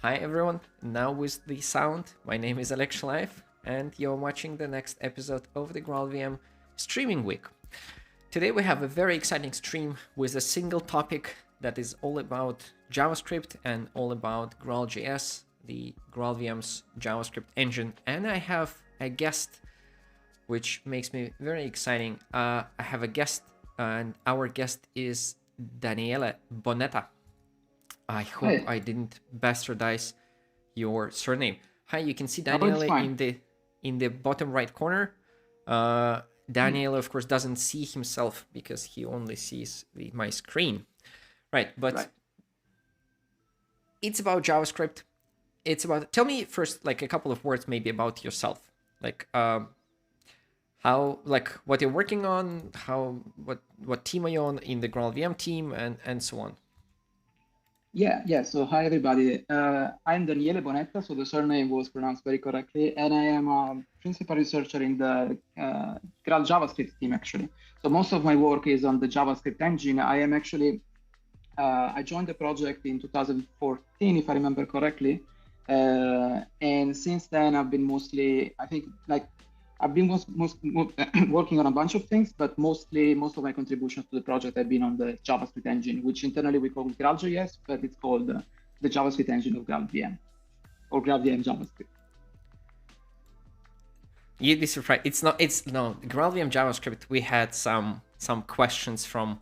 Hi everyone, now with the sound, my name is Alex Life and you're watching the next episode of the GraalVM streaming week. Today we have a very exciting stream with a single topic that is all about JavaScript and all about GraalJS, the GraalVM's JavaScript engine, and I have a guest which makes me very exciting. I have a guest and our guest is Daniele Bonetta. I hope Hi. I didn't bastardize your surname. Hi, you can see Oh, it's Daniele fine. in the bottom right corner. Daniele, of course, doesn't see himself because he only sees my screen. Right, but Right. it's about JavaScript. It's about. Tell me first, like a couple of words, maybe about yourself, like how, like what you're working on, how, what team are you on in the GraalVM team, and so on. Yeah. So hi everybody. I'm Daniele Bonetta, so the surname was pronounced very correctly, and I am a principal researcher in the Graal JavaScript team actually. So most of my work is on the JavaScript engine. I am actually I joined the project in 2014, if I remember correctly, and since then I've been mostly, I think, like I've been working on a bunch of things, but most of my contributions to the project have been on the JavaScript engine, which internally we call GraalJS, but it's called the JavaScript engine of GraalVM or GraalVM JavaScript. You'd be surprised. It's not. It's no GraalVM JavaScript. We had some questions from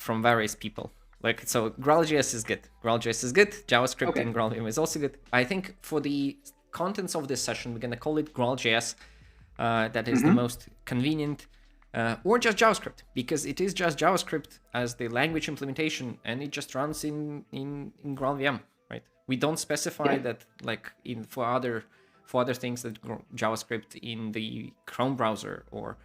various people. Like, so GraalJS is good. GraalJS is good. JavaScript in Okay. GraalVM is also good. I think for the contents of this session, we're gonna call it GraalJS. That is the most convenient, or just JavaScript, because it is just JavaScript as the language implementation, and it just runs in GraalVM, right? We don't specify Yeah. that, like in for other things, that JavaScript in the Chrome browser or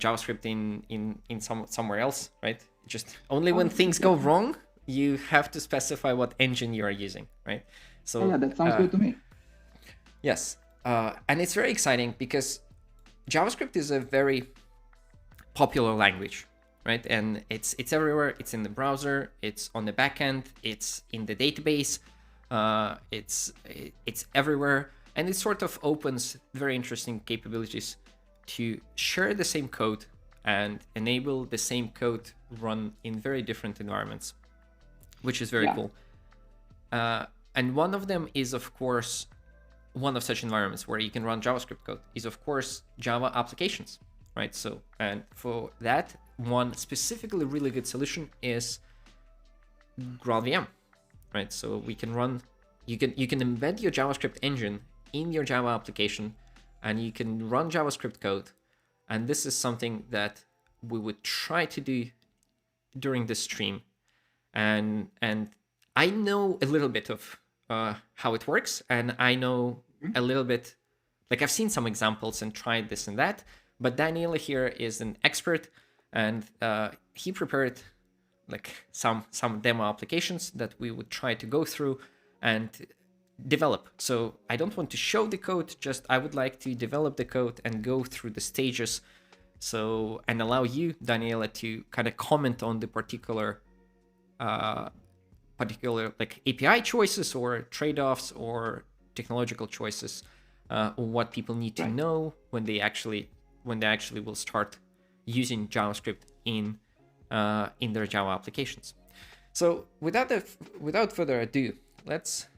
JavaScript in somewhere else, right? Just only when things go wrong, you have to specify what engine you are using, right? So Yeah, that sounds good to me. yes, and it's very exciting because JavaScript is a very popular language, right? And it's everywhere. It's in the browser. It's on the backend. It's in the database. It's everywhere, and it sort of opens very interesting capabilities to share the same code and enable the same code run in very different environments, which is very Yeah. cool. And one of them is, of course, one of such environments where you can run JavaScript code is, of course, Java applications, right? So, and for that, one specifically really good solution is GraalVM, right? So we can run, you can embed your JavaScript engine in your Java application, and you can run JavaScript code. And this is something that we would try to do during this stream. And I know a little bit of how it works, and I know a little bit, like I've seen some examples and tried this and that, but Daniel here is an expert, and he prepared like some demo applications that we would try to go through and develop. So I don't want to show the code, just I would like to develop the code and go through the stages, so, and allow you, Daniela, to kind of comment on the particular like API choices or trade-offs or technological choices, or what people need to Right. know when they actually will start using JavaScript in their Java applications. So without further ado, let's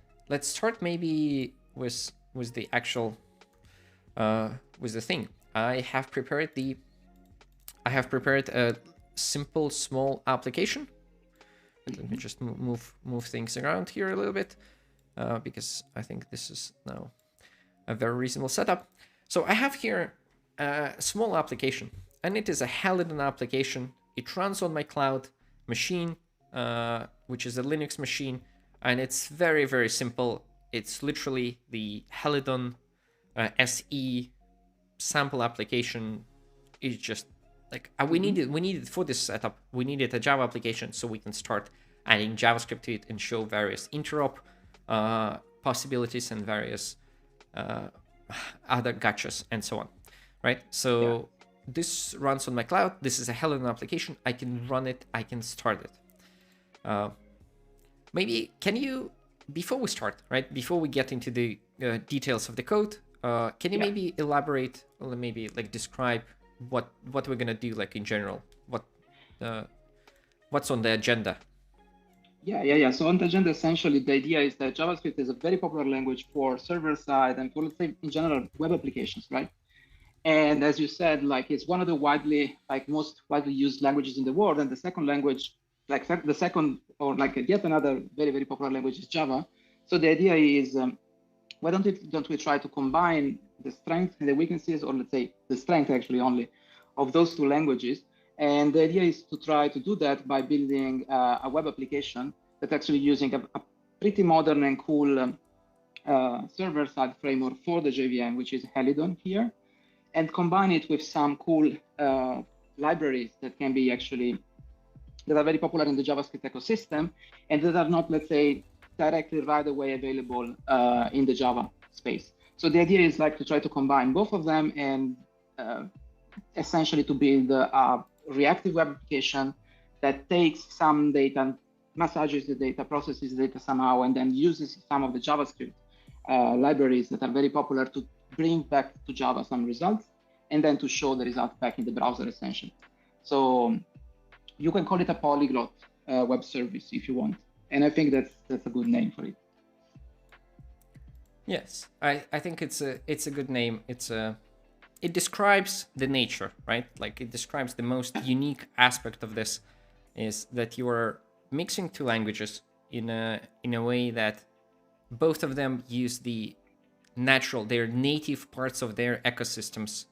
start maybe with the actual with the thing. I have prepared a simple small application. Let me just move things around here a little bit, because I think this is now a very reasonable setup. So I have here a small application, and it is a Halidon application. It runs on my cloud machine, which is a Linux machine, and it's very, very simple. It's literally the Halidon SE sample application. It's just like we needed for this setup. We needed a Java application so we can start adding JavaScript to it and show various interop possibilities and various other gotchas and so on, right? So this runs on my cloud. This is a Halidon application. I can run it. I can start it. maybe can you, before we start, right, before we get into the details of the code, can you maybe elaborate, or maybe like describe what we're gonna do, like in general, what's on the agenda? Yeah. So on the agenda, essentially, the idea is that JavaScript is a very popular language for server side and for, let's say, in general, web applications, right? And as you said, like it's one of the most widely used languages in the world. And the second language, like the second, or like yet another very, very popular language is Java. So the idea is, why don't we try to combine the strengths and the weaknesses, or let's say the strength actually only, of those two languages. And the idea is to try to do that by building a web application that's actually using a pretty modern and cool server-side framework for the JVM, which is Helidon here, and combine it with some cool libraries that can be that are very popular in the JavaScript ecosystem, and that are not, let's say, directly right away available in the Java space. So the idea is like to try to combine both of them and essentially to build a reactive web application that takes some data, massages the data, processes the data somehow, and then uses some of the JavaScript libraries that are very popular to bring back to Java some results, and then to show the results back in the browser, essentially. So you can call it a polyglot web service if you want. And I think that's a good name for it. Yes, I think it's a good name. It describes the nature, right? Like it describes the most unique aspect of this is that you are mixing two languages in a way that both of them use their native parts of their ecosystems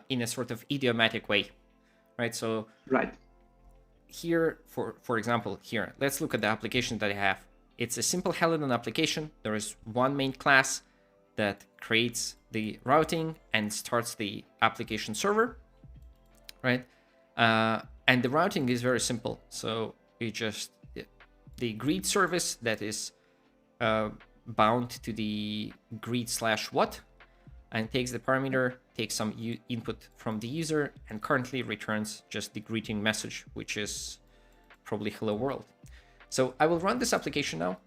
in a sort of idiomatic way, right? So here, for example, here, let's look at the application that I have. It's a simple Helidon application. There is one main class that creates the routing and starts the application server, right? And the routing is very simple. So the greet service that is bound to the greet/what and takes the parameter, takes some input from the user, and currently returns just the greeting message, which is probably hello world. So I will run this application now,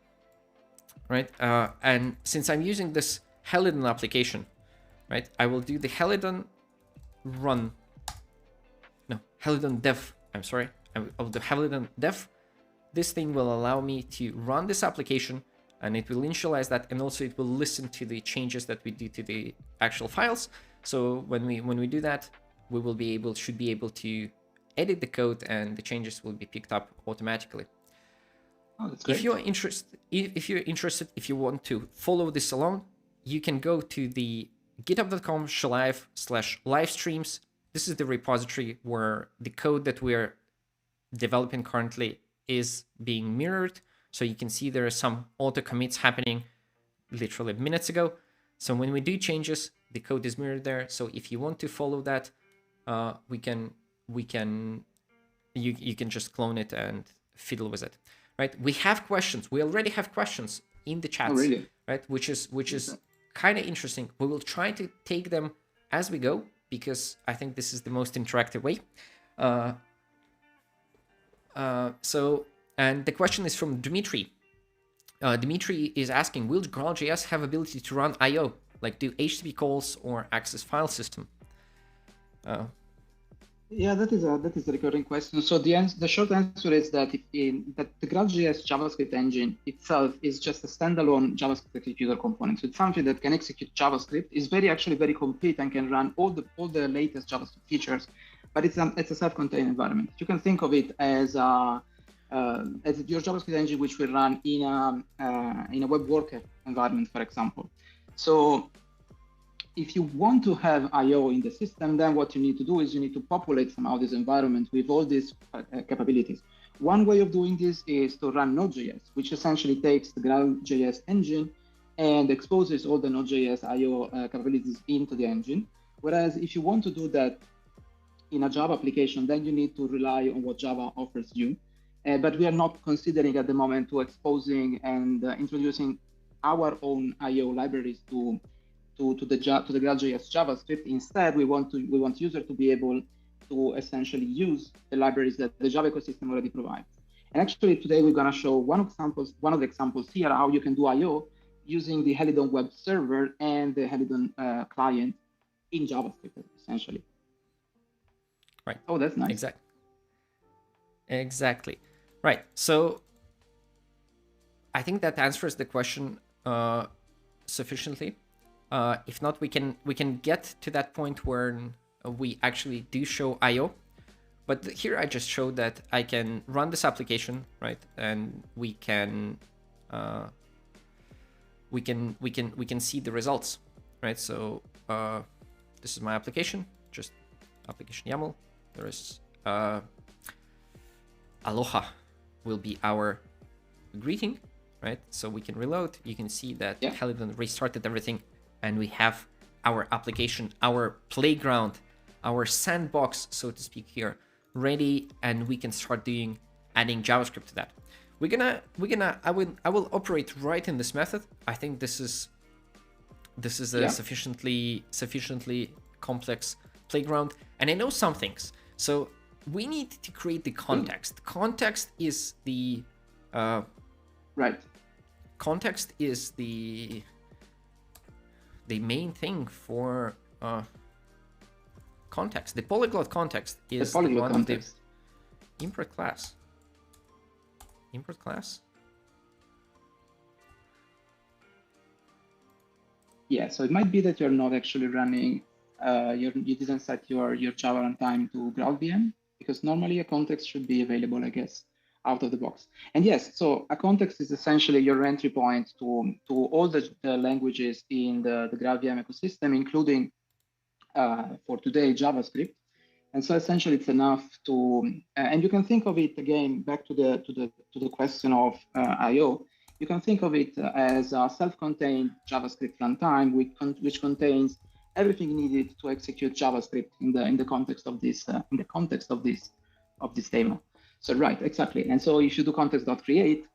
right? And since I'm using this Helidon application, right, I will do the Helidon dev. I'm sorry, of the Helidon dev. This thing will allow me to run this application, and it will initialize that, and also it will listen to the changes that we do to the actual files. So when we do that, we will should be able to edit the code, and the changes will be picked up automatically. Oh, that's great. If you're interested, if you want to follow this along, you can go to the github.com/live/livestreams. This is the repository where the code that we're developing currently is being mirrored. So you can see there are some auto commits happening literally minutes ago. So when we do changes, the code is mirrored there. So if you want to follow that, you can just clone it and fiddle with it, right? We have questions. We already have questions in the chats, right? Which is kind of interesting. We will try to take them as we go, because I think this is the most interactive way. And the question is from Dmitry. Dmitry is asking, will GraalJS have ability to run I/O, like do HTTP calls or access file system? Yeah, that is a recurring question. So the short answer is that that the GraalJS JavaScript engine itself is just a standalone JavaScript executor component. So it's something that can execute JavaScript, is actually very complete, and can run all the latest JavaScript features. But it's a self-contained environment. You can think of it as your JavaScript engine, which will run in a web worker environment, for example. So if you want to have I/O in the system, then what you need to do is you need to populate somehow this environment with all these capabilities. One way of doing this is to run Node.js, which essentially takes the GraalJS engine and exposes all the Node.js I/O capabilities into the engine. Whereas if you want to do that in a Java application, then you need to rely on what Java offers you. But we are not considering at the moment to exposing and introducing our own I/O libraries to the GraalJS JavaScript. Instead, we want users to be able to essentially use the libraries that the Java ecosystem already provides. And actually today we're gonna show one of the examples here, how you can do I/O using the Helidon web server and the Helidon client in JavaScript, essentially. Right. Oh, that's nice. Exactly. Right. So I think that answers the question sufficiently. If not, we can get to that point where we actually do show I/O. But here I just showed that I can run this application, right? And we can see the results, right? So this is my application, just application YAML. There is Aloha will be our greeting, right? So we can reload. You can see that Helidon restarted everything, and we have our application, our playground, our sandbox, so to speak, here ready, and we can start adding JavaScript to that. I will operate right in this method. I think this is a sufficiently complex playground, and I know some things. So we need to create the context. Context is the Context is the main thing for context. The polyglot context is the one of the import class. Import class. Yeah, so it might be that you're not actually running. You didn't set your Java runtime to GraalVM, because normally a context should be available, I guess, out of the box. And yes, so a context is essentially your entry point to all the languages in the GraalVM ecosystem, including for today JavaScript. And so essentially it's enough to, and you can think of it again back to the question of I/O. You can think of it as a self-contained JavaScript runtime which contains everything needed to execute JavaScript in the context of this demo. So right, exactly. And so if you do context.create,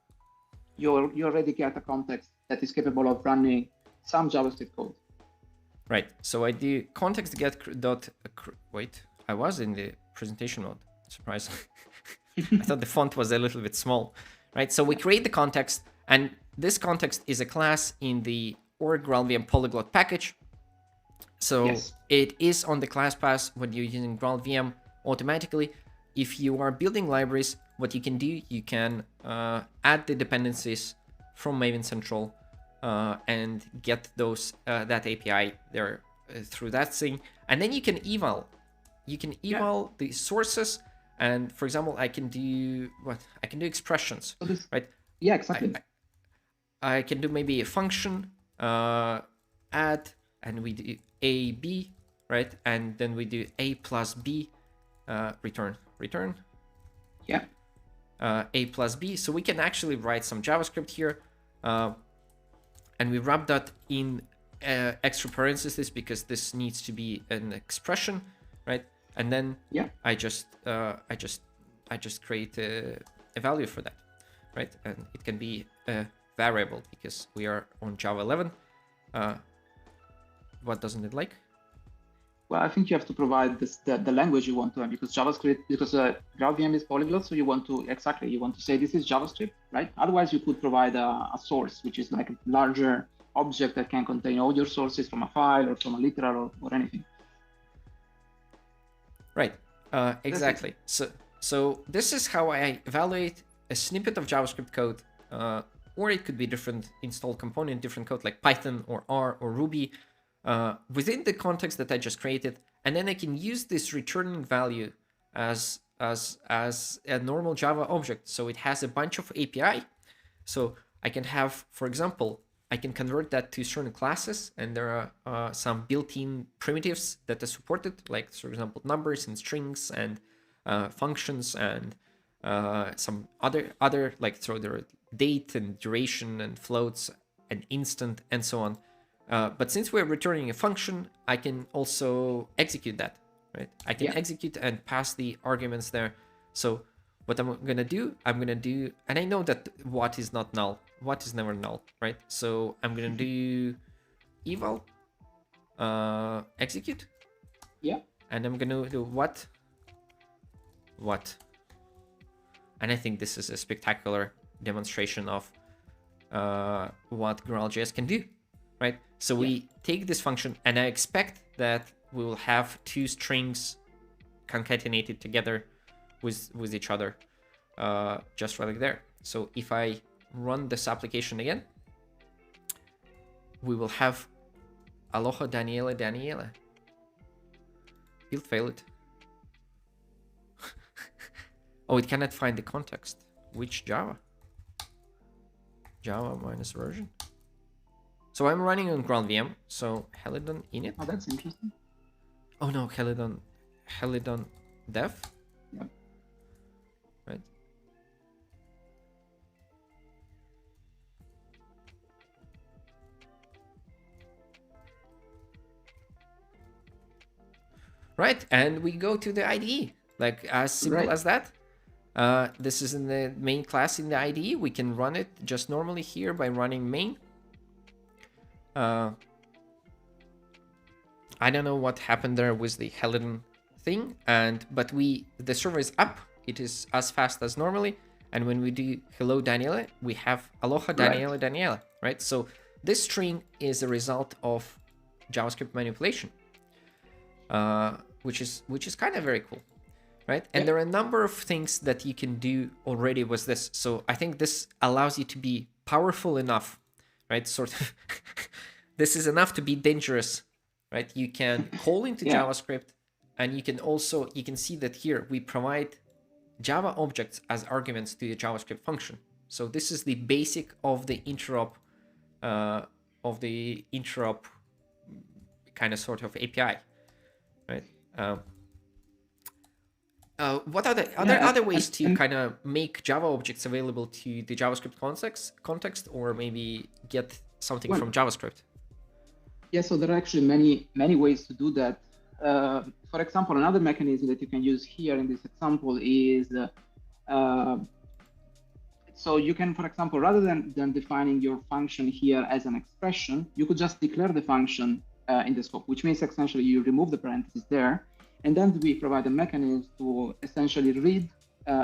you already get a context that is capable of running some JavaScript code. Right. So I do context get wait. I was in the presentation mode. Surprise. I thought the font was a little bit small. Right. So we create the context, and this context is a class in the GraalVM Polyglot package. So it is on the class path when you're using GraalVM automatically. If you are building libraries, what you can do, you can add the dependencies from Maven Central and get those that API there through that thing, and then you can eval. You can eval the sources, and for example, I can do expressions, right? Yeah, exactly. I can do maybe a function add, and we do a b, right, and then we do a plus b return. Yeah. A plus b. So we can actually write some JavaScript here, and we wrap that in extra parentheses because this needs to be an expression, right? And then I just create a value for that, right? And it can be a variable because we are on Java 11. What doesn't it like? Well, I think you have to provide the language you want to have, because JavaScript, because GraalVM is polyglot, so you want to say this is JavaScript, right? Otherwise, you could provide a source, which is like a larger object that can contain all your sources from a file or from a literal or anything. Right. Exactly. So this is how I evaluate a snippet of JavaScript code, or it could be different installed component, different code like Python or R or Ruby. Within the context that I just created, and then I can use this returning value as a normal Java object. So it has a bunch of API. So I can have, for example, I can convert that to certain classes, and there are some built-in primitives that are supported, like for example numbers and strings and functions and some other like so there are date and duration and floats and instant and so on. But since we're returning a function, I can also execute that, right? I can execute and pass the arguments there. So what I'm gonna do, and I know that what is not null, what is never null, right? So I'm gonna do eval, execute. Yeah. And I'm gonna do what. And I think this is a spectacular demonstration of what GraalJS can do, right? So we take this function, and I expect that we will have two strings concatenated together with each other, just right there. So if I run this application again, we will have Aloha Daniela Daniela. Build failed. Oh, it cannot find the context. Which Java? Java minus version. So I'm running on GraalVM. So Helidon init. Oh, that's interesting. Oh no, Helidon dev. Yep. Right. Right, and we go to the IDE, like as simple as that. This is in the main class in the IDE. We can run it just normally here by running main. I don't know what happened there with the Helidon thing, but the server is up. It is as fast as normally, and when we do hello Daniela, we have Aloha Daniela Daniela, right? So this string is a result of JavaScript manipulation, which is kind of very cool, right? And there are a number of things that you can do already with this. So I think this allows you to be powerful enough, right? Sort of, this is enough to be dangerous, right? You can call into JavaScript, and you can see that here we provide Java objects as arguments to the JavaScript function. So this is the basic of the interop, kind of sort of API, right? What are the other ways to kind of make Java objects available to the JavaScript context, or maybe get something from JavaScript? Yeah, so there are actually many ways to do that. For example, another mechanism that you can use here in this example is, so you can, for example, rather than defining your function here as an expression, you could just declare the function in the scope, which means essentially you remove the parentheses there, and then we provide a mechanism to essentially read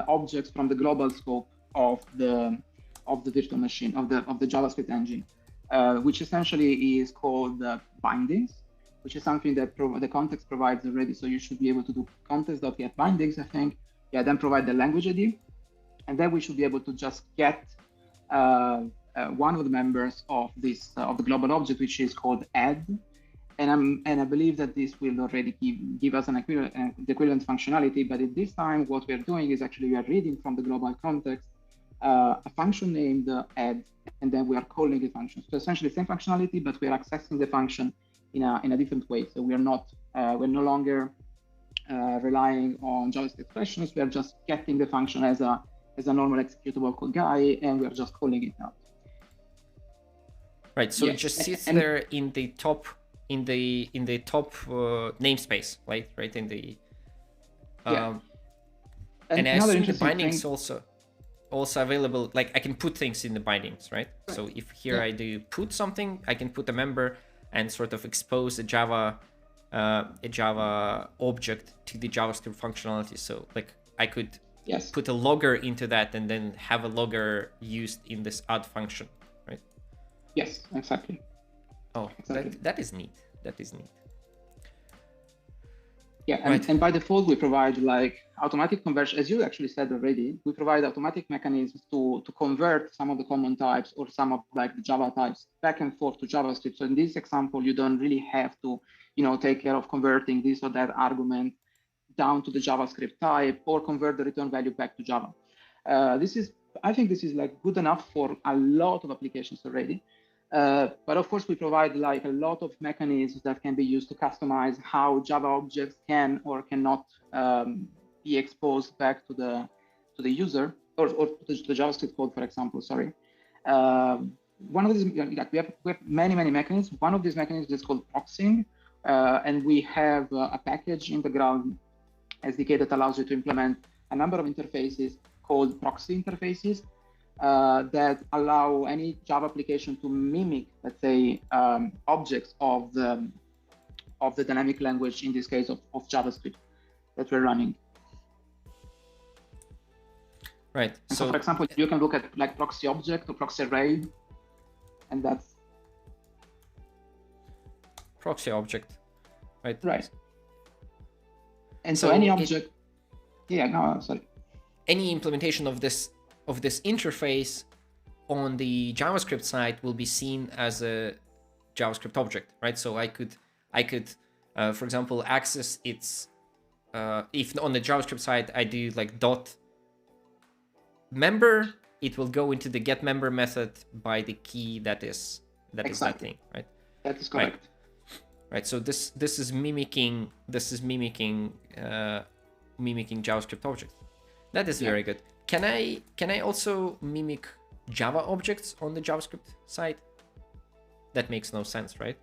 objects from the global scope of the virtual machine of the JavaScript engine, which essentially is called bindings, which is something that the context provides already. So you should be able to do context.get bindings, I think. Yeah, then provide the language ID, and then we should be able to just get one of the members of this of the global object, which is called add. And I believe that this will already give us the equivalent functionality. But at this time, what we are doing is actually we are reading from the global context a function named add, and then we are calling the function. So essentially the same functionality, but we are accessing the function in a different way. So we are not we're no longer relying on JavaScript expressions. We are just getting the function as a normal executable code guy, and we are just calling it out. Right. So it just sits there in the top namespace, right in the and I assume the bindings also available. Like I can put things in the bindings, right? So if here I do put something, I can put a member and sort of expose a Java object to the JavaScript functionality. So like I could put a logger into that and then have a logger used in this add function, right? Yes, exactly. Oh, exactly. That is neat. Yeah, and by default, we provide like automatic conversion, as you actually said already. We provide automatic mechanisms to convert some of the common types or some of like the Java types back and forth to JavaScript. So in this example, you don't really have to, take care of converting this or that argument down to the JavaScript type or convert the return value back to Java. I think this is like good enough for a lot of applications already. But of course, we provide like a lot of mechanisms that can be used to customize how Java objects can or cannot be exposed back to the user or to the JavaScript code, for example. Sorry. One of these, we have many mechanisms. One of these mechanisms is called proxying, and we have a package in the Graal SDK that allows you to implement a number of interfaces called proxy interfaces. That allow any Java application to mimic, let's say, objects of the dynamic language, in this case of JavaScript that we're running. Right. And so, for example, you can look at like proxy object or proxy array, and that's proxy object, right? Right. And so any object, sorry. Any implementation of this interface on the JavaScript side will be seen as a JavaScript object, right? So I could, for example, access its, if on the JavaScript side I do like dot member, it will go into the get member method by the key that is that thing, right? That is correct. Right. So this is mimicking JavaScript objects. That is very good. Can I also mimic Java objects on the JavaScript side? That makes no sense, right?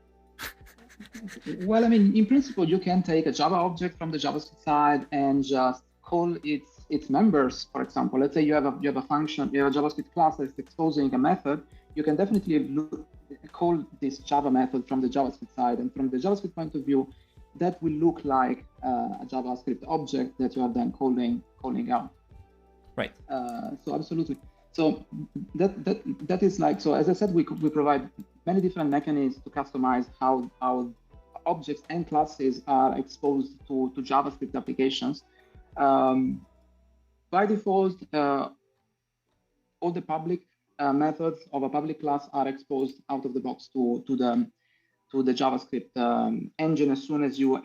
Well, I mean, in principle, you can take a Java object from the JavaScript side and just call its members. For example, let's say you have a function, you have a JavaScript class that's exposing a method. You can definitely call this Java method from the JavaScript side, and from the JavaScript point of view, that will look like a JavaScript object that you are then calling out. Right. So absolutely. So that is like, so as I said, we provide many different mechanisms to customize how objects and classes are exposed to JavaScript applications. By default, all the public methods of a public class are exposed out of the box to the JavaScript engine as soon as you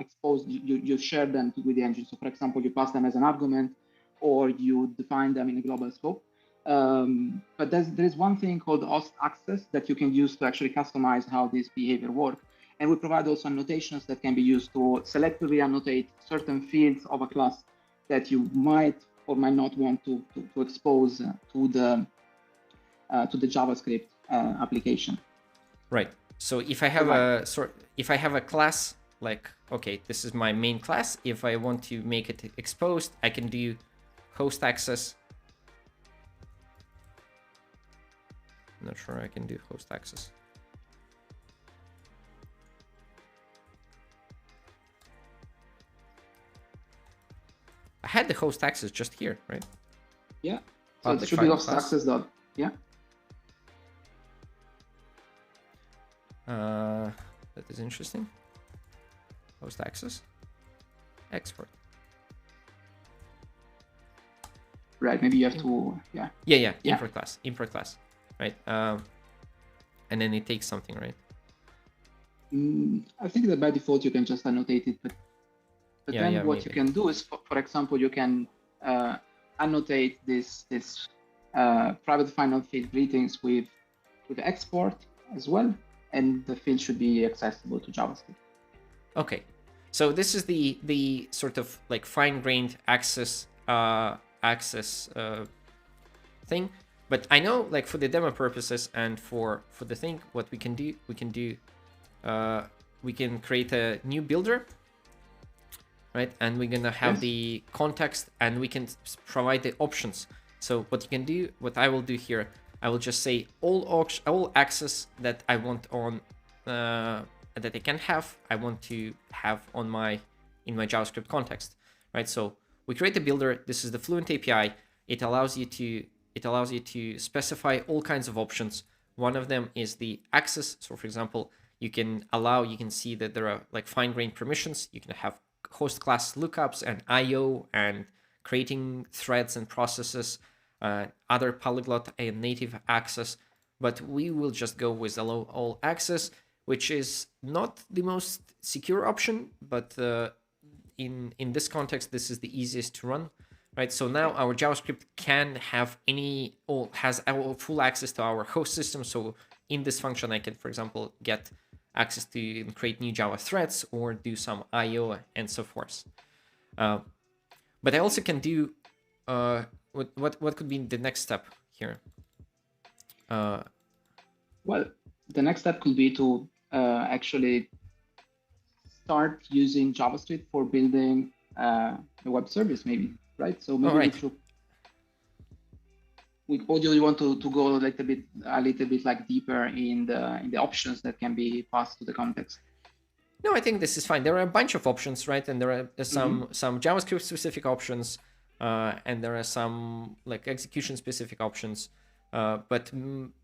share them with the engine. So for example, you pass them as an argument, or you define them in a global scope. But there is one thing called host access that you can use to actually customize how this behavior works. And we provide also annotations that can be used to selectively annotate certain fields of a class that you might or might not want to expose to the JavaScript application. Right. So if I have if I have a class, like, okay, this is my main class. If I want to make it exposed, I can do host access. I'm not sure I can do host access. I had the host access just here, right? Yeah. So it should be host access dot. Yeah. That is interesting. Host access. Export. Right. Maybe you have to. Yeah. Yeah. Import class. Import class. Right. And then it takes something, right? I think that by default you can just annotate it, but then what you can do is, for example, you can annotate this private final field greetings with export as well, and the field should be accessible to JavaScript. Okay, so this is the sort of like fine-grained access thing. But I know, like, for the demo purposes and for the thing, what we can do, we can create a new builder, right? And we're gonna have the context, and we can provide the options. So what you can do, what I will do here, I will just say all access that I want on that I can have, I want to have in my JavaScript context, right? So we create a builder. This is the Fluent API. It allows you to specify all kinds of options. One of them is the access. So for example, you can see that there are like fine-grained permissions. You can have host class lookups and IO and creating threads and processes, other polyglot and native access. But we will just go with allow all access, which is not the most secure option, but in this context, this is the easiest to run. Right, so now our JavaScript can have has our full access to our host system. So in this function, I can, for example, get access to create new Java threads or do some IO and so forth. But I also can do what could be the next step here? Well, the next step could be to actually start using JavaScript for building a web service, maybe. Right, so maybe you want to go a little bit like deeper in the options that can be passed to the context. No, I think this is fine. There are a bunch of options, right? And there are some JavaScript specific options. and there are some like execution specific options. But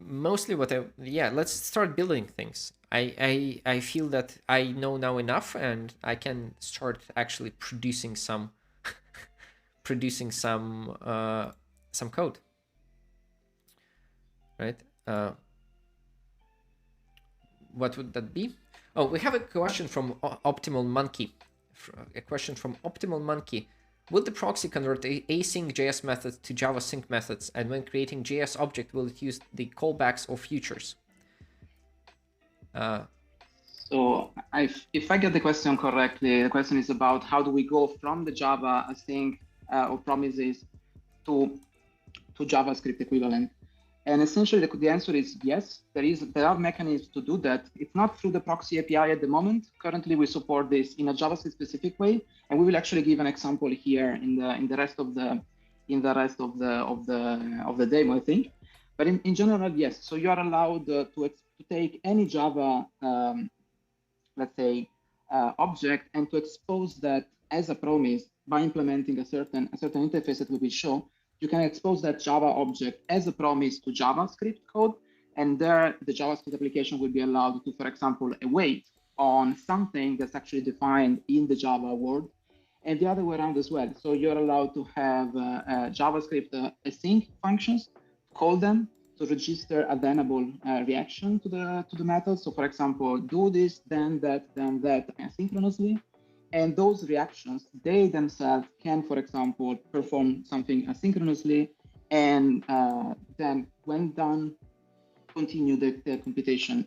mostly let's start building things. I feel that I know now enough, and I can start actually producing some code, right? What would that be? Oh, we have a question from Optimal Monkey. Will the proxy convert async JS methods to Java sync methods? And when creating JS object, will it use the callbacks or futures? So if I get the question correctly, the question is about how do we go from the Java async or promises to JavaScript equivalent. And essentially, the answer is yes. There are mechanisms to do that. It's not through the proxy API at the moment. Currently, we support this in a JavaScript specific way, and we will actually give an example here in the rest of the demo, I think. But in general, yes. So you are allowed to take any Java, let's say, object and to expose that as a promise by implementing a certain interface that we will show. You can expose that Java object as a promise to JavaScript code, and there the JavaScript application will be allowed to, for example, await on something that's actually defined in the Java world, and the other way around as well. So you're allowed to have JavaScript async functions, call them to register a thenable reaction to the method. So, for example, do this, then that asynchronously. And those reactions, they themselves can, for example, perform something asynchronously, and then when done, continue the computation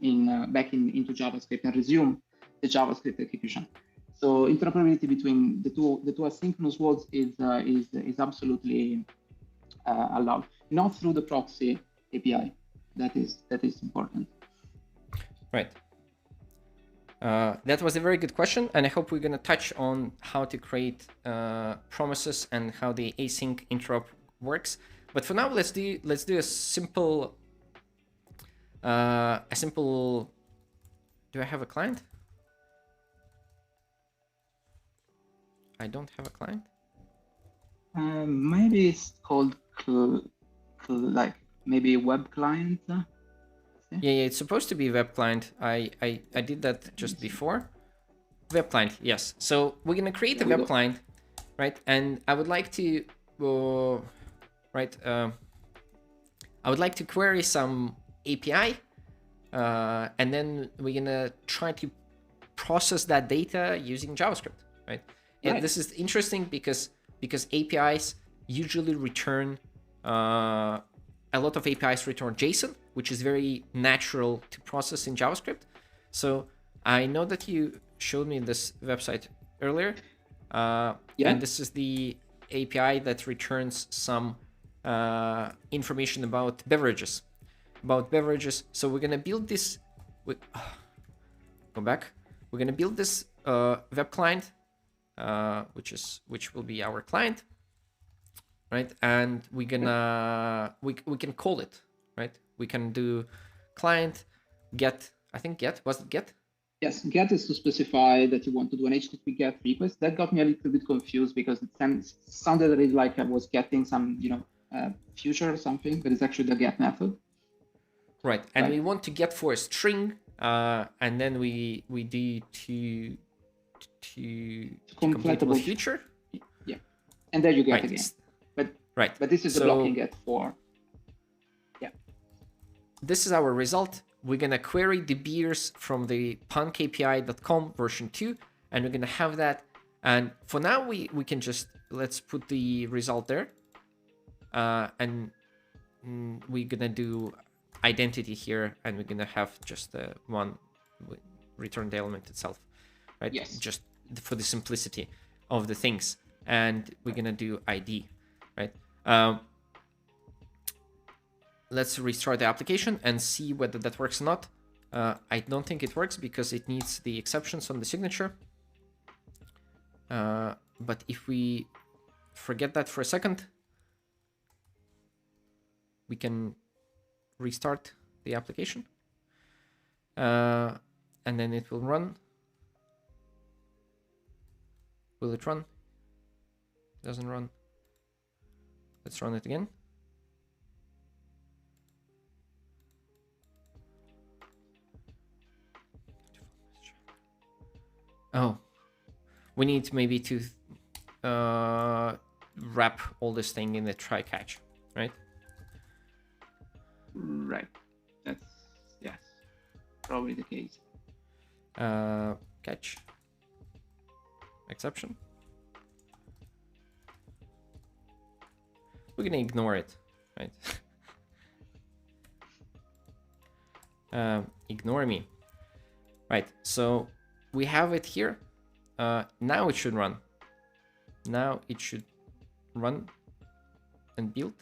back into JavaScript and resume the JavaScript execution. So interoperability between the two asynchronous worlds is absolutely allowed, not through the proxy API. That is important. Right. That was a very good question, and I hope we're going to touch on how to create promises and how the async interop works. But for now, let's do a simple. Do I have a client? I don't have a client. Maybe it's called like maybe web client. Yeah, it's supposed to be web client. I did that just before. Web client, yes. So we're gonna create a web client, right? And I would like to, I would like to query some API, and then we're gonna try to process that data using JavaScript, right? And this is interesting because APIs usually return a lot of APIs return JSON, which is very natural to process in JavaScript. So I know that you showed me this website earlier, and this is the API that returns some information about beverages. So we're gonna build this. Go back. We're gonna build this web client, which will be our client, right? And we're gonna we can call it, right? We can do client get. I think get was it get. Yes, get is to specify that you want to do an HTTP GET request. That got me a little bit confused because it sounded a bit like I was getting some, future or something, but it's actually the get method. Right, and we want to get for a string, and then we do to completable future. Yeah, and there you get again. But this is the blocking get for. Yeah. This is our result. We're gonna query the beers from the punkapi.com version 2, and we're gonna have that. And for now, we can just let's put the result there, and we're gonna do identity here, and we're gonna have just one return the element itself, right? Yes. Just for the simplicity of the things, and we're gonna do ID, right? Let's restart the application and see whether that works or not. I don't think it works because it needs the exceptions on the signature. But if we forget that for a second, we can restart the application. And then it will run. Will it run? Doesn't run. Let's run it again. Oh, we need maybe to wrap all this thing in the try catch, right? Right. That's, yes, probably the case. Catch. Exception. We're gonna ignore it, right? Ignore me. Right, so we have it here. Now it should run. Now it should run and build.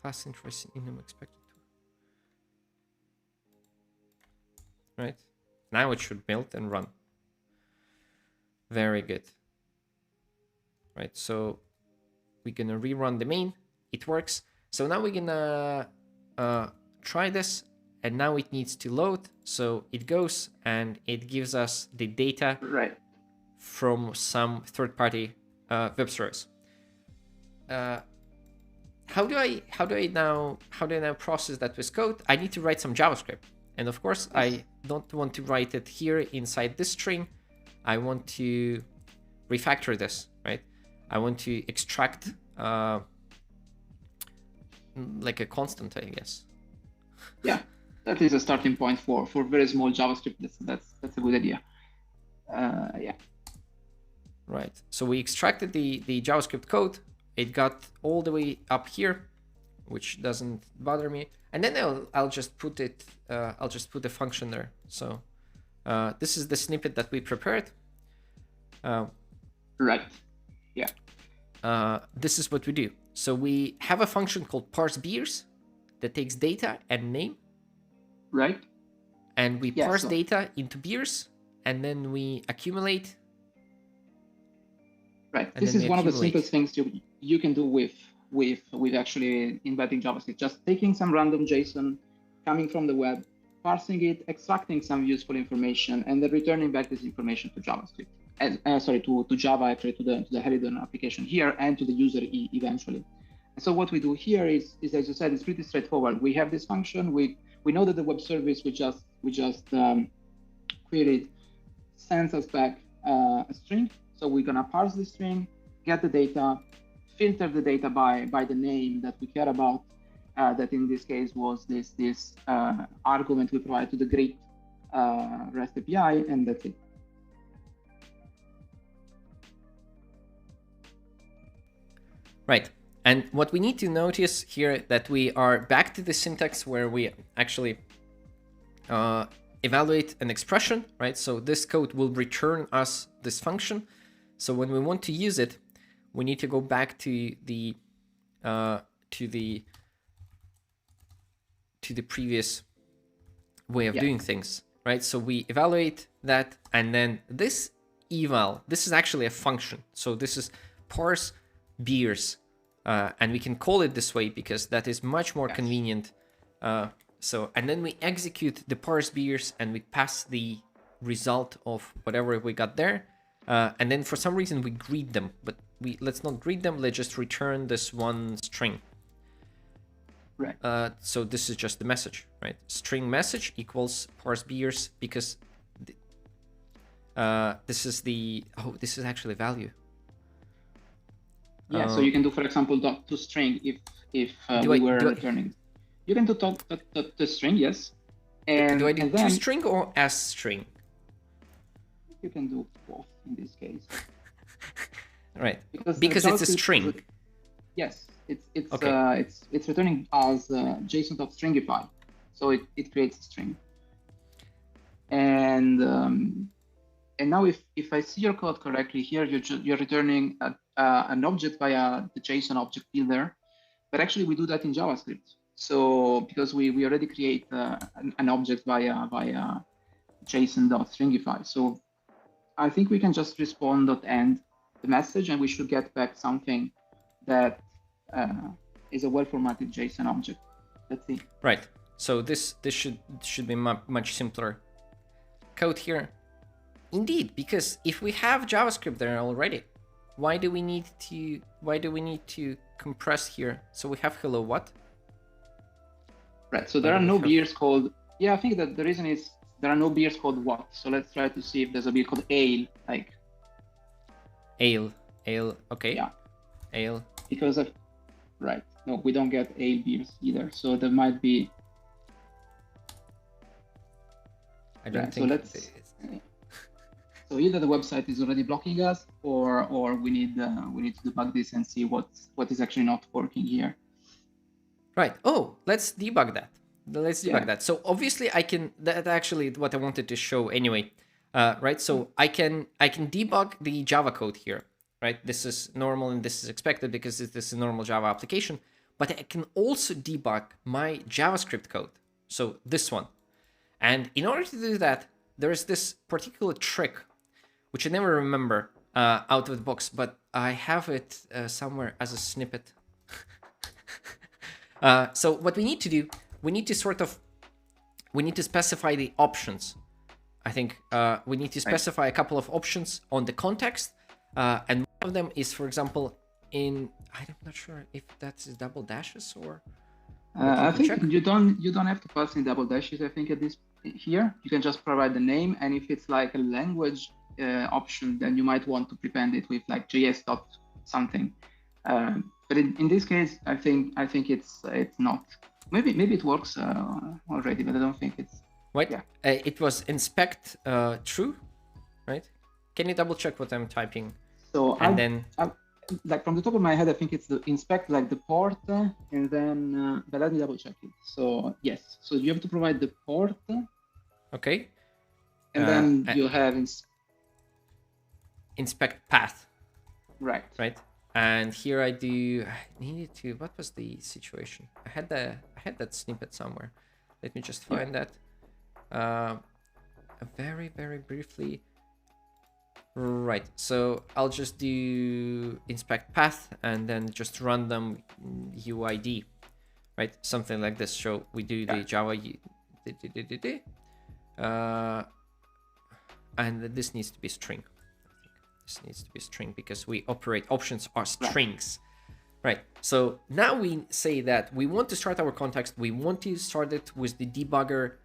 Class interest in expected to. Right, now it should build and run. Very good. Right, so we're gonna rerun the main. It works. So now we're gonna try this, and now it needs to load. So it goes and it gives us the data from some third-party web service. How do I now process that with code? I need to write some JavaScript, and of course I don't want to write it here inside this string. I want to refactor this, right? I want to extract like a constant, I guess. Yeah, that is a starting point for very small JavaScript. That's a good idea. Yeah. Right. So we extracted the JavaScript code. It got all the way up here, which doesn't bother me. And then I'll just put it. I'll just put a function there. So this is the snippet that we prepared. Right. Yeah. This is what we do. So we have a function called parse beers that takes data and name. Right. And we parse data into beers, and then we accumulate. Right. This is one of the simplest things you can do with actually embedding JavaScript. Just taking some random JSON coming from the web, parsing it, extracting some useful information, and then returning back this information to JavaScript. To Java, actually, to the Helidon application here, and to the user eventually. And so what we do here is, as you said, it's pretty straightforward. We have this function. We know that the web service we just created sends us back a string. So we're gonna parse the string, get the data, filter the data by the name that we care about. That in this case was this argument we provide to the greet REST API, and that's it. Right. And what we need to notice here that we are back to the syntax where we actually evaluate an expression, right? So this code will return us this function. So when we want to use it, we need to go back to the previous way of doing things, right? So we evaluate that, and then this eval, this is actually a function. So this is parse beers, and we can call it this way because that is much more convenient. And then we execute the parse beers and we pass the result of whatever we got there, and then for some reason we greet them, but let's not greet them. Let's just return this one string. Right. So this is just the message, right? String message equals parse beers because this is actually value. Yeah, so you can do, for example, .toString if we were returning. You can do .toString, yes. And do I do toString or asString? You can do both in this case. Right, because it's a string. Yes, it's returning as JSON.stringify, so it creates a string. And now if I see your code correctly here, you're returning an object via the JSON object builder, but actually we do that in JavaScript. So because we already create an object via JSON.stringify. So I think we can just respond.end the message, and we should get back something that is a well-formatted JSON object. Let's see. Right. So this should be much simpler code here. Indeed, because if we have JavaScript there already, why do we need to compress here. So we have hello what? Right. So there are no beers called. Yeah, I think that the reason is there are no beers called what. So let's try to see if there's a beer called ale, like. Ale. Okay. Yeah. Ale. Because of. Right. No, we don't get ale beers either. So there might be. I don't think. So let's. So either the website is already blocking us, or we need to debug this and see what is actually not working here. Right. Oh, let's debug that. Let's debug that. So obviously I can. That's actually what I wanted to show anyway. Right. So I can debug the Java code here. Right. This is normal and this is expected because this is a normal Java application. But I can also debug my JavaScript code. So this one. And in order to do that, there is this particular trick, which I never remember out of the box, but I have it somewhere as a snippet. So what we need to do, we need to specify the options. I think we need to specify a couple of options on the context. And one of them is, for example, I'm not sure if that's double dashes or. I think you don't have to pass in double dashes. I think here you can just provide the name, and if it's like a language option, then you might want to prepend it with like JS dot something. But in this case, I think it's not. Maybe it works already, but I don't think it's. Wait, yeah. It was inspect true, right? Can you double check what I'm typing? So like from the top of my head, I think it's the inspect like the port, and then but let me double check it. So yes, so you have to provide the port. Okay. And then you have inspect path. Right. Right. And here I needed to. What was the situation? I had that snippet somewhere. Let me just find that. Very briefly. Right, so I'll just do inspect path and then just random UID, right? Something like this. So we do the Java, and this needs to be string. This needs to be string because we operate options are strings, right? So now we say that we want to start our context. We want to start it with the debugger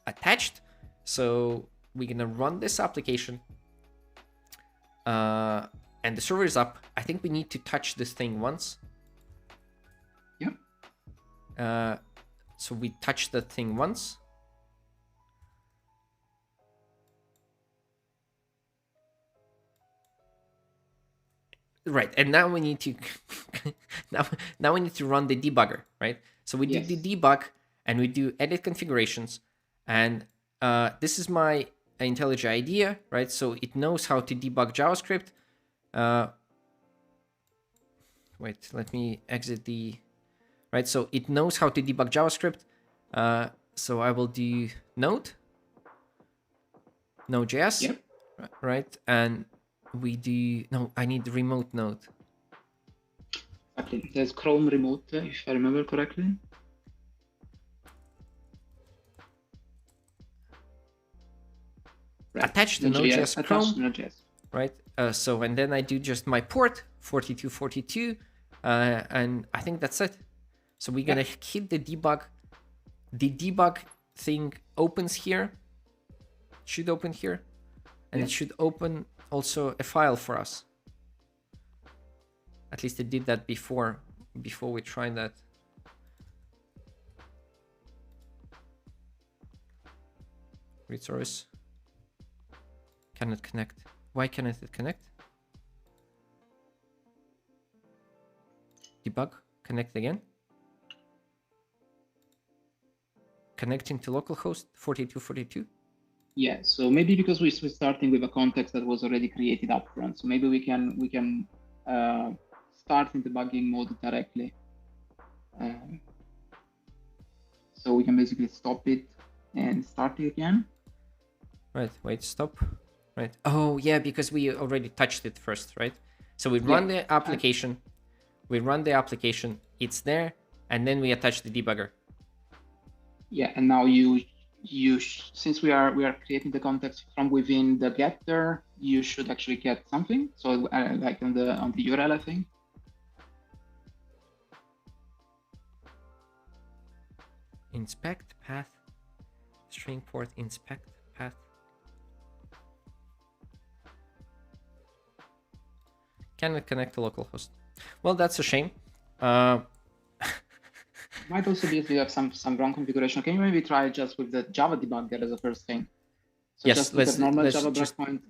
attached. So we're gonna run this application. And the server is up. I think we need to touch this thing once. Yep. So we touch the thing once. Right, and now we need to now we need to run the debugger, right? So we do the debug and we do edit configurations, and this is my IntelliJ IDEA, right? So it knows how to debug JavaScript. Wait, let me exit the. Right, so it knows how to debug JavaScript. So I will do Node.js, yep. Right? And we do. No, I need the remote node. Okay, there's Chrome remote, if I remember correctly. Right. Attach the Node.js Chrome, right? So and then I do just my port 4242, and I think that's it. So we're gonna hit the debug. The debug thing opens here. Should open here, and it should open also a file for us. At least it did that before we tried that. Resource. Cannot connect. Why cannot it connect? Debug. Connect again. Connecting to localhost 4242. Yeah. So maybe because we're starting with a context that was already created upfront, so maybe we can start in debugging mode directly. So we can basically stop it and start it again. Right. Wait. Stop. Right. Oh, yeah, because we already touched it first, right? So we run the application. We run the application. It's there, and then we attach the debugger. Yeah, and now since we are creating the context from within the getter, you should actually get something. So like on the URL, I think. inspect path, string port inspect path. Cannot connect to localhost. Well, that's a shame. Might also be if you have some wrong configuration. Can you maybe try just with the Java debugger as a first thing? So yes, just put a normal Java breakpoint.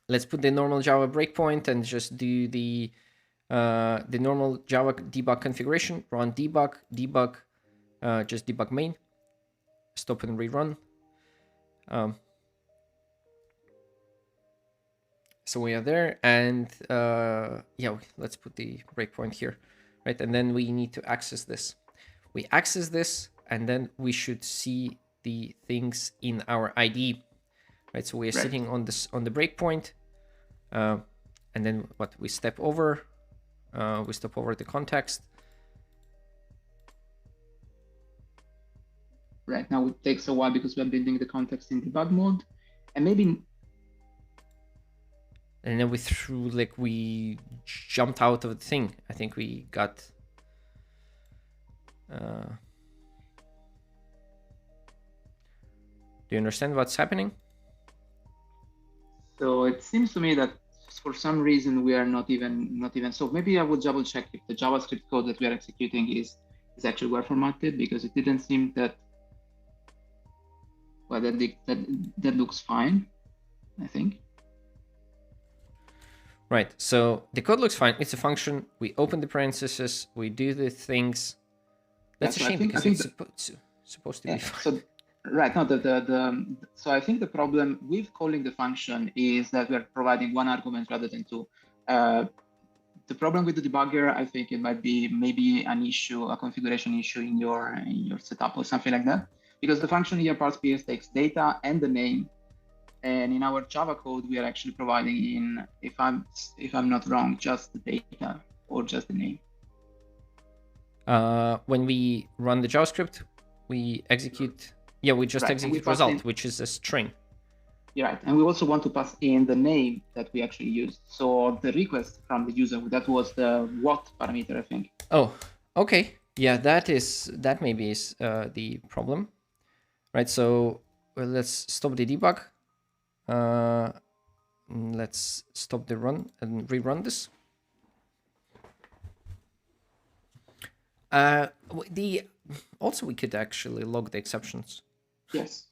Let's put the normal Java breakpoint and just do the normal Java debug configuration. Run debug, just debug main, stop and rerun. So we are there, and yeah, let's put the breakpoint here, right? And then we need to access this. We access this, and then we should see the things in our IDE, right? So we are sitting on this on the breakpoint, and then what? We step over the context. Right now it takes a while because we're building the context in debug mode, and maybe. And then we jumped out of the thing. I think we got. Do you understand what's happening? So it seems to me that for some reason we are not even. So maybe I would double check if the JavaScript code that we are executing is actually well formatted, because it didn't seem that. Well, that looks fine, I think. Right, so the code looks fine. It's a function. We open the parentheses. We do the things. That's a shame because it's supposed to be fine. So, right now, so I think the problem with calling the function is that we're providing one argument rather than two. The problem with the debugger, I think it might be maybe an issue, a configuration issue in your setup or something like that, because the function here parse PS takes data and the name. And in our Java code, we are actually providing in, if I'm not wrong, just the data or just the name. When we run the JavaScript, we execute. Yeah, we just execute result, which is a string. Yeah, right, and we also want to pass in the name that we actually used. So the request from the user, that was the what parameter, I think. Oh, okay. Yeah, that maybe is the problem, right? So let's stop the debug. Let's stop the run and rerun this. Also we could actually log the exceptions. Yes.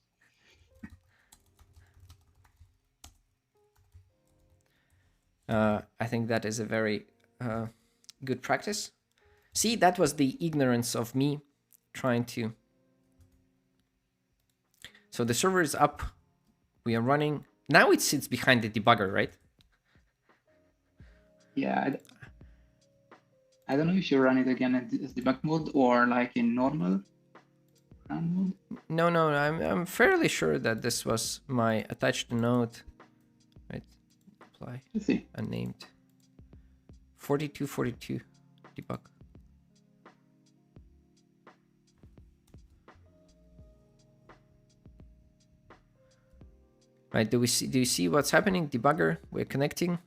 I think that is a very good practice. See, that was the ignorance of me trying to. So the server is up. We are running. Now it sits behind the debugger, right? Yeah. I don't know if you run it again as debug mode or like in normal run mode. No, I'm fairly sure that this was my attached node. Right. Apply. Let's see. Unnamed. 4242 debug. Right, do you see what's happening? Debugger, we're connecting.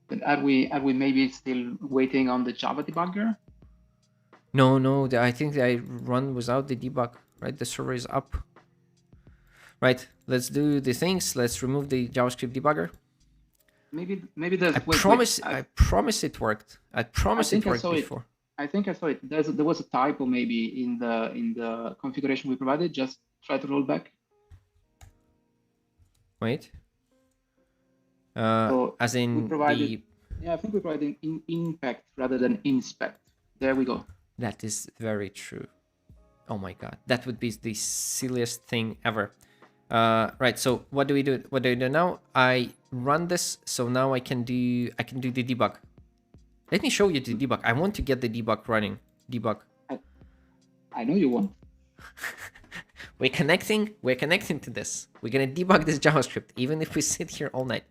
But are we maybe still waiting on the Java debugger? No, I think I run without the debug, right? The server is up. Right, let's do the things. Let's remove the JavaScript debugger. Maybe there's. I promise it worked. I promise it worked before. I think I saw it. There was a typo maybe in the configuration we provided. Just try to roll back. Wait. As in Yeah, I think we provided impact rather than inspect. There we go. That is very true. Oh my god, that would be the silliest thing ever. Right. So what do we do? What do we do now? I run this. So now I can do the debug. Let me show you the debug. I want to get the debug running. Debug. I know you want. We're connecting to this. We're gonna debug this JavaScript, even if we sit here all night.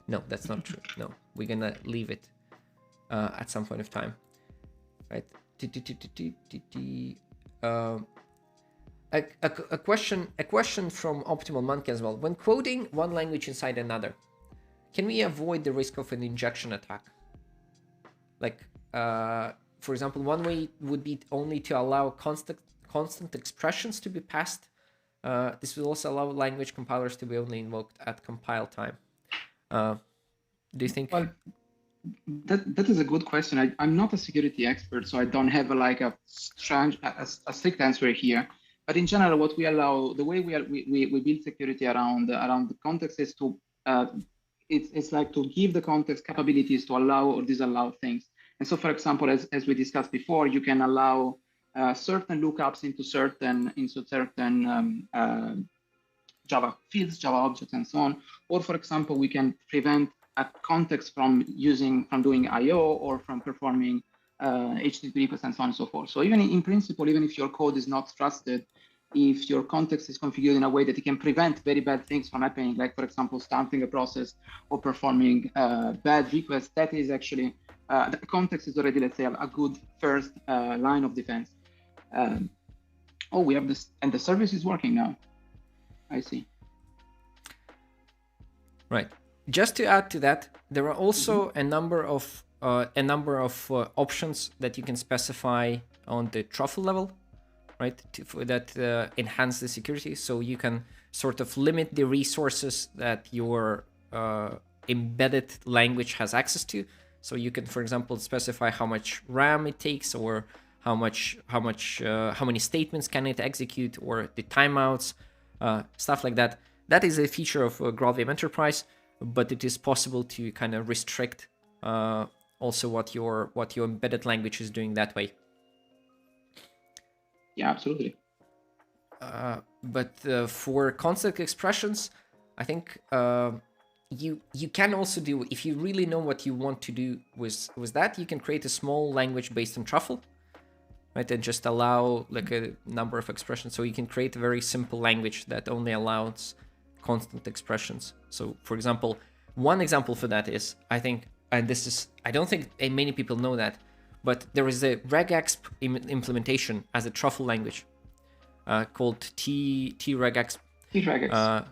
No, that's not true. No, we're gonna leave it at some point of time, right? A question from Optimal Monkey as well. When coding one language inside another, can we avoid the risk of an injection attack? Like, for example, one way would be only to allow constant expressions to be passed. This will also allow language compilers to be only invoked at compile time. Do you think? Well, that is a good question. I'm not a security expert, so I don't have a strict answer here. But in general, what we allow, the way we build security around the context is to it's like to give the context capabilities to allow or disallow things. And so, for example, as we discussed before, you can allow certain lookups into certain Java fields, Java objects, and so on. Or, for example, we can prevent a context from doing I/O or from performing HTTP requests and so on and so forth. So even in principle, even if your code is not trusted, if your context is configured in a way that it can prevent very bad things from happening, like, for example, starting a process or performing bad requests, that is actually, the context is already, let's say, a good first line of defense. Oh, we have this, and the service is working now. I see. Right. Just to add to that, there are also a number of options that you can specify on the truffle level, right? That enhance the security. So you can sort of limit the resources that your embedded language has access to. So you can, for example, specify how much RAM it takes, or how many statements can it execute, or the timeouts, stuff like that. That is a feature of GraalVM Enterprise, but it is possible to kind of restrict also what your embedded language is doing that way. Yeah, absolutely. But for constant expressions, I think you can also do, if you really know what you want to do with that, you can create a small language based on truffle, right, and just allow like a number of expressions. So you can create a very simple language that only allows constant expressions. So, for example, one example for that is, I think, and this is, I don't think many people know that, but there is a regexp implementation as a truffle language called tregexp. Tregexp.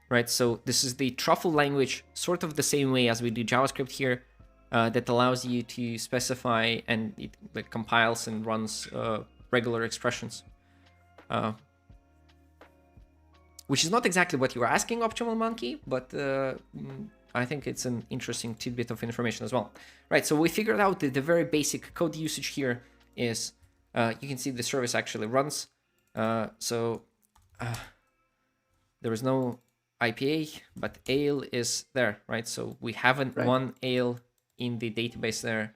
Right, so this is the truffle language, sort of the same way as we do JavaScript here, that allows you to specify, and it like compiles and runs regular expressions. Which is not exactly what you were asking, Optimal Monkey, but I think it's an interesting tidbit of information as well. Right, so we figured out that the very basic code usage here is, you can see the service actually runs. There is no IPA, but ale is there, right? So we haven't one ale in the database there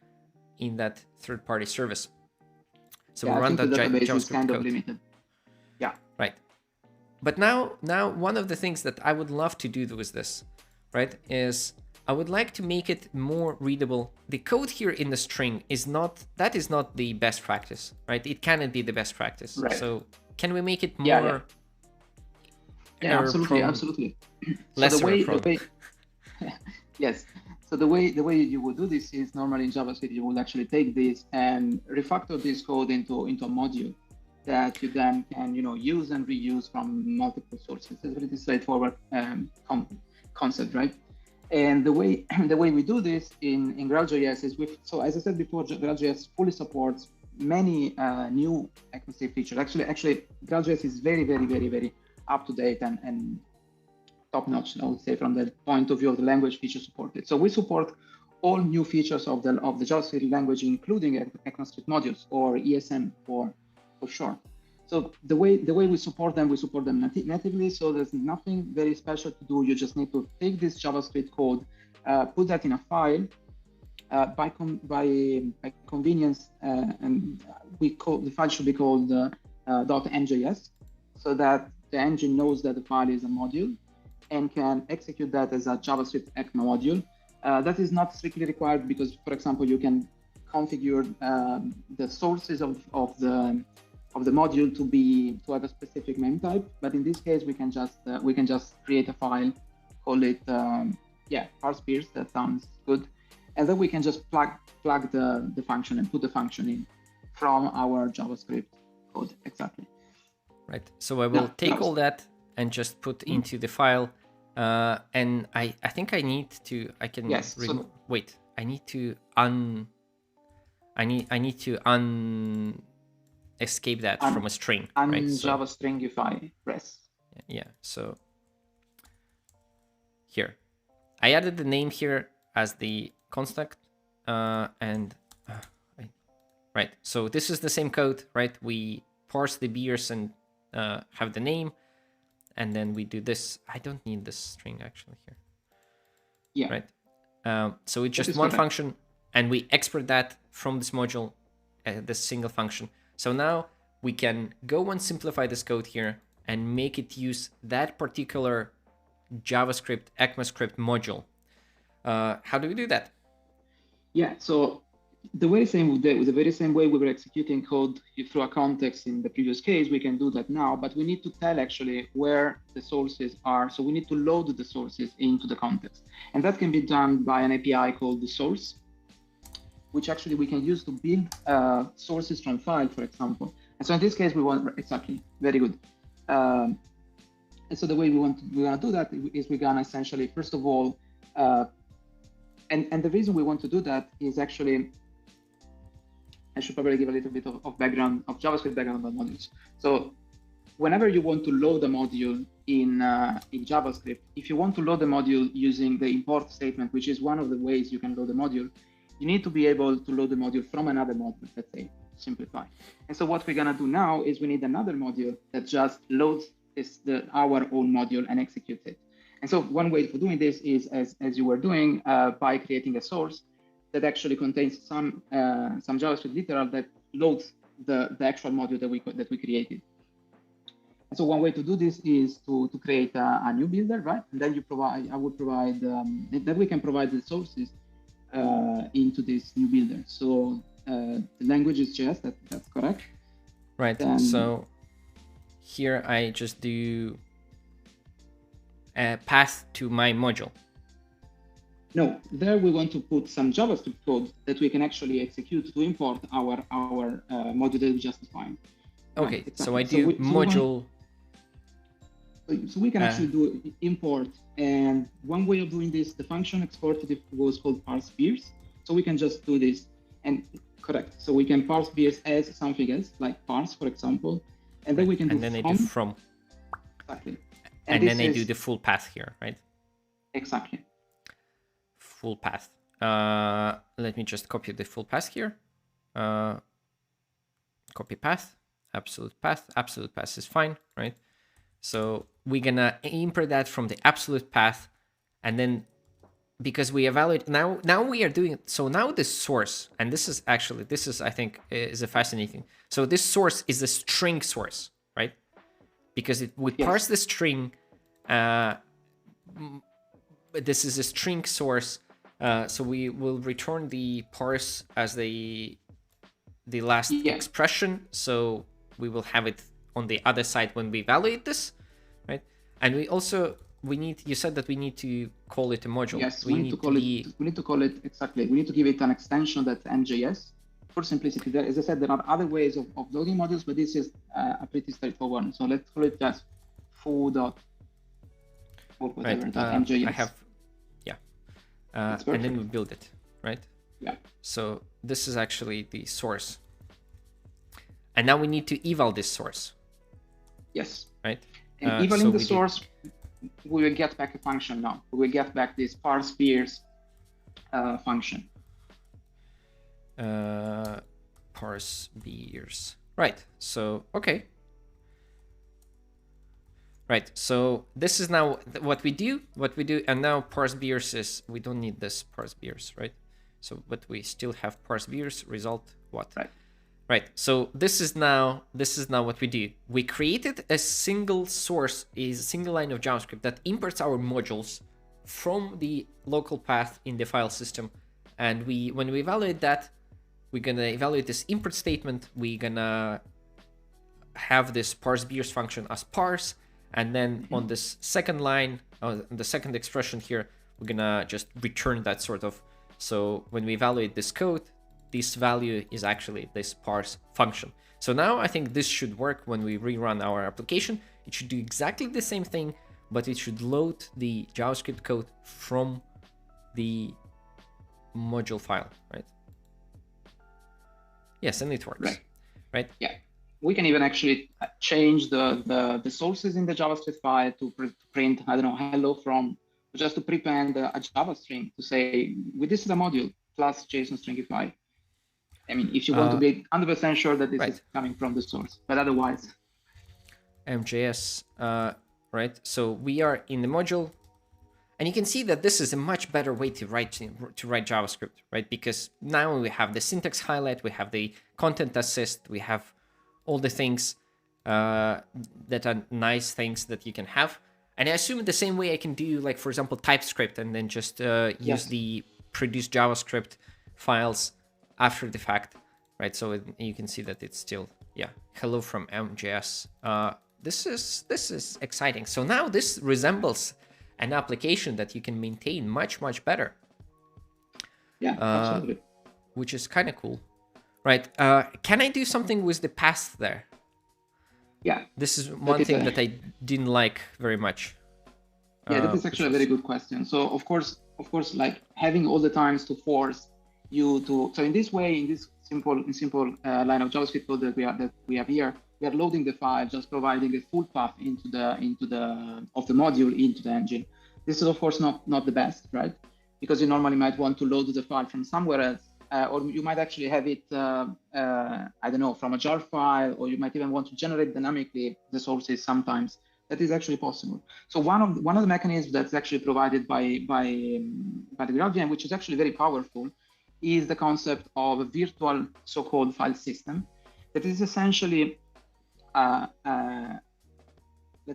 in that third-party service. So yeah, we run that database JavaScript is kind code. of limited. Yeah. Right. But now one of the things that I would love to do with this, right, is I would like to make it more readable. The code here in the string is not the best practice, right? It cannot be the best practice. Right. So can we make it more? Yeah, absolutely. Less so the way yes. So the way you would do this is, normally in JavaScript you would actually take this and refactor this code into a module that you then can use and reuse from multiple sources. It's a pretty straightforward concept, right? And the way we do this in GraalJS is so as I said before, GraalJS fully supports many new Ecmascript features. Actually, GraalJS is very, very, very, very up to date and top notch, I would say, from the point of view of the language feature supported. So we support all new features of the JavaScript language, including Ecmascript modules, or ESM for short. So the way we support them natively. So there's nothing very special to do. You just need to take this JavaScript code, put that in a file. By convenience, and the file should be called .njs, so that the engine knows that the file is a module and can execute that as a JavaScript ECMA module. That is not strictly required because, for example, you can configure the sources of the module to have a specific name type. But in this case, we can just create a file, call it parse peers. That sounds good. And then we can just plug the function and put the function in from our JavaScript code. Exactly. Right. So I will take all that and just put into the file. And I think I need to, I need to I need to escape that from a string, right? Java stringify press. Yeah. So here, I added the name here as the construct, and right. So this is the same code, right? We parse the beers and have the name, and then we do this. I don't need this string actually here. Yeah. Right. So it's just one function, and we export that from this module, this single function. So now we can go and simplify this code here and make it use that particular JavaScript Ecmascript module. How do we do that? Yeah, so the very same way we were executing code through a context in the previous case, we can do that now, but we need to tell actually where the sources are. So we need to load the sources into the context. And that can be done by an API called the source, which actually we can use to build sources from file, for example. And so in this case, we want, exactly, very good. And so the way we're gonna do that is we're gonna essentially, first of all, and the reason we want to do that is actually, I should probably give a little bit of background, of JavaScript background about modules. So whenever you want to load a module in JavaScript, if you want to load the module using the import statement, which is one of the ways you can load a module, you need to be able to load the module from another module, let's say, simplify. And so what we're gonna do now is we need another module that just loads our own module and executes it. And so one way for doing this is, as you were doing, by creating a source that actually contains some JavaScript literal that loads the actual module that we created. And so one way to do this is to create a new builder, right? And then then we can provide the sources into this new builder. So the language is JS, that's correct. Right. Then, so here I just do a path to my module. No, there we want to put some JavaScript code that we can actually execute to import our module that we just defined. Okay, right, exactly. So I do module. So we can actually do import, and one way of doing this, the function exported was called parse beers. So we can just do this, and correct. So we can parse beers as something else, like parse, for example, and then we can do from. And then I do from. Exactly. And then I do the full path here, right? Exactly. Full path. Let me just copy the full path here. Copy path, absolute path. Absolute path is fine, right? So we're gonna import that from the absolute path, and then because we evaluate now we are doing it. So now the source, and this is I think is a fascinating. So this source is a string source, right? Because we parse the string. This is a string source, so we will return the parse as the last expression. So we will have it on the other side when we evaluate this, right? And you said that we need to call it a module. Yes, we need to call it exactly. We need to give it an extension that's NJS. For simplicity, as I said, there are other ways of loading modules, but this is a pretty straightforward one. So let's call it just foo.NJS. I have, and then we build it, right? Yeah. So this is actually the source. And now we need to eval this source. Yes. Right? And evaling the source, we will get back a function now. We will get back this parse beers function. Parse beers. Right. So, okay. Right. So this is now what we do. And now parse beers is, we don't need this parse beers, right? So, but we still have parse beers result what? Right. Right. So this is now what we do. We created a single source, a single line of JavaScript that imports our modules from the local path in the file system. And when we evaluate that, we're gonna evaluate this import statement. We're gonna have this parse beers function as parse, and then on this second line, on the second expression here, we're gonna just return that sort of. So when we evaluate this code, this value is actually this parse function. So now I think this should work when we rerun our application. It should do exactly the same thing, but it should load the JavaScript code from the module file, right? Yes, and it works, right? Yeah. We can even actually change the sources in the JavaScript file to print, I don't know, hello from, just to prepend a Java string to say, with this is a module plus JSON stringify. I mean, if you want to be 100% sure that this is coming from the source, but otherwise. MJS, right? So we are in the module, and you can see that this is a much better way to write JavaScript, right? Because now we have the syntax highlight, we have the content assist, we have all the things that are nice things that you can have. And I assume the same way I can do, like, for example, TypeScript, and then just use the produce JavaScript files after the fact, right? So you can see that it's still, hello from MJS. This is exciting. So now this resembles an application that you can maintain much better. Yeah, absolutely. Which is kind of cool, right? Can I do something with the path there? Yeah. This is one thing that I didn't like very much. Yeah, that is actually a very good question. So of course, like having all the times to force you to. So in this way, in this simple line of JavaScript code that we have here, we are loading the file, just providing a full path into the module into the engine. This is of course not the best, right? Because you normally might want to load the file from somewhere else, or you might actually have it, I don't know, from a jar file, or you might even want to generate dynamically the sources sometimes. That is actually possible. So one of the mechanisms that's actually provided by the GraalVM, which is actually very powerful, is the concept of a virtual so-called file system. That is essentially, let's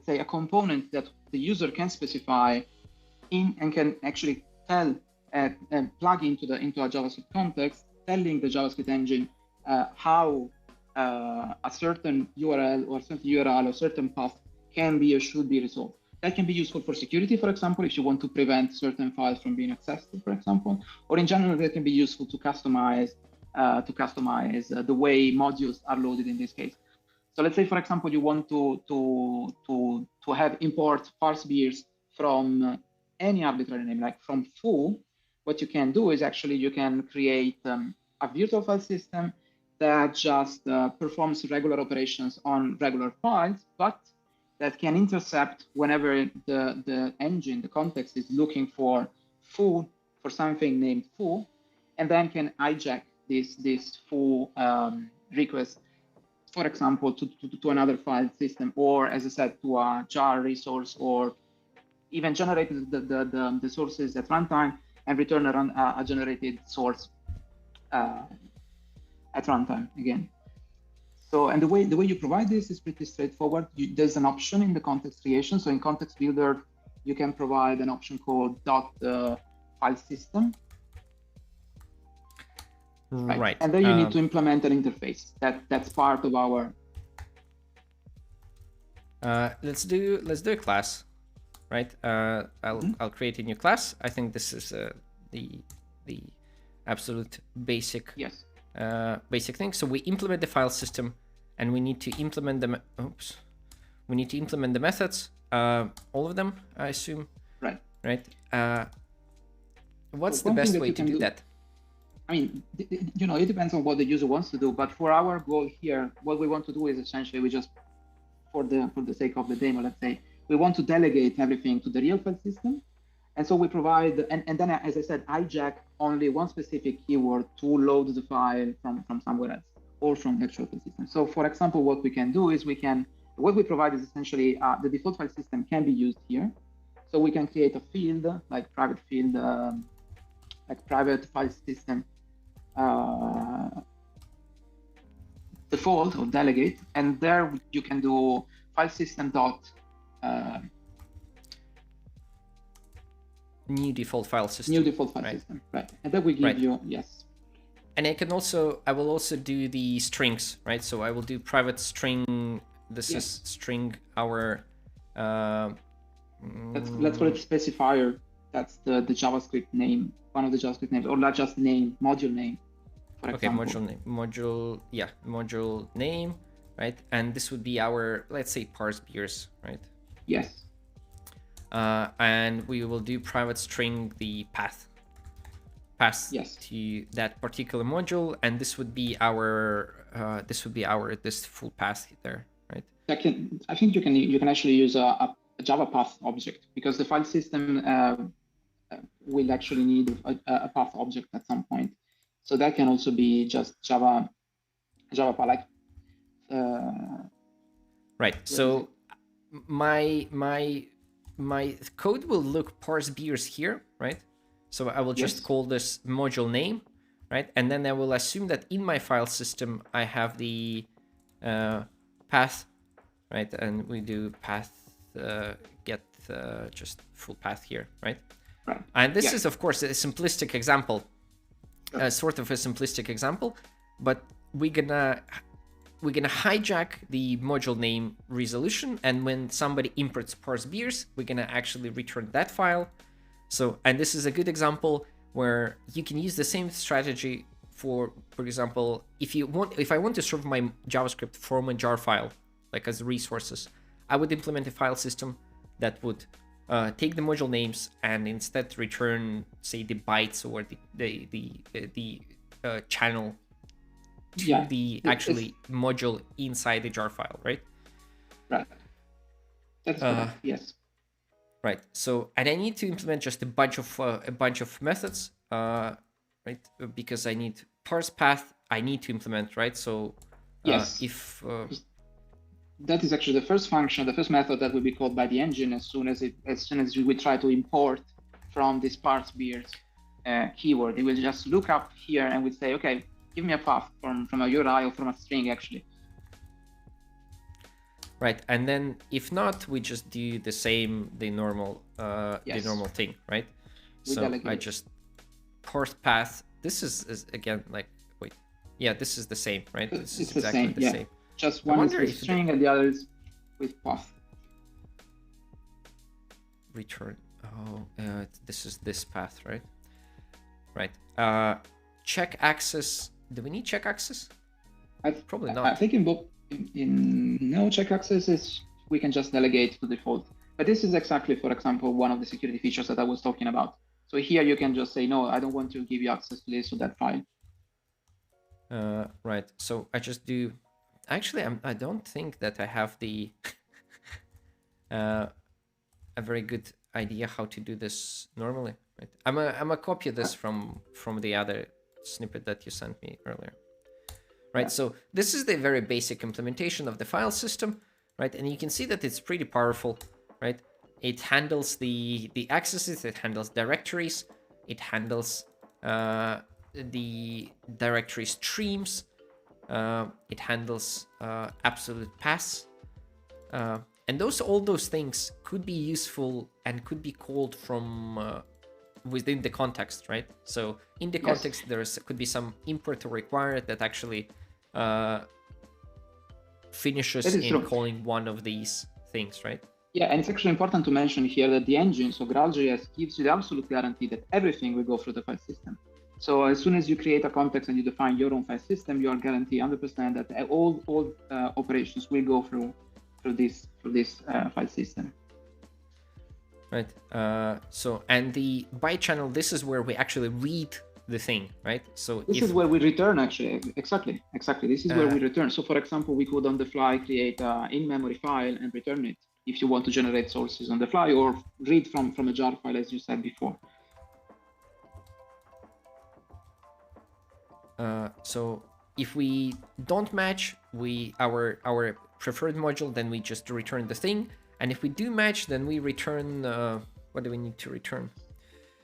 say, a component that the user can specify in and can actually tell and plug into a JavaScript context, telling the JavaScript engine how a certain URL or certain path can be or should be resolved. That can be useful for security, for example, if you want to prevent certain files from being accessed, for example, or in general, that can be useful to customize the way modules are loaded in this case. So let's say, for example, you want to have import parse beers from any arbitrary name, like from foo. What you can do is actually you can create a virtual file system that just performs regular operations on regular files, but that can intercept whenever the engine, the context is looking for foo, for something named foo, and then can hijack this foo request, for example, to another file system, or as I said, to a jar resource, or even generate the sources at runtime and return a generated source at runtime again. So, and the way you provide this is pretty straightforward. There's an option in the context creation. So in Context Builder, you can provide an option called .file system. Right. And then you need to implement an interface. That's part of our. Let's do a class, right? I'll create a new class. I think this is the absolute basic. Yes. Basic thing. So we implement the file system, and we need to implement the we need to implement the methods, all of them, I assume. Right. Right. What's the best way to do that? I mean, it depends on what the user wants to do. But for our goal here, what we want to do is essentially we just, for the sake of the demo, let's say, we want to delegate everything to the real file system. And so we provide, and then, as I said, hijack only one specific keyword to load the file from somewhere else or from the actual file system. So for example, what we can do is what we provide is essentially the default file system can be used here. So we can create a field, like private field, like private file system default or delegate. And there you can do file system dot new default file system. New default file system, right? And that will give you, yes. And I will also do the strings, right? So I will do private string. This is string our. Let's call it specifier. That's the JavaScript name, one of the JavaScript names, or not just name, module name. For example. Module name, module name, right? And this would be our, let's say, parse beers, right? Yes. And we will do private string the path. pass Yes. to that particular module, and this would be our this full path there, right? I think you can actually use a Java path object, because the file system will actually need a path object at some point. So that can also be just Java like. Right. So my code will look parse beers here, right? So I will just call this module name, right? And then I will assume that in my file system I have the path, right? And we do path get just full path here, right? Right. And this is of course a simplistic example, sort of a simplistic example, but we're gonna hijack the module name resolution, and when somebody imports parse beers, we're gonna actually return that file. So, and this is a good example where you can use the same strategy for example, if I want to serve my JavaScript from a jar file, like as resources, I would implement a file system that would take the module names and instead return, say, the bytes or the channel to the actually module inside the jar file, right? Right. That's correct. Yes. Right. So, and I need to implement just a bunch of methods, right? Because I need parse path. I need to implement, right? So, if that is actually the first function, the first method that will be called by the engine as soon as we try to import from this parse beers keyword. It will just look up here and will say, okay, give me a path from a URI or from a string actually. Right, and then if not, we just do the normal thing, right? So I just parse path. This is again like this is the same, right? This is exactly the same. Just one is with string and the other is with path. Return. This is this path, right? Right. Check access. Do we need check access? Probably not. I think in no check access we can just delegate to default. But this is exactly, for example, one of the security features that I was talking about. So here you can just say, no, I don't want to give you access to this or that file. Right. So I just do. Actually, I don't think that I have the a very good idea how to do this normally. Right. I'm a copy of this from the other snippet that you sent me earlier. Right. So this is the very basic implementation of the file system, right? And you can see that it's pretty powerful, right? It handles the accesses, it handles directories, it handles the directory streams, it handles absolute paths, and all those things could be useful and could be called from within the context, right? So in the context, could be some import required that actually finishes in calling one of these things, right? Yeah, and it's actually important to mention here that the engine, so GraalJS, gives you the absolute guarantee that everything will go through the file system. So as soon as you create a context and you define your own file system, you are guaranteed 100% that all operations will go through this file system. Right. So, and the byte channel, this is where we actually read the thing, right? So this is where we return actually. Exactly. This is where we return. So for example, we could on the fly create an in-memory file and return it if you want to generate sources on the fly, or read from a jar file, as you said before. So if we don't match our preferred module, then we just return the thing. And if we do match, then we return, what do we need to return?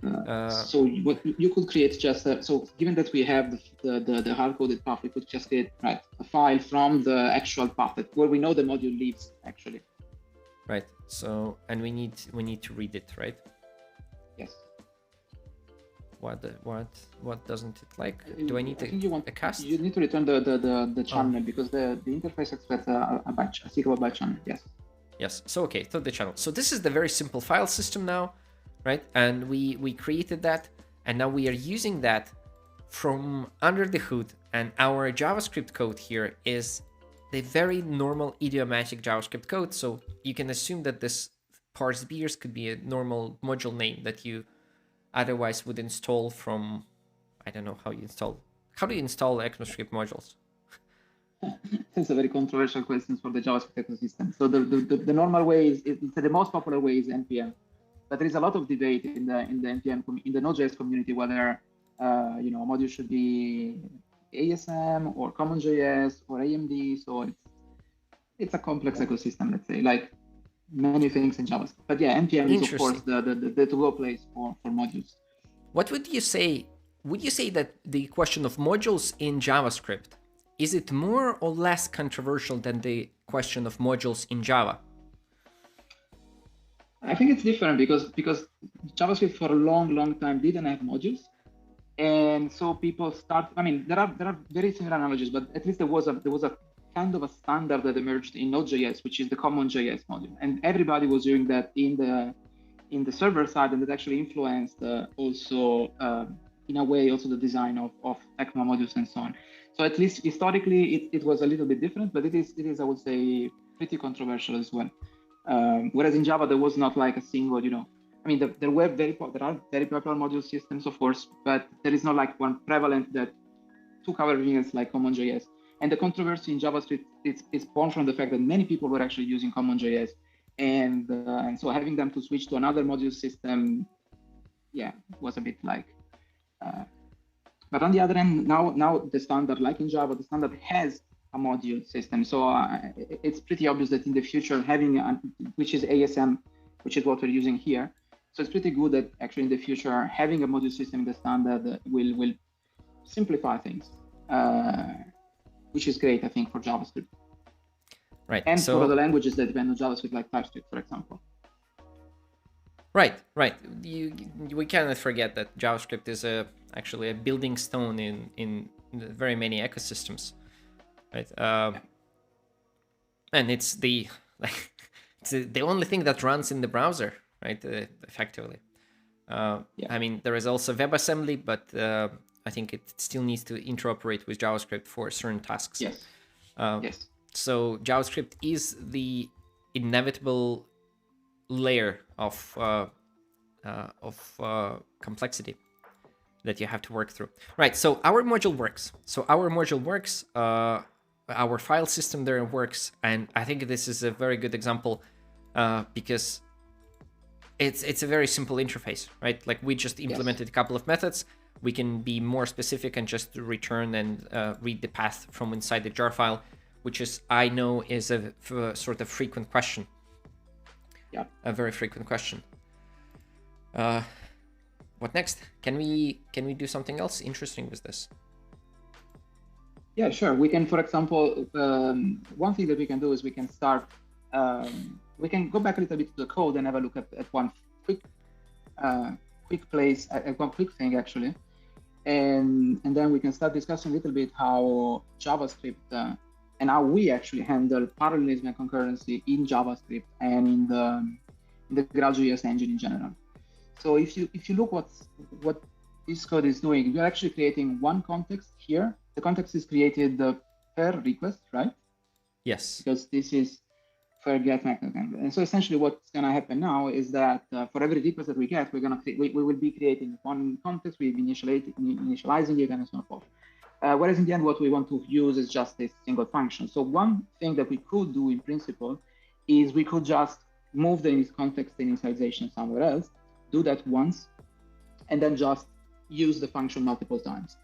So what you could create just, so given that we have the hard-coded path, we could just create a file from the actual path where we know the module lives actually. Right. So, and we need to read it, right? Yes. What doesn't it like? Do I need a cast? You need to return the channel because the interface expects a SQL byte channel. Yes. So okay, so the channel. So this is the very simple file system now, right? And we created that, and now we are using that from under the hood. And our JavaScript code here is the very normal idiomatic JavaScript code. So you can assume that this parse beers could be a normal module name that you otherwise would install from I don't know how you install. How do you install Ecmascript modules? It's a very controversial question for the JavaScript ecosystem. So the normal way is the most popular way is npm, but there is a lot of debate in the npm in the Node.js community whether a module should be ASM or CommonJS or AMD. So it's a complex ecosystem, let's say, like many things in JavaScript. But yeah, npm is of course the to-go place for modules. What would you say? Would you say that the question of modules in JavaScript, is it more or less controversial than the question of modules in Java? I think it's different because JavaScript for a long time didn't have modules, and so people start. I mean, there are very similar analogies, but at least there was a kind of a standard that emerged in Node.js, which is the CommonJS module, and everybody was doing that in the server side, and that actually influenced also in a way also the design of ECMA modules and so on. So at least historically, it was a little bit different, but it is I would say pretty controversial as well. Whereas in Java there was not like a single, I mean there are very popular module systems, of course, but there is not like one prevalent that took everything else like CommonJS. And the controversy in JavaScript is born from the fact that many people were actually using CommonJS, and so having them to switch to another module system, was a bit like. But on the other hand, now the standard, like in Java, the standard has a module system. So it's pretty obvious that in the future, having which is ASM, which is what we're using here. So it's pretty good that actually in the future, having a module system in the standard will simplify things, which is great, I think, for JavaScript. Right. And for the languages that depend on JavaScript, like TypeScript, for example. Right. We cannot forget that JavaScript is actually a building stone in very many ecosystems, right? And it's the only thing that runs in the browser, right? Effectively. I mean, there is also WebAssembly, but I think it still needs to interoperate with JavaScript for certain tasks. Yes. Yes. So JavaScript is the inevitable layer of complexity that you have to work through. Right, so our module works. Our file system there works, and I think this is a very good example because it's a very simple interface, right? Like we just implemented a couple of methods. We can be more specific and just return and read the path from inside the jar file, which is, I know, is a sort of frequent question. Yeah. A very frequent question. What next? Can we do something else interesting with this? Yeah, sure. We can, for example, one thing that we can do is we can start. We can go back a little bit to the code and have a look at one quick place, one quick thing actually, and then we can start discussing a little bit how JavaScript and how we actually handle parallelism and concurrency in JavaScript and in the GraalJS engine in general. So if you look what this code is doing, we're actually creating one context here. The context is created per request, right? Yes. Because this is for get mechanism. And so essentially what's going to happen now is that for every request that we get, we will be creating one context, we'll be initializing it and so on and forth. Whereas in the end, what we want to use is just a single function. So one thing that we could do in principle is we could just move the context initialization somewhere else, do that once, and then just use the function multiple times.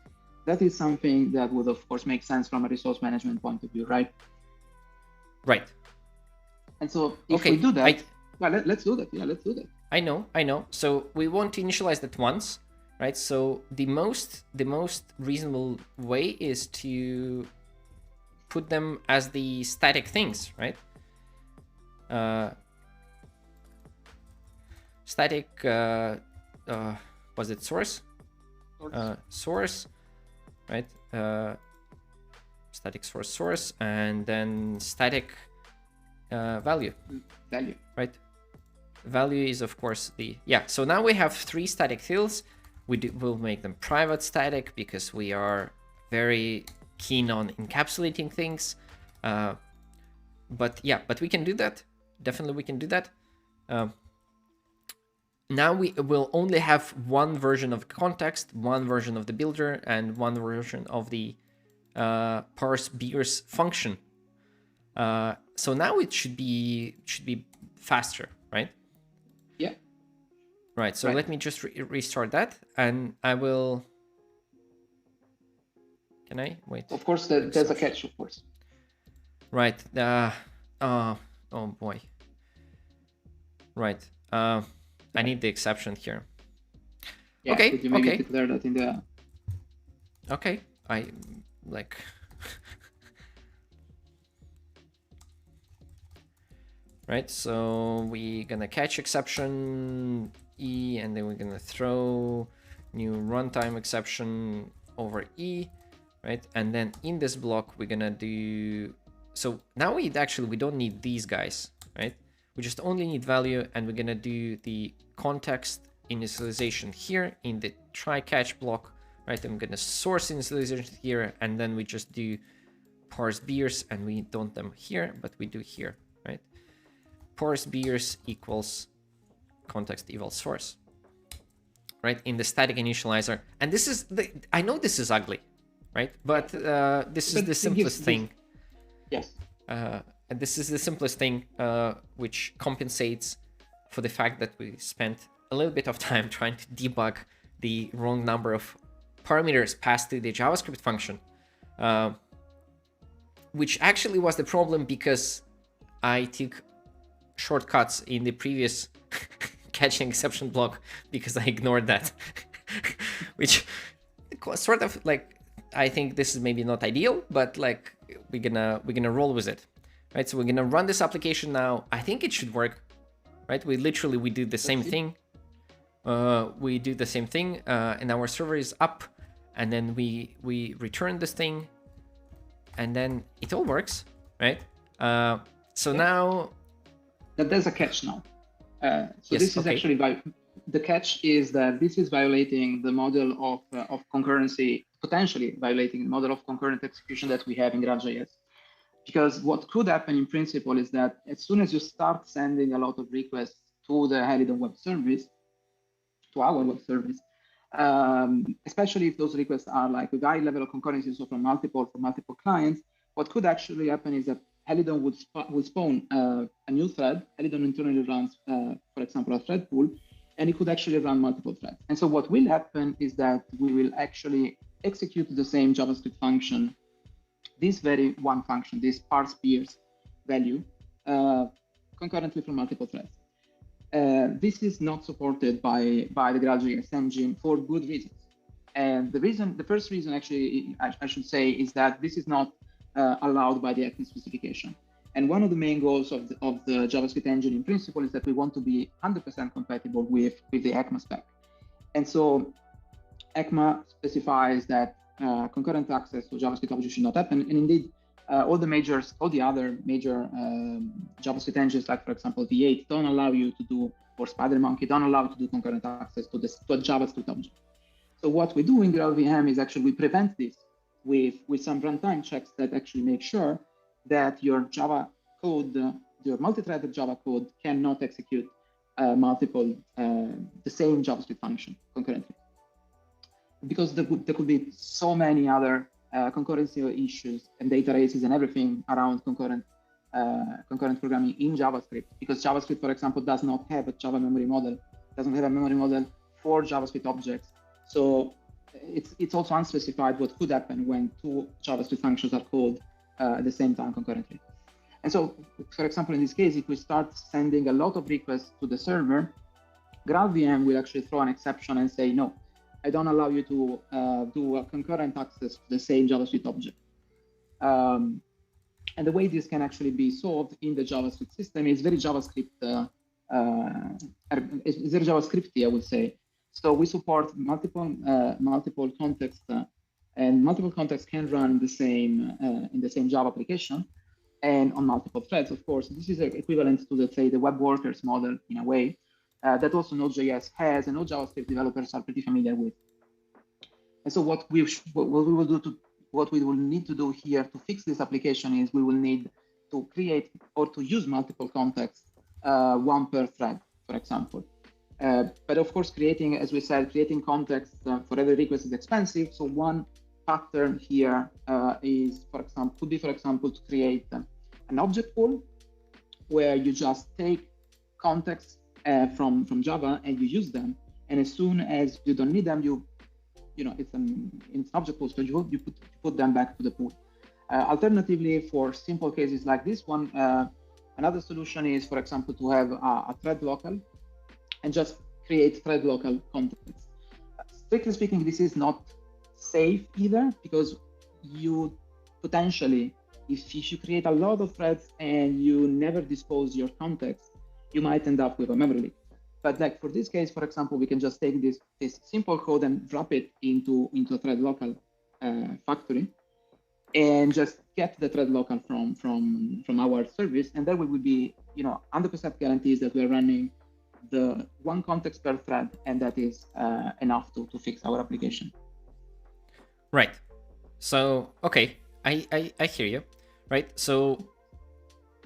That is something that would, of course, make sense from a resource management point of view, right? Right. And so if we do that, let's do that. Yeah, let's do that. I know. So we want to initialize that once, right? So the most reasonable way is to put them as the static things, right? Static, was it source? Source, right? Static source, and then static value. Right? Value is, of course, so now we have three static fields. We'll make them private static because we are very keen on encapsulating things. But we can do that. Definitely we can do that. now we will only have one version of context, one version of the builder, and one version of the parse beers function. So now it should be faster, right? Yeah. Right. So let me just restart that, and I will. Can I wait? Of course, there's a catch, of course. Right. Oh boy. Right. I need the exception here. Yeah, okay. Could you maybe declare that in the? Okay. I like. Right. So we're gonna catch exception E, and then we're gonna throw new runtime exception over E, right? And then in this block we're gonna do. So now we don't need these guys, right? We just only need value, and we're gonna do the context initialization here in the try catch block, right? I'm gonna source initialization here, and then we just do parse beers, and we don't them here, but we do here, right? Parse beers equals context eval source, right? In the static initializer, and this is the. I know this is ugly, right? But this is the simplest thing. Yes. And this is the simplest thing, which compensates for the fact that we spent a little bit of time trying to debug the wrong number of parameters passed to the JavaScript function, which actually was the problem because I took shortcuts in the previous catching exception block because I ignored that, which sort of like, I think this is maybe not ideal, but like we're gonna roll with it, right? So we're gonna run this application now. I think it should work, right? We do the same thing. We do the same thing, and our server is up, and then we return this thing, and then it all works, right? So now. But there's a catch now. So yes, this is actually the catch is that this is violating the model of concurrency, potentially violating the model of concurrent execution that we have in GraalJS. Because what could happen in principle is that as soon as you start sending a lot of requests to the Helidon web service, to our web service, especially if those requests are like with high level of concurrency, so from multiple clients, what could actually happen is that Helidon would spawn a new thread. Helidon internally runs, for example, a thread pool, and it could actually run multiple threads. And so what will happen is that we will actually execute the same JavaScript function, this very one function, this parse beers value, concurrently from multiple threads. This is not supported by the GraalJS engine for good reasons. And the first reason actually, I should say, is that this is not allowed by the Ecmascript specification. And one of the main goals of the JavaScript engine in principle is that we want to be 100% compatible with the Ecma spec. And so Ecma specifies that concurrent access to JavaScript objects should not happen. And indeed, all the other major JavaScript engines, like for example V8, don't allow you to do, or SpiderMonkey don't allow you to do concurrent access to a JavaScript object. So what we do in GraalVM is actually we prevent this with some runtime checks that actually make sure that your Java code, your multi-threaded Java code, cannot execute the same JavaScript function concurrently. Because there could be so many other concurrency issues and data races and everything around concurrent programming in JavaScript. Because JavaScript, for example, does not have a Java memory model, doesn't have a memory model for JavaScript objects. So it's also unspecified what could happen when two JavaScript functions are called at the same time concurrently. And so, for example, in this case, if we start sending a lot of requests to the server, GraalVM will actually throw an exception and say, no, I don't allow you to do a concurrent access to the same JavaScript object. And the way this can actually be solved in the JavaScript system is very JavaScripty, I would say. So we support multiple contexts, and multiple contexts can run in the same Java application, and on multiple threads. Of course, this is equivalent to, let's say, the web workers model in a way that also Node.js has, and all JavaScript developers are pretty familiar with. And so what we will need to do here to fix this application is we will need to create or to use multiple contexts, one per thread, for example. But of course, creating, as we said, creating context for every request is expensive. So one pattern here is, could be, for example, to create an object pool where you just take contexts from Java and you use them. And as soon as you don't need them, it's an object pool, so you put them back to the pool. Alternatively, for simple cases like this one, another solution is, for example, to have a thread local and just create thread local contexts. Strictly speaking, this is not safe either, because you potentially, if you create a lot of threads and you never dispose your context, you might end up with a memory leak. But like for this case, for example, we can just take this simple code and drop it into a thread local factory and just get the thread local from our service. And then we would be, 100% guarantees that we're running the one context per thread, and that is enough to fix our application. Right. So, okay, I hear you. Right. So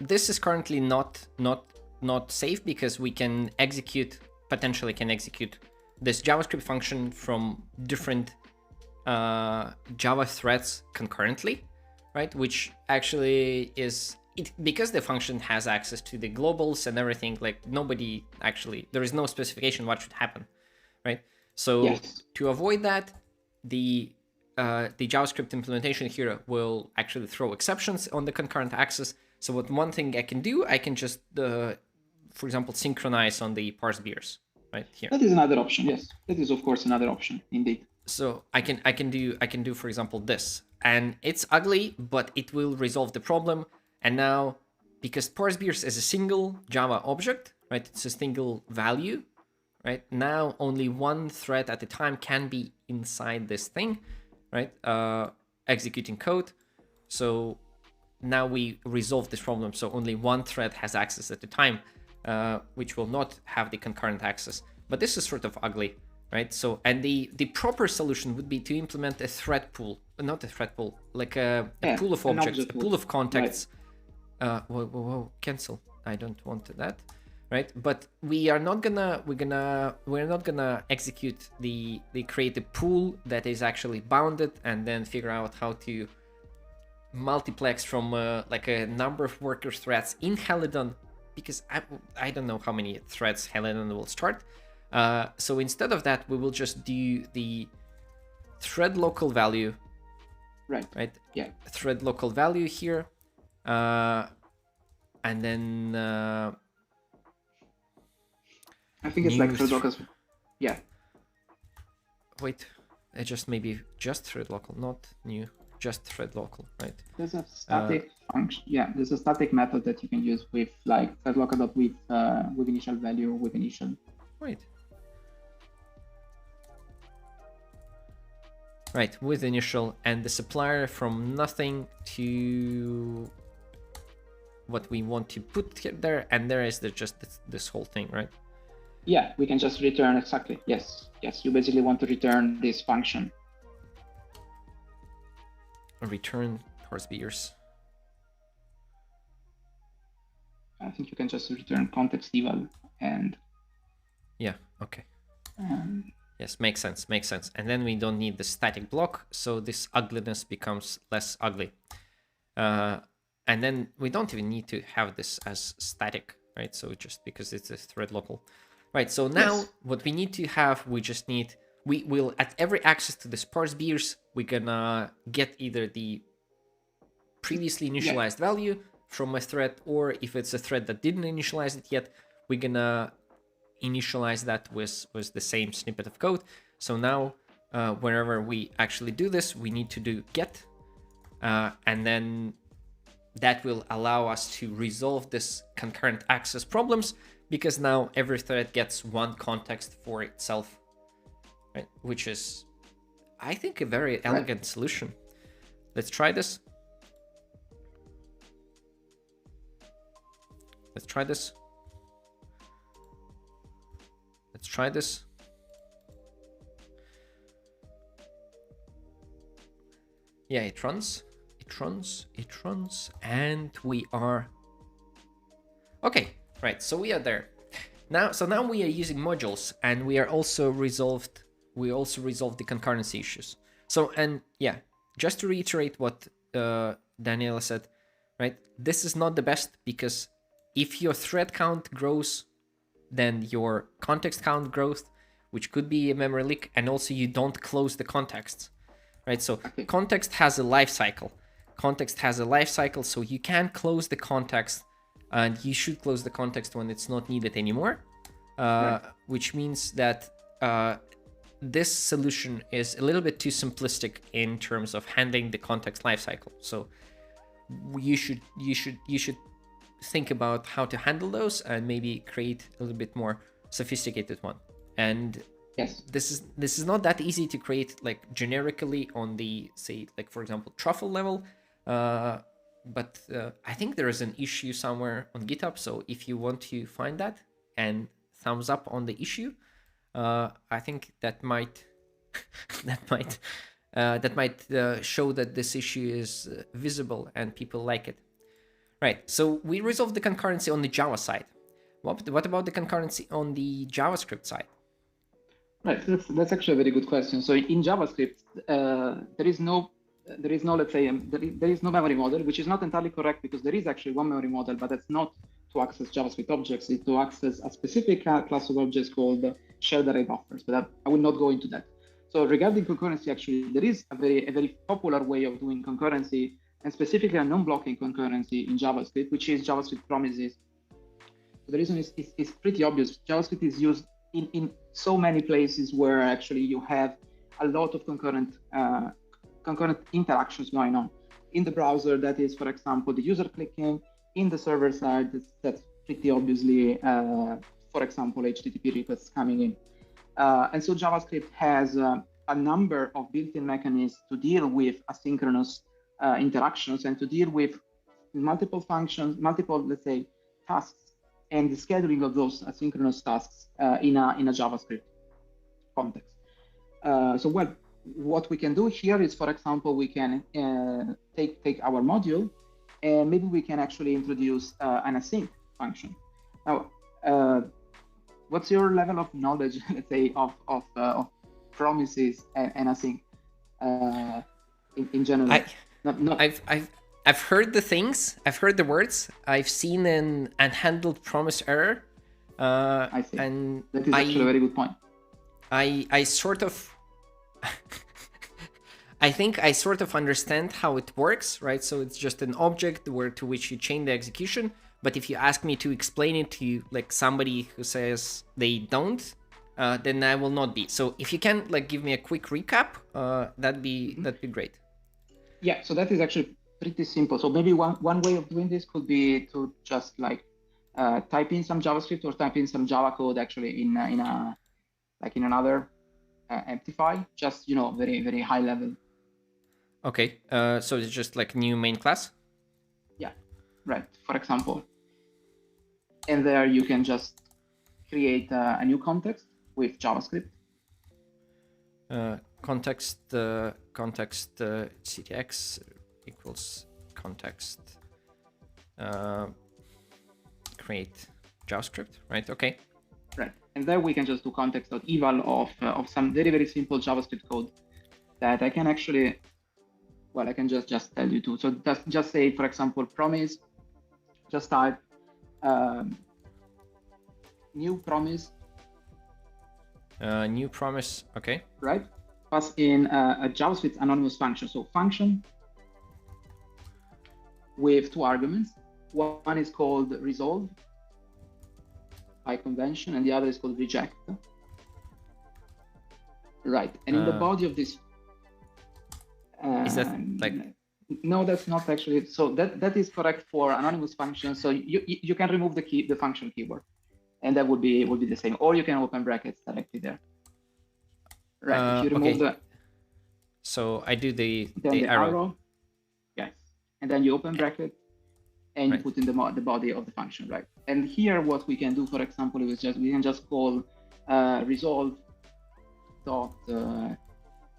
this is currently not safe because we can potentially execute this JavaScript function from different Java threads concurrently, right? Which actually is because the function has access to the globals and everything. Like there is no specification what should happen, right? So yes. To avoid that, the JavaScript implementation here will actually throw exceptions on the concurrent access. So one thing I can do, I can just, for example, synchronize on the parse beers, right here. That is another option. Yes, that is of course another option, indeed. So I can do, for example, this, and it's ugly, but it will resolve the problem. And now, because parse beers is a single Java object, right? It's a single value, right? Now only one thread at a time can be inside this thing, right? Executing code. So now we resolve this problem. So only one thread has access at a time, which will not have the concurrent access. But this is sort of ugly, right? So, and the proper solution would be to implement a thread pool, not a thread pool, like a pool of objects, a pool of contexts. Right. Whoa, cancel. I don't want that, right? But we're not gonna execute the create a pool that is actually bounded and then figure out how to multiplex from like a number of worker threads in Helidon, because I don't know how many threads Helidon will start. So instead of that, we will just do the thread local value. Right. Yeah. Thread local value here. And then I think it's like thread local. Yeah. Wait, it just maybe just thread local, not new, just thread local, right? There's a static function. Yeah, there's a static method that you can use with like thread local with initial value with initial. Wait. Right, with initial and the supplier from nothing to what we want to put there, and there is just this whole thing, right? Yeah, we can just return exactly. Yes, you basically want to return this function. Return parse beers. I think you can just return context eval and. Yeah. Okay. Yes, makes sense. And then we don't need the static block, so this ugliness becomes less ugly. And then we don't even need to have this as static, right? So just because it's a thread local, right? So now what we need to have, we will at every access to this parse beers, we're gonna get either the previously initialized value from a thread, or if it's a thread that didn't initialize it yet, we're gonna initialize that with the same snippet of code. So now whenever we actually do this, we need to do get, and then that will allow us to resolve this concurrent access problems, because now every thread gets one context for itself, right? Which is, I think, a very elegant solution. Let's try this. Let's try this. Yeah, it runs, and we are okay. Right, so we are there. Now we are using modules, and we also resolved the concurrency issues. So, and yeah, just to reiterate what Daniela said, right? This is not the best, because if your thread count grows, then your context count grows, which could be a memory leak, and also you don't close the context, right? So context has a life cycle. So you can close the context, and you should close the context when it's not needed anymore, which means that this solution is a little bit too simplistic in terms of handling the context lifecycle. So you should think about how to handle those and maybe create a little bit more sophisticated one. And yes, this is not that easy to create, like, generically on the, say, like, for example, truffle level. But I think there is an issue somewhere on GitHub. So if you want to find that and thumbs up on the issue, I think that might show that this issue is visible and people like it. Right. So we resolved the concurrency on the Java side. What about the concurrency on the JavaScript side? Right. That's actually a very good question. So in JavaScript, there is no, let's say, there is no memory model, which is not entirely correct, because there is actually one memory model, but it's not to access JavaScript objects. It's to access a specific class of objects called shared array buffers. But I will not go into that. So regarding concurrency, actually, there is a very popular way of doing concurrency, and specifically a non-blocking concurrency in JavaScript, which is JavaScript promises. The reason is pretty obvious. JavaScript is used in so many places where actually you have a lot of concurrent interactions going on. In the browser, that is, for example, the user clicking. In the server side, that's pretty obviously, for example, HTTP requests coming in. And so JavaScript has a number of built-in mechanisms to deal with asynchronous interactions and to deal with multiple functions, let's say, tasks, and the scheduling of those asynchronous tasks in a JavaScript context. So what we can do here is, for example, we can take our module, and maybe we can actually introduce an async function. Now, what's your level of knowledge, let's say, of promises and async in general? I've heard the things. I've heard the words. I've seen an unhandled promise error. I see. And that is actually a very good point. I sort of I think I sort of understand how it works, right? So it's just an object to which you chain the execution. But if you ask me to explain it to, like, somebody who says they don't, then I will not be. So if you can, like, give me a quick recap, that'd be great. Yeah. So that is actually pretty simple. So maybe one way of doing this could be to just type in some JavaScript or type in some Java code actually in another empty file, just very, very high level. Okay. So it's just like new main class. Yeah. Right. For example, and there you can just create a new context with JavaScript. Context ctx equals context create JavaScript, right? Okay. Right, and there we can just do context.eval of some very, very simple JavaScript code that I can actually, I can just tell you to. So just say, for example, promise. Just type new promise. New promise. Okay. Right. Pass in a JavaScript anonymous function. So function with two arguments. One is called resolve by convention, and the other is called reject. Right. And in the body of this, is that like? No, that's not actually. So that is correct for anonymous functions. So you can remove the function keyword, and that would be the same. Or you can open brackets directly there. Right. If you remove the. So I do the arrow. Yes, and then you open bracket, and you put in the body of the function, right? And here, what we can do, for example, is we can just call resolve dot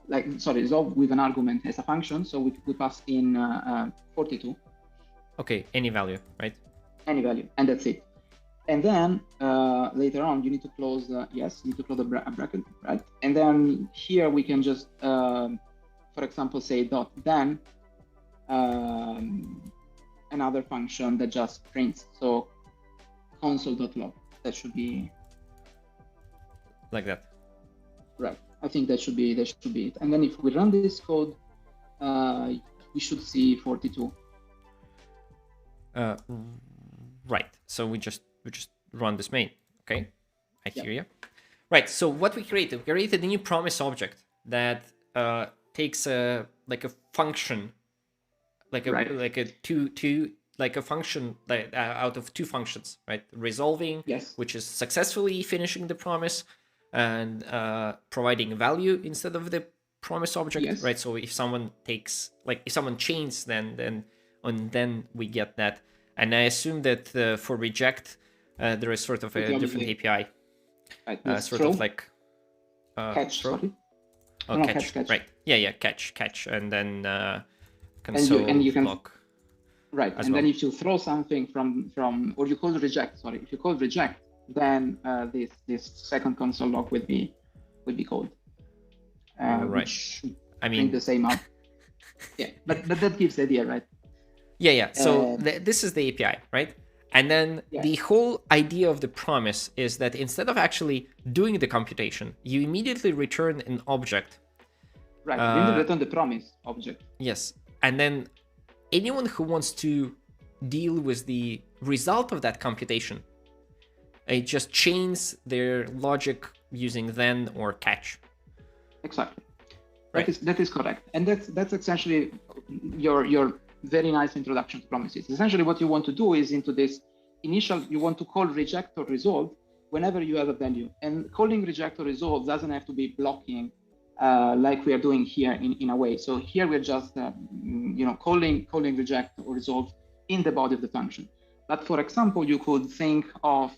resolve with an argument as a function. So we pass in 42. Okay, any value, right? Any value, and that's it. And then later on, you need to close, yes, you need to close a bracket, right? And then here we can just, for example, say dot then another function that just prints. So console.log, that should be like that. Right. I think that should be it. And then if we run this code, we should see 42. Right. So we just run this main. Okay. I hear you. Right. So what we created a new promise object that takes a function, like a function that, out of two functions, right? Resolving, yes, which is successfully finishing the promise, and providing value instead of the promise object, yes, right? So if someone takes, if someone chains, then we get that. And I assume that for reject, there is sort of a different API, right, sort throw. of like catch. throw. Sorry. Oh, no, catch. catch. Right. Yeah. Catch, and then console and you can block. Right, and then if you throw something from or you call reject. Sorry, if you call reject, then this second console log will be called. Right. Which I mean, the same out. Yeah, but that gives the idea, right? Yeah. So this is the API, right? And then the whole idea of the promise is that instead of actually doing the computation, you immediately return an object. Right, you return the promise object. Yes, and then anyone who wants to deal with the result of that computation, it just chains their logic using then or catch. Exactly. Right. That is correct, and that's essentially your very nice introduction to promises. Essentially, what you want to do is into this initial, you want to call reject or resolve whenever you have a value, and calling reject or resolve doesn't have to be blocking like we are doing here in a way. So here we're just calling reject or resolve in the body of the function. But for example, you could think of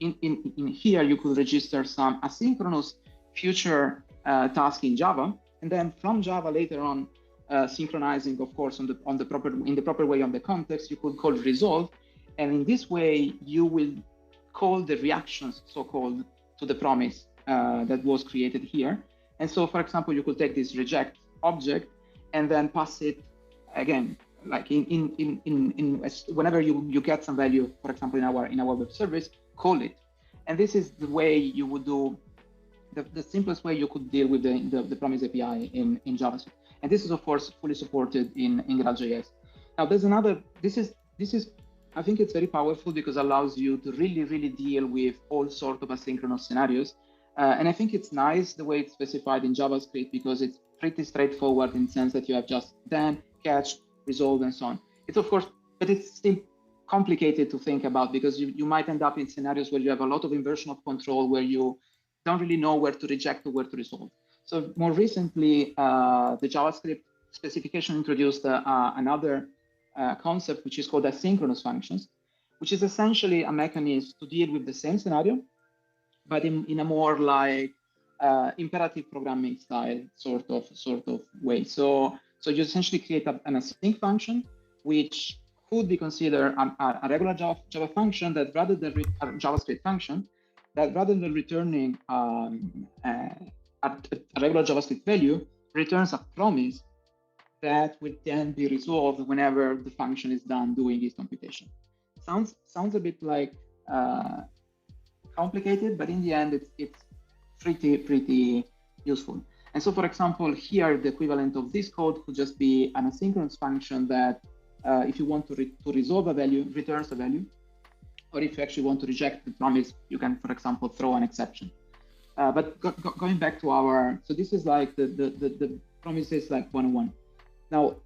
in here you could register some asynchronous future task in Java, and then from Java later on synchronizing, of course, in the proper way on the context, you could call resolve, and in this way you will call the reactions, so-called, to the promise that was created here. And so, for example, you could take this reject object and then pass it again, like whenever you get some value, for example, in our web service, call it. And this is the way you would do the simplest way you could deal with the promise API in JavaScript. And this is, of course, fully supported in GraalJS. Now, there's another. This is I think it's very powerful because it allows you to really deal with all sorts of asynchronous scenarios. And I think it's nice the way it's specified in JavaScript because it's pretty straightforward in the sense that you have just then, catch, resolve, and so on. It's, of course, but it's still complicated to think about because you might end up in scenarios where you have a lot of inversion of control, where you don't really know where to reject or where to resolve. So more recently, the JavaScript specification introduced another concept, which is called asynchronous functions, which is essentially a mechanism to deal with the same scenario, but in a more like imperative programming style sort of way. So you essentially create an async function, which could be considered a regular Java function that rather than a JavaScript function, that rather than returning a regular JavaScript value, returns a promise that will then be resolved whenever the function is done doing its computation. Sounds a bit like complicated, but in the end, it's pretty useful. And so, for example, here the equivalent of this code could just be an asynchronous function that, if you want to resolve a value, returns a value, or if you actually want to reject the promise, you can, for example, throw an exception. But going back to so this is like the promises like 101. Now,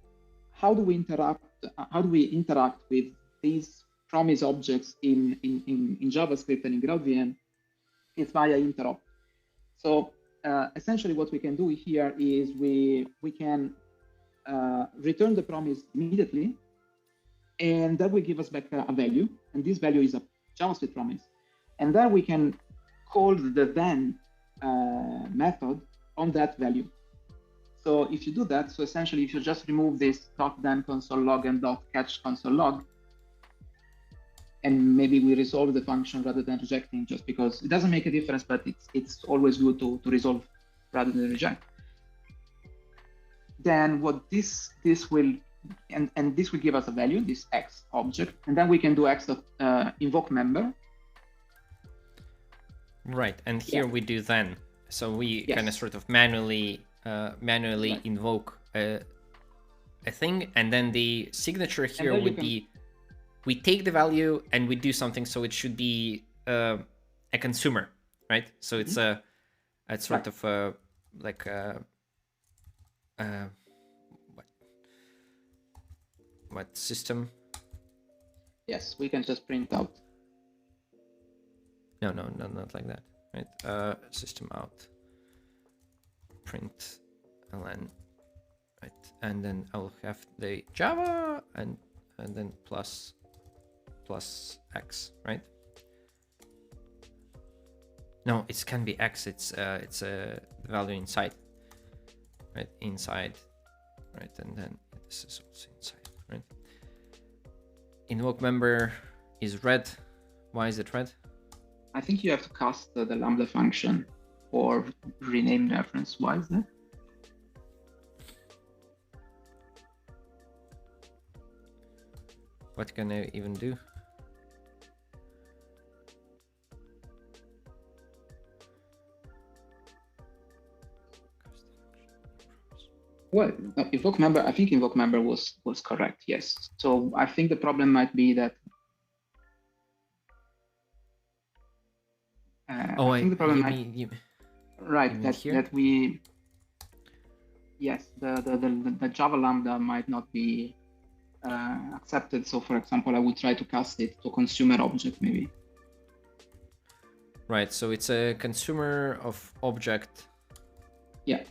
how do we interact with these promise objects in JavaScript and in GraalVM? It's via interop. So essentially what we can do here is we can return the promise immediately, and that will give us back a value, and this value is a JavaScript promise. And then we can call the then method on that value. So if you do that, so essentially if you just remove this .then console log and .catch console log, and maybe we resolve the function rather than rejecting, just because it doesn't make a difference, but it's always good to resolve rather than reject. Then what this will, and this will give us a value, this X object, and then we can do X invoke member. Right, and here we do then. So we Yes. kind of sort of manually Right. invoke a thing, and then the signature here would be, we take the value and we do something, so it should be a consumer, right? So it's it's sort of like what system? Yes, we can just print out. No, not like that, right? System out print ln, right? And then I'll have the Java and then plus X, right? No, it can be X. It's a value inside, right? Inside, right? And then this is also inside, right? Invoke member is red. Why is it red? I think you have to cast the Lambda function or rename reference. Why is that? What can I even do? Well, invoke member, I think invoke member was correct, yes. So I think the problem might be that I think the problem that we, yes, the Java Lambda might not be accepted. So for example, I would try to cast it to consumer object maybe. Right, so it's a consumer of object. Yeah.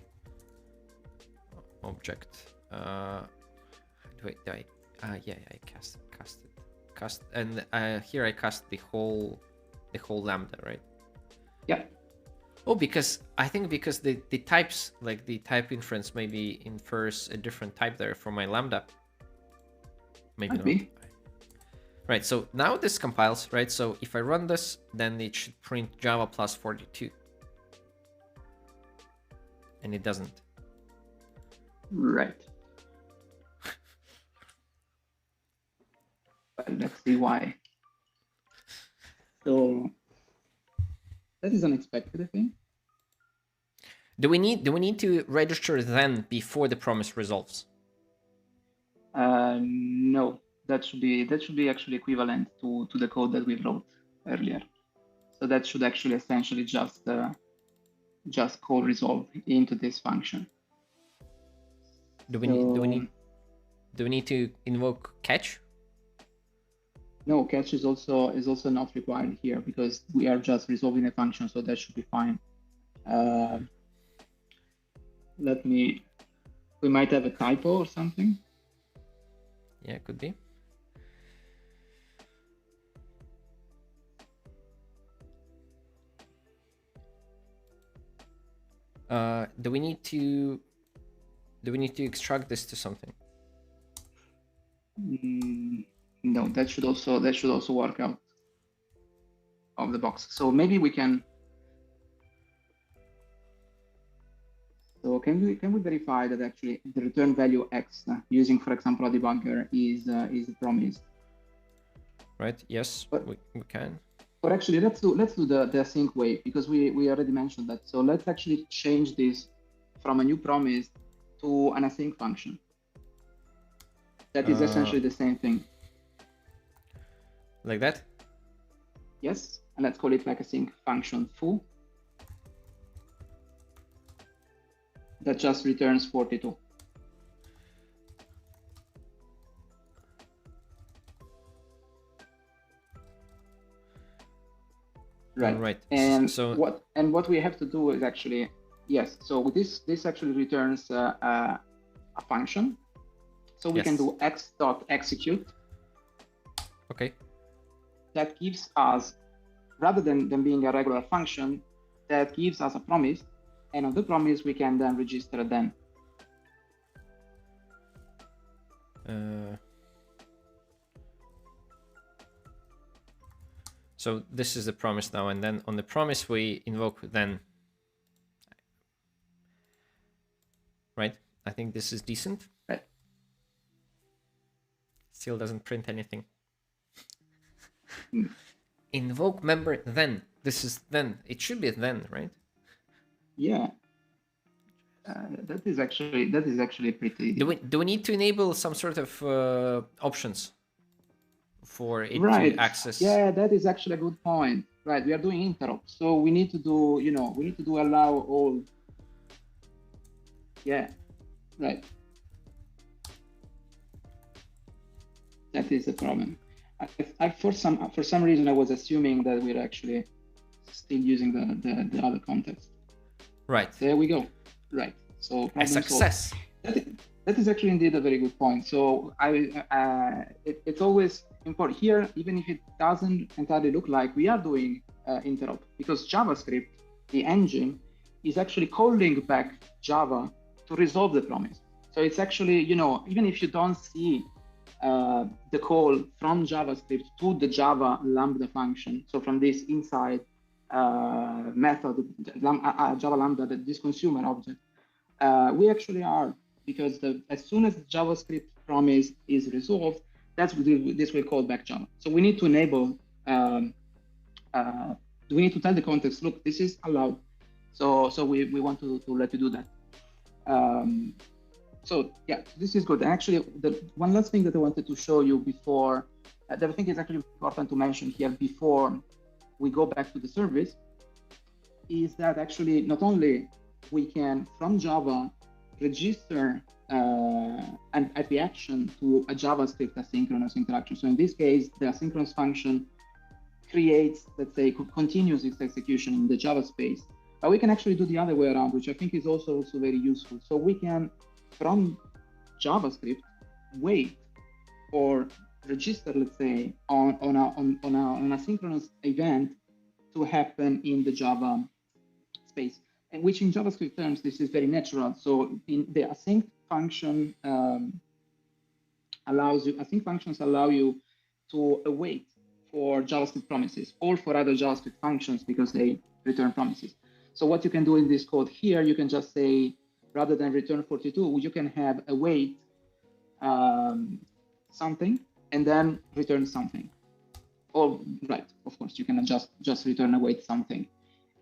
Object. Wait, yeah, I cast it, and here I cast the whole lambda, right? Yeah. Oh, because I think because the types, like the type inference maybe infers a different type there for my lambda. Maybe not. Be. Right, so now this compiles, right? So if I run this, then it should print Java plus 42. And it doesn't. Right. Well, let's see why. So that is unexpected, I think. Do we need to register then before the promise resolves? No, that should be actually equivalent to the code that we wrote earlier. So that should actually essentially just call resolve into this function. Do we need to invoke catch? No, catch is also not required here because we are just resolving a function, so that should be fine. We might have a typo or something. Yeah, it could be. Do we need to extract this to something? No, that should also work out of the box. So maybe we can. So can we verify that actually the return value X using, for example, a debugger is promised? Right. Yes, but we can. But actually, let's do the async way because we already mentioned that. So let's actually change this from a new promise to an async function. That is essentially the same thing. Like that? Yes, and let's call it like async function foo. That just returns 42. Right. And so what we have to do is actually, yes. So this actually returns a function. So we can do x.execute. Okay. That gives us, rather than being a regular function, that gives us a promise. And on the promise, we can then register then. So this is the promise now, and then on the promise we invoke then. Right? I think this is decent. Right. Still doesn't print anything. Mm. Invoke member then. This is then. It should be then, right? Yeah. That is actually pretty. Do we need to enable some sort of options for it Right. to access? Yeah, that is actually a good point. Right. We are doing interrupt, so we need to do, we need to do allow all. Yeah. Right. That is the problem. For some reason I was assuming that we're actually still using the other context. Right. There we go. Right. So a success. That is actually indeed a very good point. So it's always important here, even if it doesn't entirely look like we are doing interrupt, because JavaScript, the engine, is actually calling back Java to resolve the promise. So it's actually, even if you don't see the call from JavaScript to the Java Lambda function, so from this inside method, Java Lambda, this consumer object, we actually are, because as soon as the JavaScript promise is resolved, this will call back Java. So we need to enable, we need to tell the context, look, this is allowed. So we want to let you do that. So yeah, this is good. And actually, the one last thing that I wanted to show you before, that I think is actually important to mention here before we go back to the service, is that actually not only we can, from Java, register an IP action to a JavaScript asynchronous interaction. So in this case, the asynchronous function creates, let's say, continues its execution in the Java space. But we can actually do the other way around, which I think is also very useful. So we can, from JavaScript, wait or register, let's say, on an asynchronous event to happen in the Java space, and which in JavaScript terms, this is very natural. So in the async function async functions allow you to await for JavaScript promises or for other JavaScript functions because they return promises. So what you can do in this code here, you can just say, rather than return 42, you can have await something and then return something. Or right, of course, you can just return await something.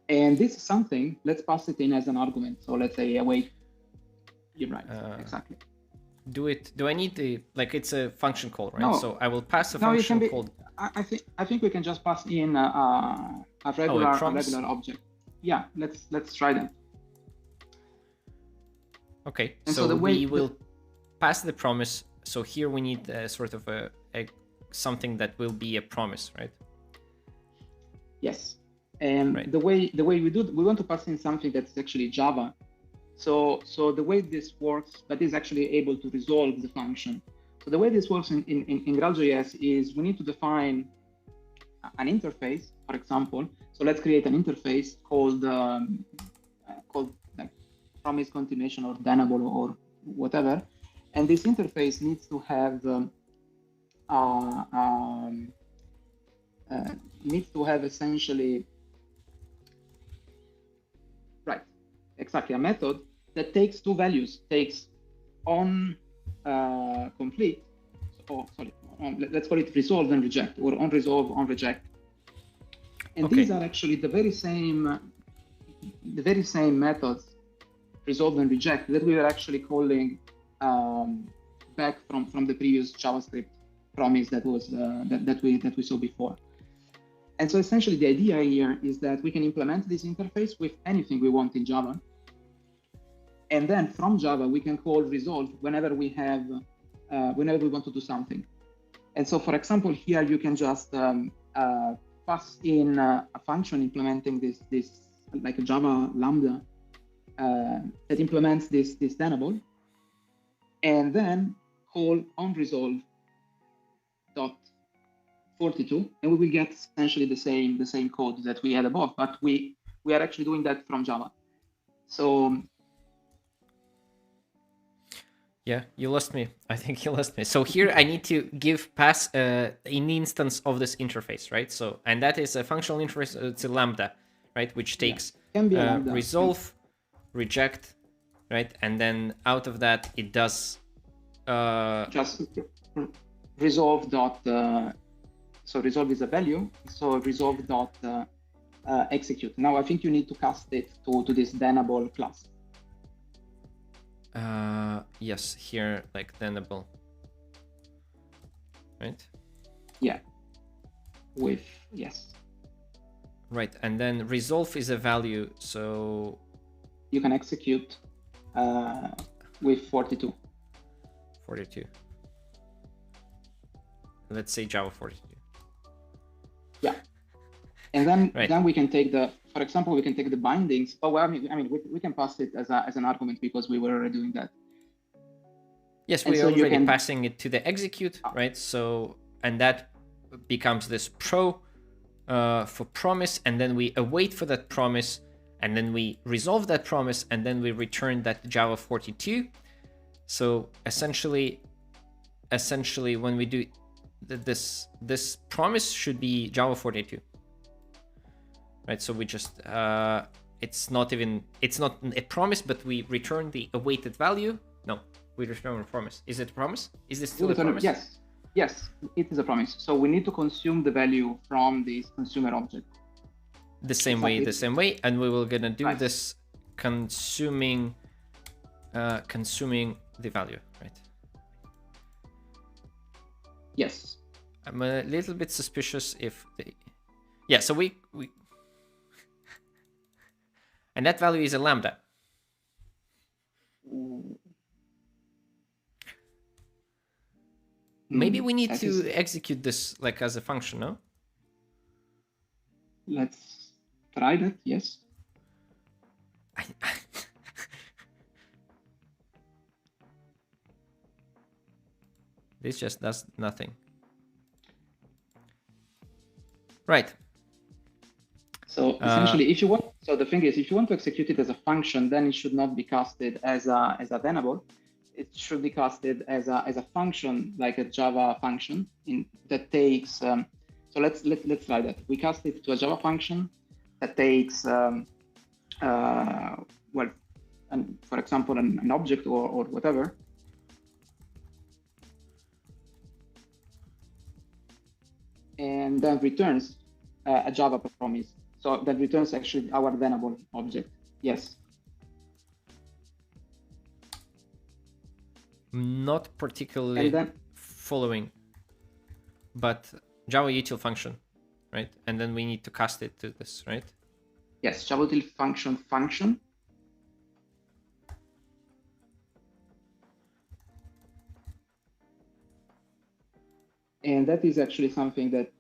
And this something, let's pass it in as an argument. So let's say await. You're right, exactly. Do I need the, like, it's a function call, right? No. So I will pass a function called. I think we can just pass in a regular object. Yeah, let's try that. Okay, so we will pass the promise. So here we need sort of a something that will be a promise, right? Yes, and right. the way we do, we want to pass in something that's actually Java. So the way this works, that is actually able to resolve the function. So the way this works in GraalJS is we need to define an interface, for example. So let's create an interface called like promise continuation or deniable or whatever. And this interface needs to have essentially, right, exactly, a method that takes two values, takes on complete, let's call it resolve and reject, or on resolve, on reject. And okay. These are actually the very same methods, resolve and reject, that we were actually calling back from the previous JavaScript promise that was that we saw before. And so essentially the idea here is that we can implement this interface with anything we want in Java. And then from Java, we can call resolve whenever we have, whenever we want to do something. And so, for example, here you can just pass in a function implementing this like a Java Lambda that implements this deniable, and then call onResolve dot 42, and we will get essentially the same code that we had above, but we are actually doing that from Java. So Yeah, you lost me. I think you lost me. So here I need to pass an instance of this interface, right? So, and that is a functional interface. It's a lambda, right? Which takes Can be a lambda. resolve, reject, right? And then out of that, it does just resolve dot. So resolve is a value. So resolve dot execute. Now I think you need to cast it to this Denable class. Yes, here like Denable, right? Yeah. With yes. Right, and then resolve is a value, so you can execute with 42. 42. Let's say Java 42. Yeah, and then right. Then we can take the, for example, we can take the bindings. Oh, well, I mean, we can pass it as an argument because we were already doing that. Yes, we are already passing it to the execute, right? So, and that becomes this pro for promise, and then we await for that promise, and then we resolve that promise, and then we return that Java 42. So essentially when we do this promise should be Java 42, right? So we just it's not a promise, but we return the awaited value. No, we return a promise. Is it a promise? Is this still a promise? Yes, it is a promise. So we need to consume the value from this consumer object. The same way, and we will gonna do this consuming the value, right? Yes. I'm a little bit suspicious if they... Yeah, so we... And that value is a lambda. Maybe we need to execute this like as a function, no? Let's try that, yes. This just does nothing. Right. So essentially, if you want, so the thing is, if you want to execute it as a function, then it should not be casted as a Denable. It should be casted as a function, like a Java function that takes. So let's try that. We cast it to a Java function that takes, well, for example, an object or whatever. And then returns a Java promise. So that returns actually our Denable object. Yes. Not particularly following, but Java util function, right? And then we need to cast it to this, right? Yes, Java util function. And that is actually something that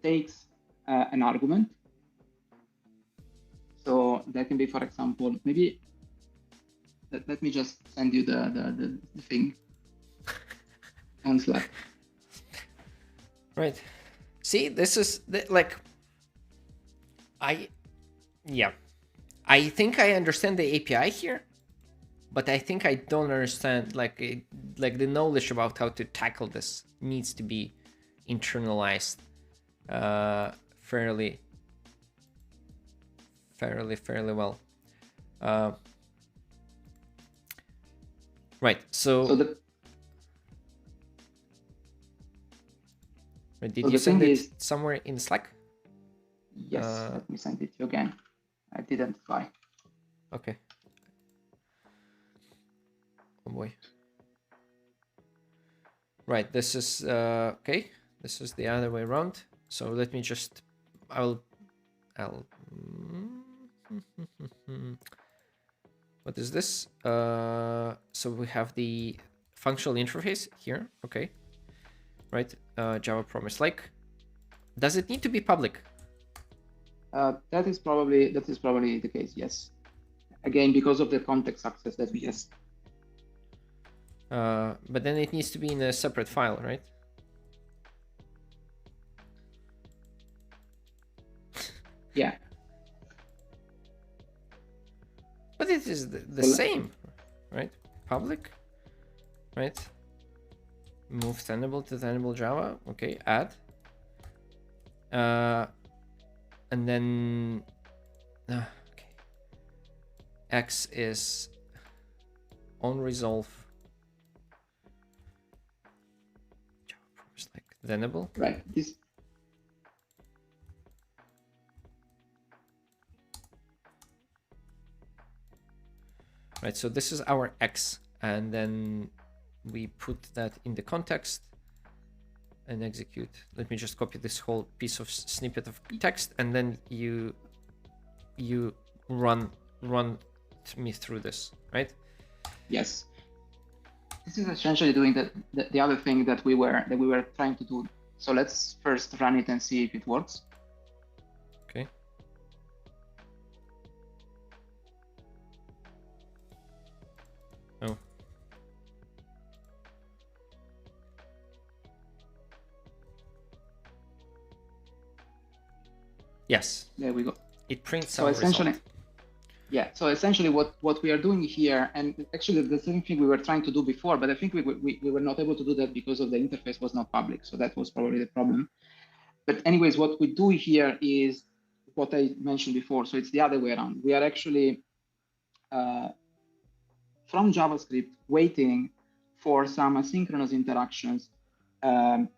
takes an argument. So that can be, for example, maybe let me just send you the thing on Slack. Right. See, this is like, I think I understand the API here, but I think I don't understand like the knowledge about how to tackle this needs to be internalized fairly well. Right. So did you send it somewhere in Slack? Yes, let me send it to you again. I didn't try. Okay. Oh boy. Right, this is okay. This is the other way around. So let me just I'll what is this? So we have the functional interface here. Okay. Right. Java promise like. Does it need to be public? That is probably the case. Yes. Again, because of the context access that we have. But then it needs to be in a separate file, right? Yeah. But it is the same, right? Public. right? Move Tenable to Tenable Java. Okay, add. And then okay. X is on resolve Java promise like Tenable. Right. This. Right. So this is our X, and then we put that in the context and execute. Let me just copy this whole piece of snippet of text, and then you run me through this, right? Yes. This is essentially doing the other thing that we were trying to do. So let's first run it and see if it works. Okay. Oh. Yes. There we go. It prints So our essentially, result. yeah. So essentially, what we are doing here, and actually the same thing we were trying to do before, but I think we were not able to do that because of the interface was not public. So that was probably the problem. But anyways, what we do here is what I mentioned before. So it's the other way around. We are actually from JavaScript waiting for some asynchronous interactions that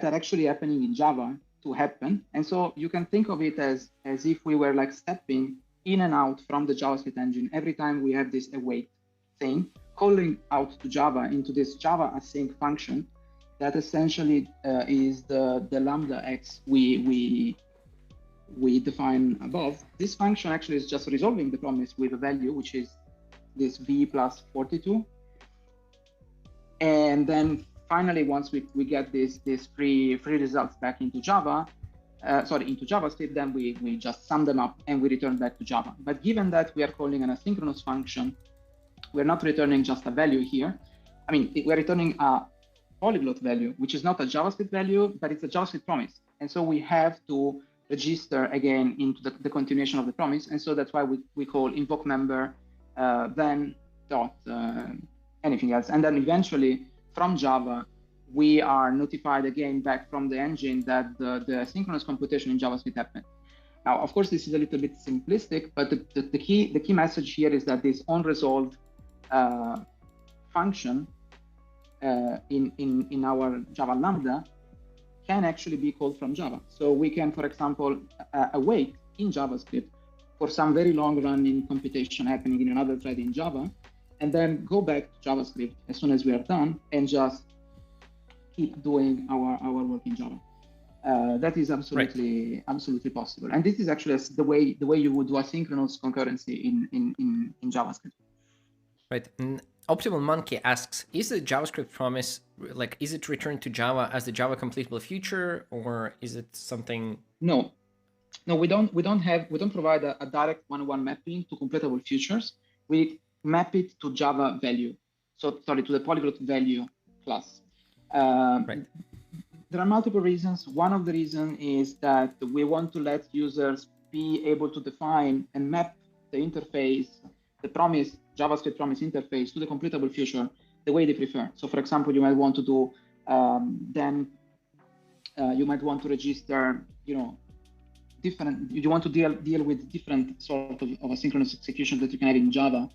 are actually happening in Java to happen. And so you can think of it as if we were like stepping in and out from the JavaScript engine every time we have this await thing, calling out to Java into this Java async function that essentially is the lambda x we define above. This function actually is just resolving the promise with a value, which is this v plus 42. And then finally, once we get this free results back into Java, into JavaScript, then we just sum them up and we return back to Java. But given that we are calling an asynchronous function, we're not returning just a value here. I mean, we're returning a polyglot value, which is not a JavaScript value, but it's a JavaScript promise. And so we have to register again into the continuation of the promise. And so that's why we call invoke member then dot anything else. And then eventually from Java, we are notified again back from the engine that the synchronous computation in JavaScript happened. Now, of course, this is a little bit simplistic, but the key message here is that this onResolve function in our Java Lambda can actually be called from Java. So we can, for example, await in JavaScript for some very long running computation happening in another thread in Java, and then go back to JavaScript as soon as we are done and just keep doing our work in Java. That is absolutely possible. And this is actually the way you would do asynchronous concurrency in JavaScript. Right. And Optimal Monkey asks, is the JavaScript promise, like, is it returned to Java as the Java completable feature, or is it something? No, we don't provide a direct one-on-one mapping to completable features. We map it to Java value. So sorry, to the polyglot value class. Right. There are multiple reasons. One of the reasons is that we want to let users be able to define and map the interface, the promise, JavaScript promise interface to the completable feature the way they prefer. So for example, you might want to do, you might want to register, different, you want to deal with different sort of asynchronous execution that you can have in Java,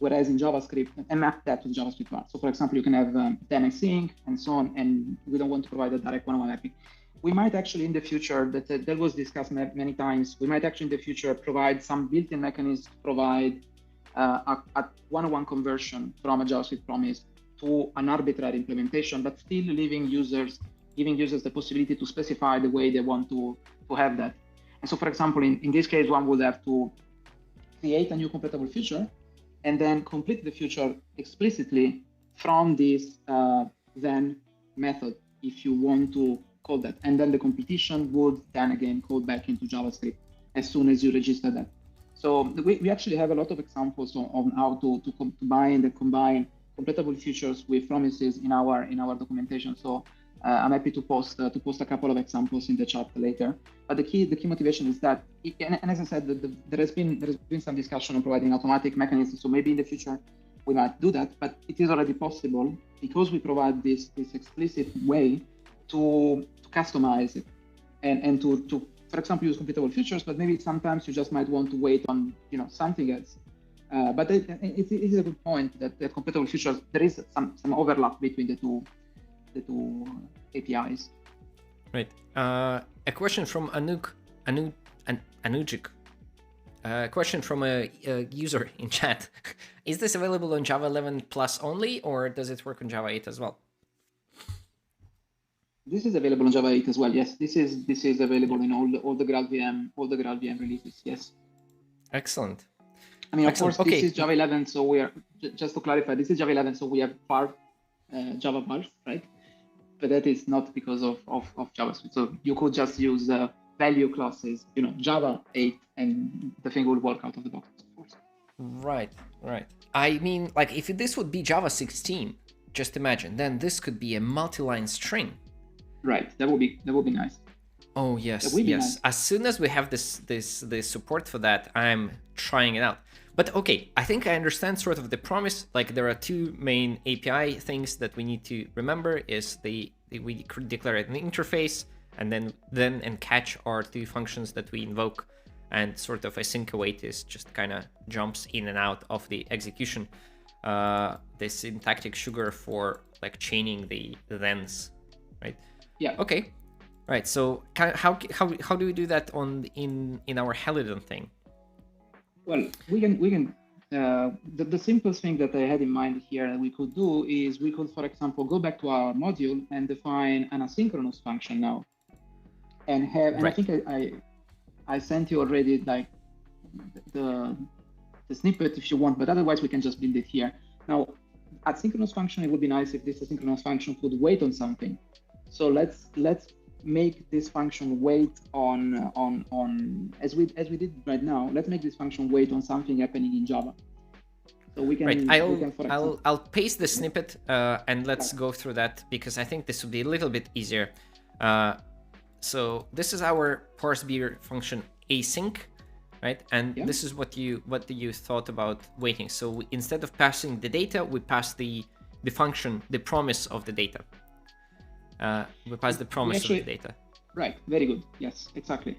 whereas in JavaScript, and map that to the JavaScript part. So for example, you can have then async and so on, and we don't want to provide a direct one-on-one mapping. We might actually in the future, that was discussed many times, we might actually in the future provide some built-in mechanisms to provide a one-on-one conversion from a JavaScript promise to an arbitrary implementation, but still giving users the possibility to specify the way they want to have that. And so for example, in this case, one would have to create a new completable feature and then complete the feature explicitly from this then method, if you want to call that. And then the completion would then again call back into JavaScript as soon as you register that. So we actually have a lot of examples on how to combine completable features with promises in our documentation. So I'm happy to post a couple of examples in the chat later. But the key motivation is that, and as I said, there has been some discussion on providing automatic mechanisms. So maybe in the future we might do that, but it is already possible because we provide this explicit way to customize it and to for example use computable features, but maybe sometimes you just might want to wait on something else. But it is a good point that the computable features, there is some overlap between the two APIs. Right. A question from Anujic. A question from a user in chat. Is this available on Java 11 plus only, or does it work on Java 8 as well? This is available on Java 8 as well. Yes, this is available in all the GraalVM releases. Yes. Excellent. I mean, of course, this is Java 11, so we are just to clarify. This is Java 11, so we have Java parse, right? But that is not because of JavaScript. So you could just use value classes, Java 8, and the thing will work out of the box, of course. Right. I mean, like if this would be Java 16, just imagine, then this could be a multi-line string. Right. That would be nice. Oh yes, yes. Nice. As soon as we have this support for that, I'm trying it out. But okay, I think I understand sort of the promise. Like there are two main API things that we need to remember: is we declare an interface, and then and catch are two functions that we invoke, and sort of async await is just kind of jumps in and out of the execution. The syntactic sugar for like chaining the thens, right? Yeah. Okay. Right. So how do we do that in our Helidon thing? Well, we can. The simplest thing that I had in mind here that we could do is we could, for example, go back to our module and define an asynchronous function now, and have. And right. I think I sent you already like the snippet if you want, but otherwise we can just build it here. Now, asynchronous function, it would be nice if this asynchronous function could wait on something. So let's make this function wait on as we did right now. Let's make this function wait on something happening in Java. So we can. Right. I'll paste the snippet and let's go through that because I think this will be a little bit easier. So this is our parseBeer function async, right? And this is what you thought about waiting. So instead of passing the data, we pass the function, the promise of the data. We pass the promise of the data. Right, very good. Yes, exactly.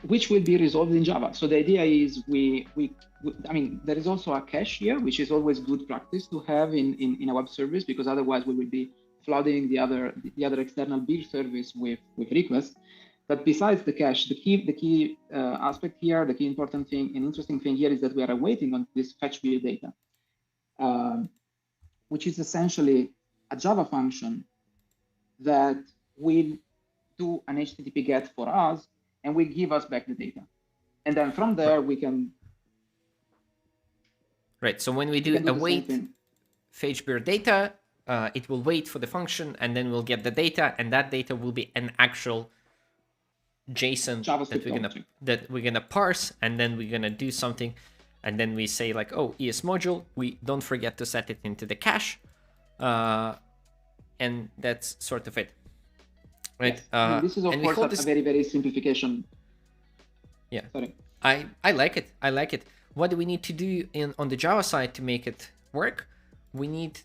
Which will be resolved in Java. So the idea is I mean, there is also a cache here, which is always good practice to have in a web service, because otherwise we will be flooding the other external beer service with requests. But besides the cache, the key aspect here, the key important thing and interesting thing here is that we are waiting on this fetch beer data, which is essentially a Java function that will do an HTTP GET for us and will give us back the data. And then from there we can. Right. So when we do await fetch beer data, it will wait for the function and then we'll get the data, and that data will be an actual JSON that we're gonna parse, and then we're gonna do something, and then we say like, oh, ES module, we don't forget to set it into the cache. And that's sort of it, right? Yes. This is of course a very, very simplification. Yeah. Sorry. I like it. I like it. What do we need to do on the Java side to make it work? We need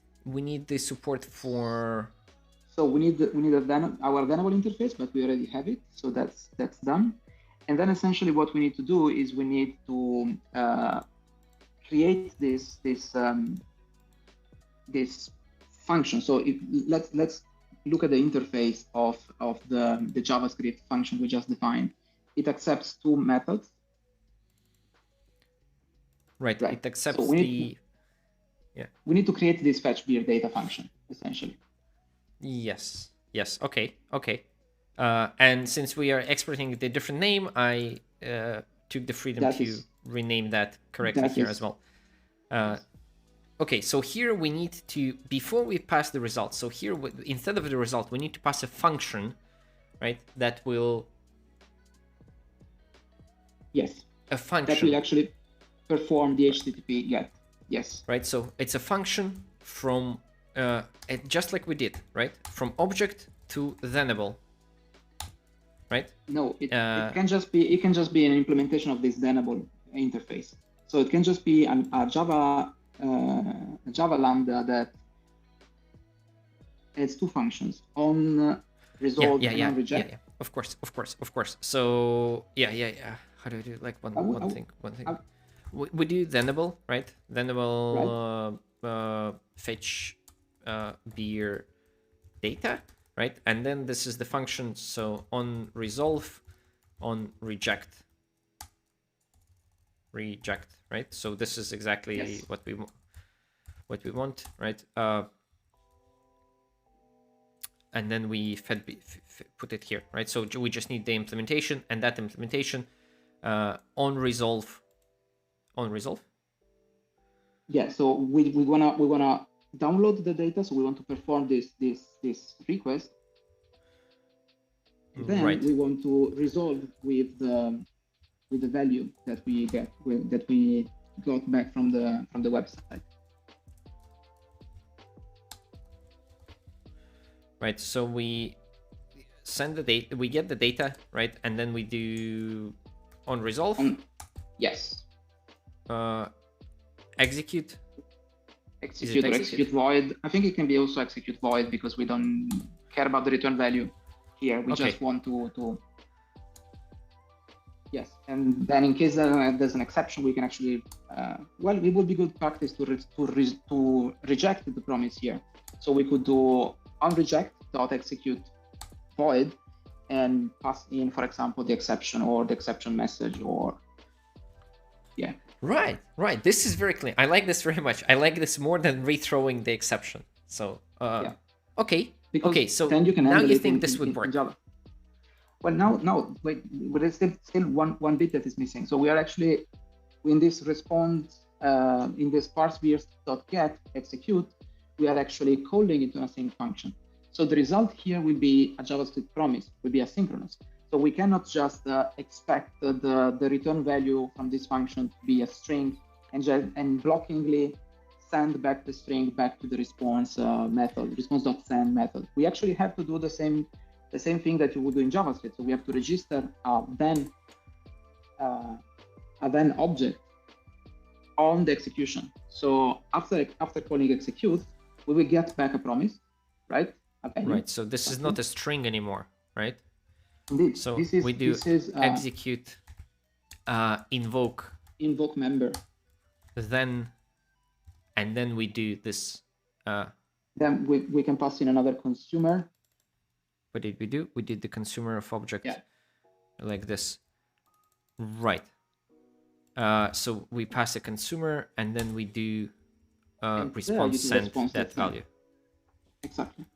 the support for. So we need our Denable interface, but we already have it. So that's done. And then essentially what we need to do is we need to create this function. So let's look at the interface of the JavaScript function we just defined. It accepts two methods. Right. It accepts so we need to create this fetch beer data function essentially. Yes. Okay. And since we are exporting the different name, I took the freedom to rename that correctly here as well. Okay, so here we need to, before we pass the result, so here instead of the result, we need to pass a function, right? That will. Yes. A function. That will actually perform the HTTP GET. Yes. Right. So it's a function from just like we did, right? From object to Denable. Right? No, it can just be an implementation of this Denable interface. So it can just be a Java Java Lambda that has two functions: on resolve and on reject. Yeah. Of course. So yeah. How do I do like one thing? We do thenable, right? Thenable fetch beer data, right? And then this is the function. So on resolve, on reject, right? So this is exactly what we want, right? And then we put it here, right? So we just need the implementation, and that implementation on resolve. Yeah. So we wanna download the data. So we want to perform this request. And then we want to resolve with the value that we get that we got back from the website. Right, so we send the data, we get the data, right, and then we do on resolve. Yes. Execute. Execute or execute void. I think it can be also execute void because we don't care about the return value here. We just want to. Yes, and then in case there's an exception, we can actually. Well, it would be good practice to reject the promise here. So we could do onReject.execute void and pass in, for example, the exception or the exception message or yeah. Right. This is very clean. I like this very much. I like this more than rethrowing the exception. So okay. Because okay, so then you can now you think this would work. Java. Well, now wait, but there's still one bit that is missing. So we are actually in this response in this parseVirs.get execute. We are actually calling it an async function. So the result here will be a JavaScript promise, will be asynchronous. So we cannot just expect the return value from this function to be a string and blockingly send back the string back to the response method, response.send method. We actually have to do the same thing that you would do in JavaScript. So we have to register a then object on the execution. So after calling execute, we will get back a promise, right? Okay. Right. So this is not a string anymore, right? Indeed. So we do execute invoke member. And then we do this. Then we can pass in another consumer. What did we do? We did the consumer of object like this. Right. So we pass a consumer and then we do response send that value. Exactly.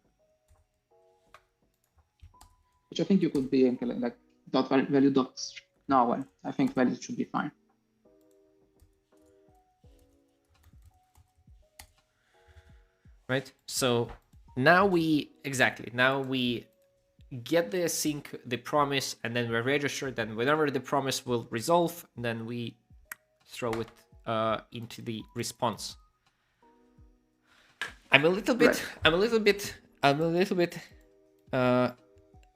Which I think you could be like dot value dot. No, well, I think values should be fine. Right. So now we get the async, the promise, and then we register. Then whenever the promise will resolve, then we throw it into the response. I'm a little bit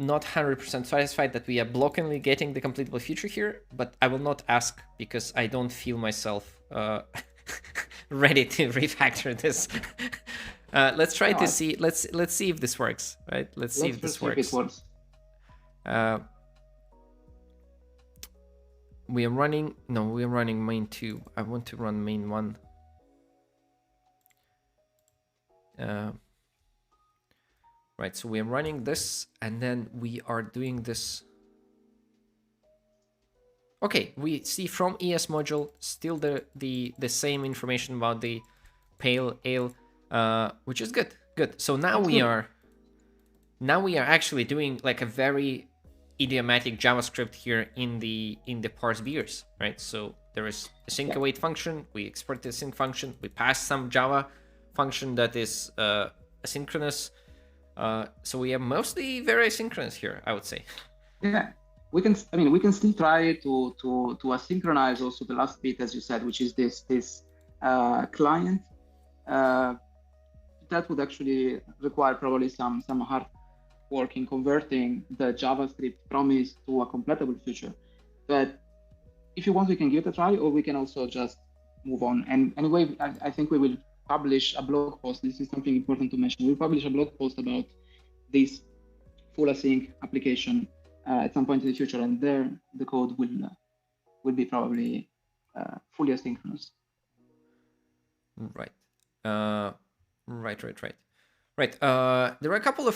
not 100% satisfied that we are blockingly getting the completable future here, but I will not ask because I don't feel myself ready to refactor this. Let's try to see. Let's see if this works. Right. Let's see if this works. We are running. No, we are running main 2. I want to run main 1. Right, so we are running this, and then we are doing this. Okay, we see from ES module still the same information about the pale ale, which is good. So now we are actually doing like a very idiomatic JavaScript here in the parseVirs, right? So there is a sync await function. We export the sync function. We pass some Java function that is asynchronous. So we are mostly very asynchronous here, I would say. Yeah, we can still try to asynchronize also the last bit, as you said, which is this client. That would actually require probably some hard work in converting the JavaScript promise to a completable feature. But if you want, we can give it a try, or we can also just move on. And anyway, I think we will publish a blog post. This is something important to mention. We'll publish a blog post about this full async application at some point in the future, and there the code will be probably fully asynchronous. Right. Right. There are a couple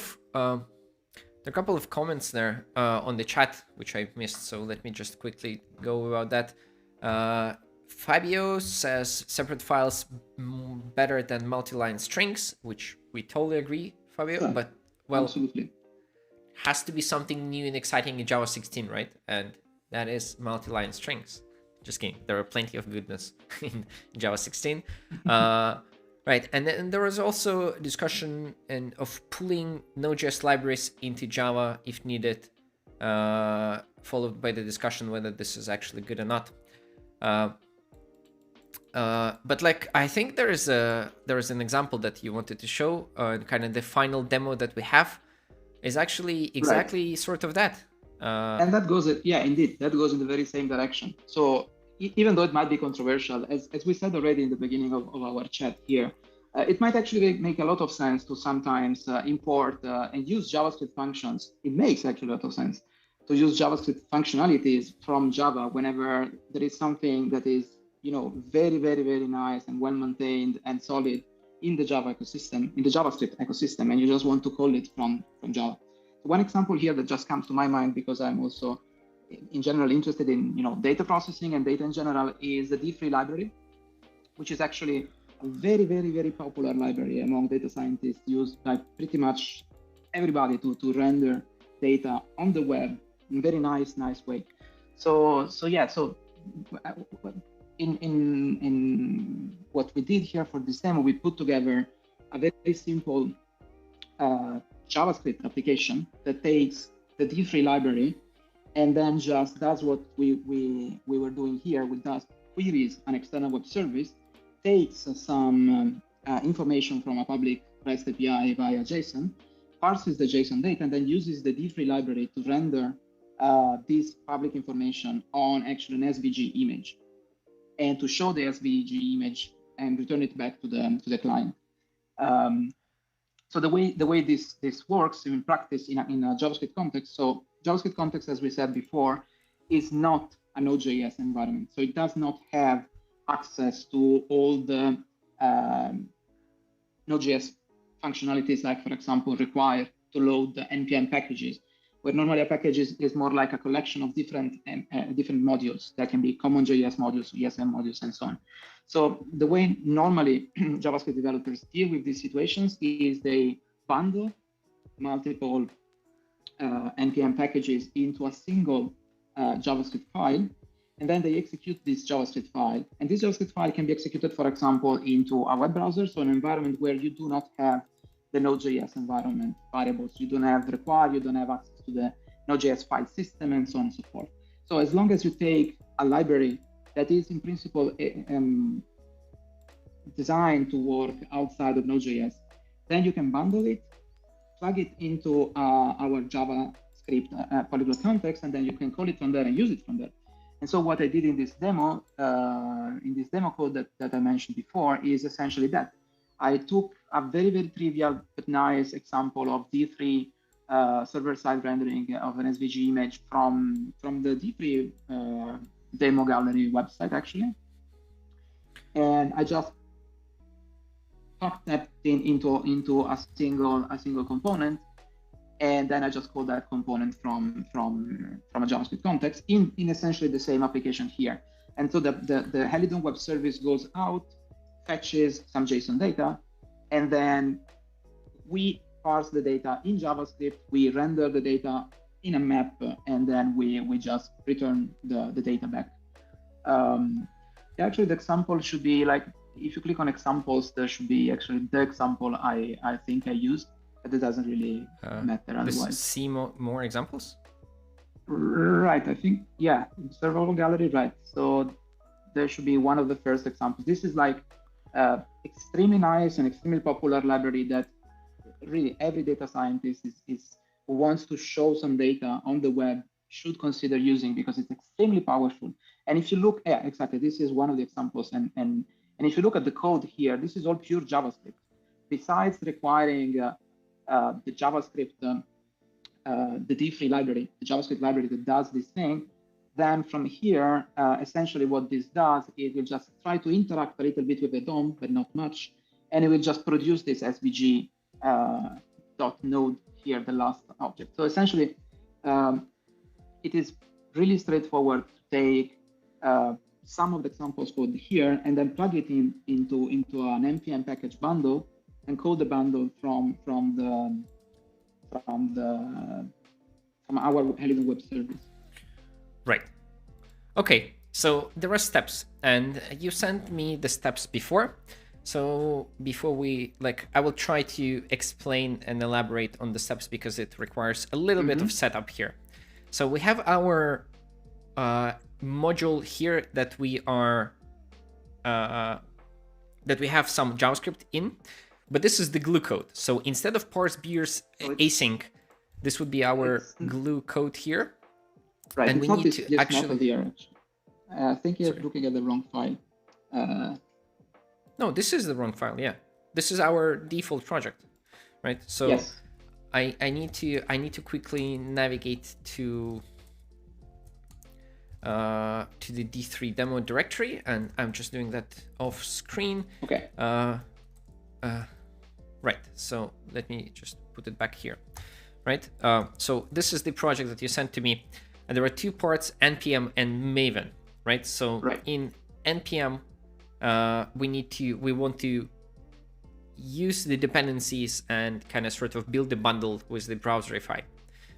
of comments there on the chat which I missed, so let me just quickly go about that. Fabio says separate files better than multi-line strings, which we totally agree, Fabio. Yeah, but well, absolutely. Has to be something new and exciting in Java 16, right? And that is multi-line strings. Just kidding. There are plenty of goodness in Java 16. Right, and then there was also discussion of pulling Node.js libraries into Java if needed, followed by the discussion whether this is actually good or not. But like, I think there is an example that you wanted to show, kind of the final demo that we have is actually exactly right. Sort of that. And that goes, yeah, indeed, that goes in the very same direction. So even though it might be controversial, as we said already in the beginning of our chat here, it might actually make a lot of sense to sometimes import and use JavaScript functions. It makes actually a lot of sense to use JavaScript functionalities from Java whenever there is something that is, very, very, very nice and well maintained and solid in the Java ecosystem, in the JavaScript ecosystem, and you just want to call it from Java. So one example here that just comes to my mind, because I'm also in general interested in data processing and data in general, is the D3 library, which is actually a very, very, very popular library among data scientists, used by pretty much everybody to render data on the web in a very nice way. So in what we did here for this demo, we put together a very simple JavaScript application that takes the D3 library and then just does what we were doing here. We just queries an external web service, takes some information from a public REST API via JSON, parses the JSON data, and then uses the D3 library to render this public information on actually an SVG image, and to show the SVG image and return it back to the client. So the way this works in practice in a JavaScript context. So JavaScript context, as we said before, is not a Node.js environment. So it does not have access to all the Node.js functionalities, like, for example, require to load the Npm packages, where normally a package is more like a collection of different modules that can be common JS modules, ESM modules, and so on. So the way normally JavaScript developers deal with these situations is they bundle multiple NPM packages into a single JavaScript file, and then they execute this JavaScript file. And this JavaScript file can be executed, for example, into a web browser, so an environment where you do not have the Node.js environment variables. You don't have require, you don't have access to the Node.js file system, and so on and so forth. So as long as you take a library that is in principle designed to work outside of Node.js, then you can bundle it, plug it into our JavaScript Polyglot context, and then you can call it from there and use it from there. And so what I did in this demo, code that I mentioned before, is essentially that. I took a very, very trivial but nice example of D3 server-side rendering of an SVG image from the D3 demo gallery website, actually. And I just tucked that into a single component, and then I just call that component from a JavaScript context in essentially the same application here. And so the Helidon web service goes out, fetches some JSON data, and then we parse the data in JavaScript, we render the data in a map, and then we just return the data back. Actually, the example should be like, if you click on examples, there should be actually the example I think I used, but it doesn't really matter otherwise. See more examples? Right, I think, yeah, server gallery, right. So there should be one of the first examples. This is like extremely nice and extremely popular library that really every data scientist who wants to show some data on the web should consider using, because it's extremely powerful. And if you look, yeah, exactly, this is one of the examples. And if you look at the code here, this is all pure JavaScript. Besides requiring the JavaScript, the D3 library, the JavaScript library that does this thing, then from here, essentially what this does is it will just try to interact a little bit with the DOM, but not much. And it will just produce this SVG dot node here, the last object. So essentially, it is really straightforward to take some of the examples code here and then plug it into an npm package bundle and code the bundle from our Element web service. Right. Okay. So there are steps, and you sent me the steps before. So before we I will try to explain and elaborate on the steps because it requires a little bit of setup here. So we have our module here that we are that we have some JavaScript in, but this is the glue code. So instead of parse beers async, this would be our glue code here. Right. And it's we not need this to actually. Here. I think you're looking at the wrong file. No, this is the wrong file. Yeah, this is our default project, right? So yes. I need to quickly navigate to the D3 demo directory, and I'm just doing that off screen. Okay. Right. So let me just put it back here. Right. So this is the project that you sent to me, and there are two parts: npm and Maven. Right. So in npm, we want to use the dependencies and kind of sort of build the bundle with the browserify,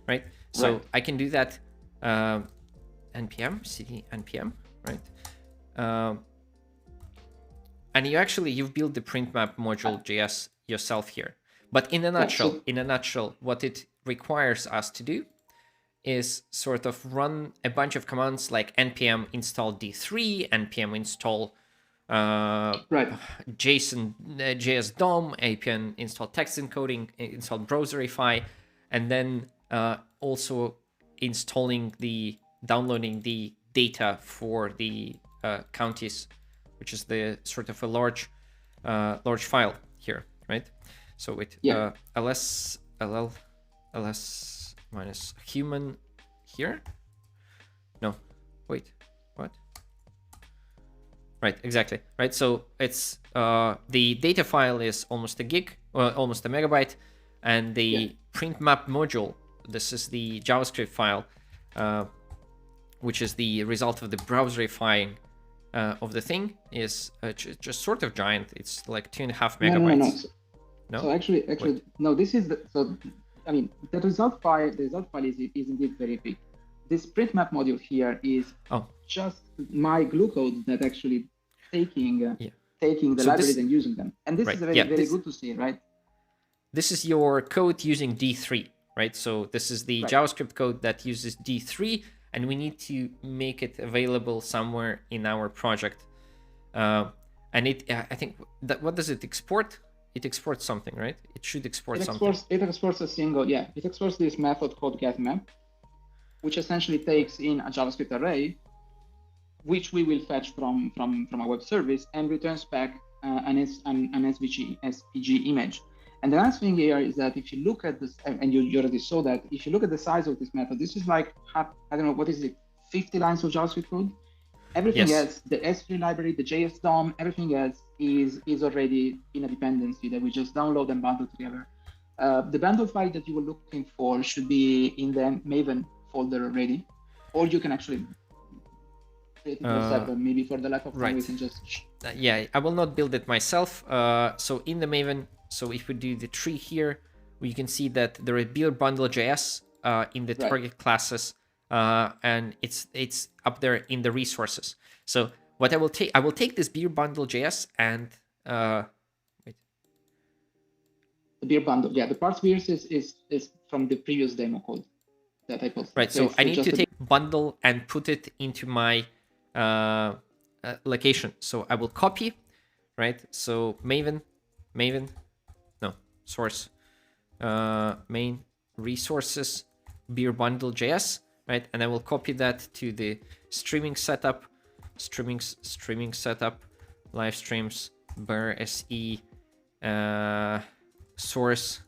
right? So I can do that npm cd npm, right? And you've built the print map module JS yourself here. But in a nutshell, what it requires us to do is sort of run a bunch of commands like npm install d3, npm install JSON, JS DOM, npm install text encoding, install browserify, and then also downloading the data for the counties, which is the sort of a large file here, right? So with ls minus human here. No, wait, what? Right, exactly. Right, so it's the data file is almost a gig, almost a megabyte, and the print map module. This is the JavaScript file, which is the result of the browserifying of the thing. Is just sort of giant. It's like 2.5 megabytes. No. So actually, no. This is I mean, the result file is indeed very big. This print map module here is just my glue code that actually taking the libraries and using them. And this is very good to see, right? This is your code using D3, right? So this is the JavaScript code that uses D3, and we need to make it available somewhere in our project. And I think that what does it export? It exports something, right? It should export something. It exports it exports this method called getMap, which essentially takes in a JavaScript array, which we will fetch from a web service and returns back an SVG image. And the nice thing here is that if you look at this, and you already saw that, if you look at the size of this method, this is like, I don't know, what is it, 50 lines of JavaScript code? Everything else, the S3 library, the JS DOM, everything else is already in a dependency that we just download and bundle together. The bundle file that you were looking for should be in the Maven folder already, or you can actually create it yourself, but maybe for the lack of time, we can just... I will not build it myself. So in the Maven, so if we do the tree here, you can see that there is build bundle JS in the target classes, and it's up there in the resources. So what I will take this beer bundle JS and wait. The beer bundle, the parts beers is from the previous demo code that I posted. Right, so I need to take bundle and put it into my location. So I will copy, right? So Maven, no, source, main resources, beer bundle JS, right? And I will copy that to the streaming setup, streaming setup, live streams, bar se, source,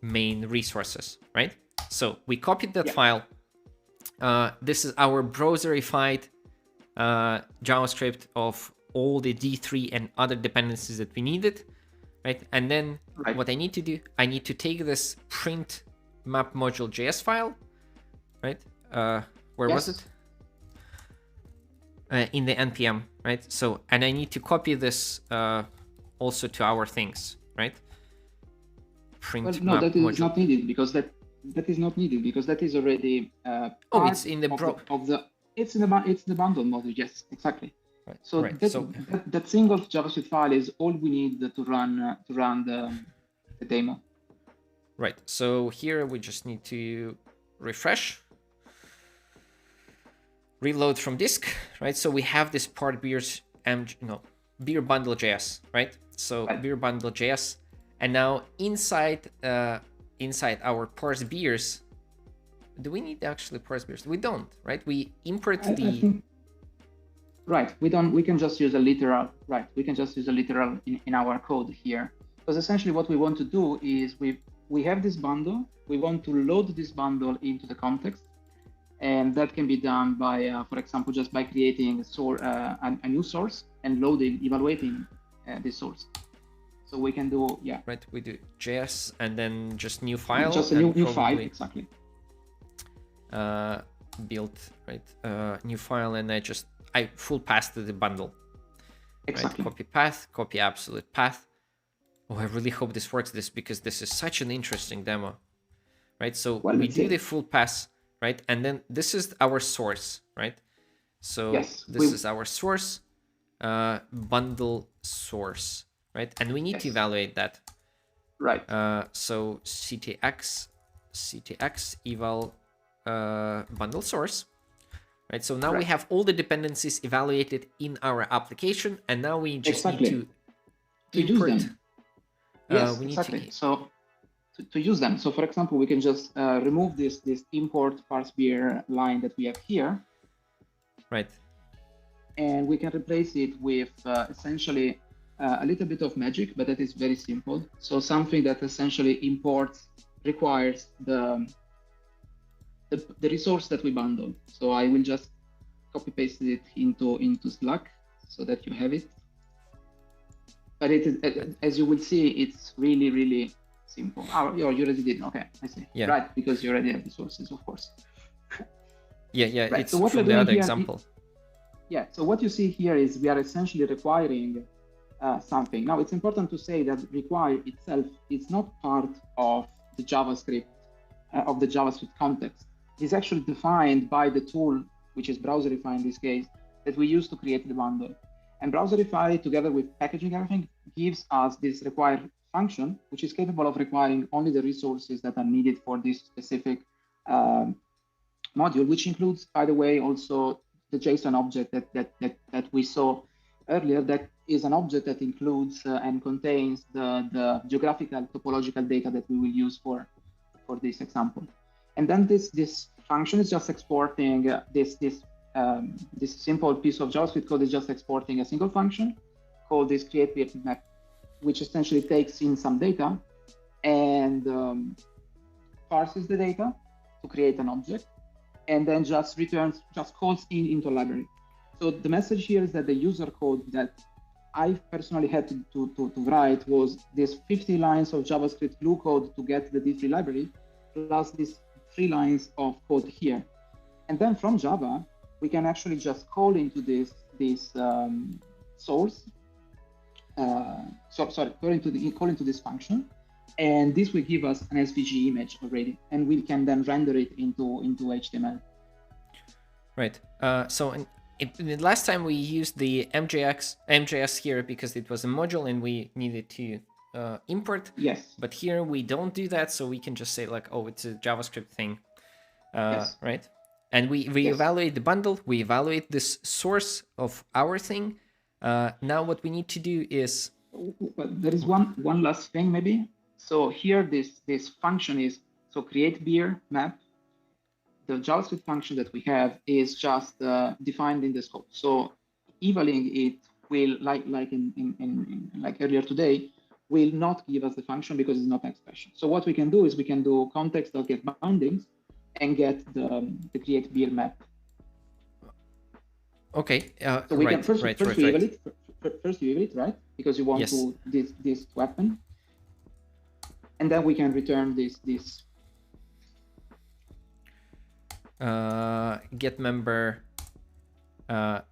main resources, right? So we copied that file. This is our browserified JavaScript of all the D3 and other dependencies that we needed, right? And then what I need to do, I need to take this print map module.js file, right? Where was it? In the npm, right? So, and I need to copy this also to our things, right? Print no, map that is module. not needed because that is not needed because that is already it's in the it's the bundle module. Yes, exactly. Right. So, right. that single JavaScript file is all we need to run the demo. Right. So here we just need to refresh, reload from disk, right? So we have this part beer bundle.js, right? So beer bundle.js, and now inside our parse beers, do we need to actually parse beers? We don't, right? We import Right, we don't. We can just use a literal. Right, we can just use a literal in our code here, because essentially what we want to do is we have this bundle. We want to load this bundle into the context, and that can be done by, for example, just by creating a new source and evaluating this source. So we can do right. We do JS and then just new file. Just a new file, exactly. Build new file, and I full pass to the bundle. Exactly. Right? Copy path, copy absolute path. Oh, I really hope this works because this is such an interesting demo. Right? So we do the full pass, right? And then this is our source, right? So this is our source, bundle source, right? And we need to evaluate that. Right. So ctx eval bundle source. Right, so now we have all the dependencies evaluated in our application, and now we just need to import. Use them. Yes, exactly. So to use them. So for example, we can just remove this import parse beer line that we have here. Right. And we can replace it with essentially a little bit of magic, but that is very simple. So something that essentially requires the resource that we bundle. So I will just copy paste it into Slack so that you have it. But it is, as you will see, it's really, really simple. Oh, you already did. Okay, I see. Yeah. Right, because you already have the sources, of course. Yeah. Right. It's so from the other example. So what you see here is we are essentially requiring something. Now, it's important to say that require itself is not part of the JavaScript context. It is actually defined by the tool, which is Browserify in this case, that we use to create the bundle. And Browserify, together with packaging everything, gives us this require function, which is capable of requiring only the resources that are needed for this specific module, which includes, by the way, also the JSON object that we saw earlier. That is an object that includes and contains the geographical topological data that we will use for this example. And then this function is just exporting this simple piece of JavaScript code is just exporting a single function called this create_map, which essentially takes in some data and parses the data to create an object, and then just calls into a library. So the message here is that the user code that I personally had to write was this 50 lines of JavaScript glue code to get the D3 library, plus these 3 lines of code here. And then from Java, we can actually just call into this source. Call into this function, and this will give us an SVG image already, and we can then render it into HTML. Right. So the last time we used the MJS here because it was a module and we needed to import. Yes. But here we don't do that, so we can just say like, oh, it's a JavaScript thing, yes. Right? And we evaluate the bundle. We evaluate this source of our thing. Now what we need to do is. There is one last thing maybe. So here this function is create beer map. the JavaScript function that we have is just defined in the scope. So evaling it will, like earlier today, will not give us the function because it's not an expression. So what we can do is we can do context.getBoundings and get the create beer map. Okay. So we can first we evaluate it, right? Because you want to this to happen, and then we can return this get member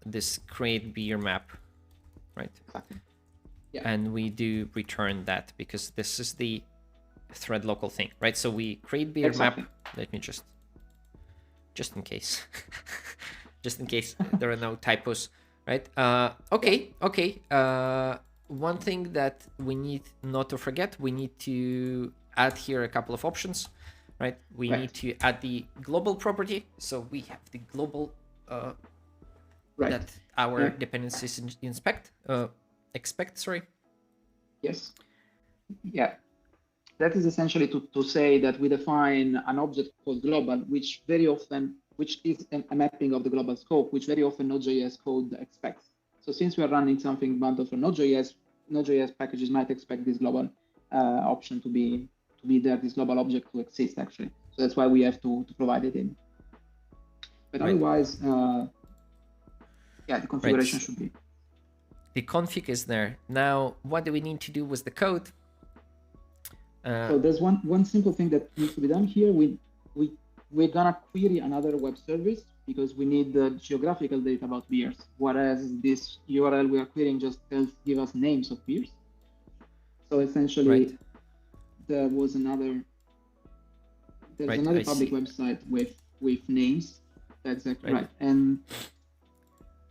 this create beer map, right? Exactly. Yeah. And we do return that because this is the thread local thing, right? So we create beer map. Let me just in case. Just in case there are no typos, right? Okay. One thing that we need not to forget, we need to add here a couple of options, right? We need to add the global property. So we have the global that our dependencies expect, sorry. Yes. Yeah. That is essentially to say that we define an object called global, which is a mapping of the global scope, which very often Node.js code expects. So since we are running something bundled for Node.js packages might expect this global option to be there, this global object to exist actually. So that's why we have to provide it in. But otherwise, the configuration should be. The config is there. Now, what do we need to do with the code? So there's one simple thing that needs to be done here. We're gonna query another web service because we need the geographical data about beers, whereas this URL we are querying just give us names of beers. So essentially, there was another public website with names. That's exactly right.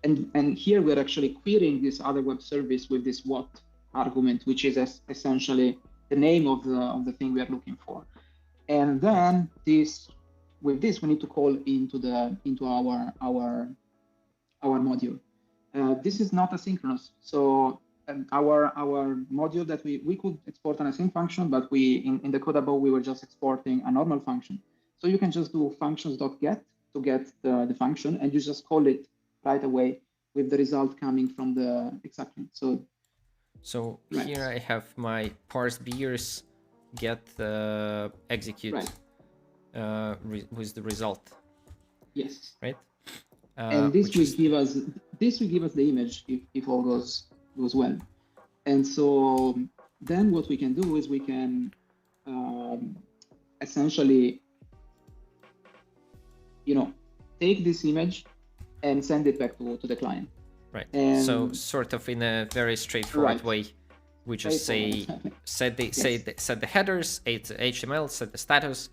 And here we're actually querying this other web service with this what argument, which is essentially the name of the thing we are looking for. And then with this we need to call into our module. This is not asynchronous. So our module that we could export an async function, but in the code above we were just exporting a normal function. So you can just do functions.get to get the function, and you just call it right away with the result coming from the exactly. So here I have my parse beers get execute with the result. Yes. Right. And this will give us the image if all goes well. And so then what we can do is we can essentially take this image and send it back to the client. Right. And so sort of in a very straightforward way, we just say set the headers, HTML, set the status.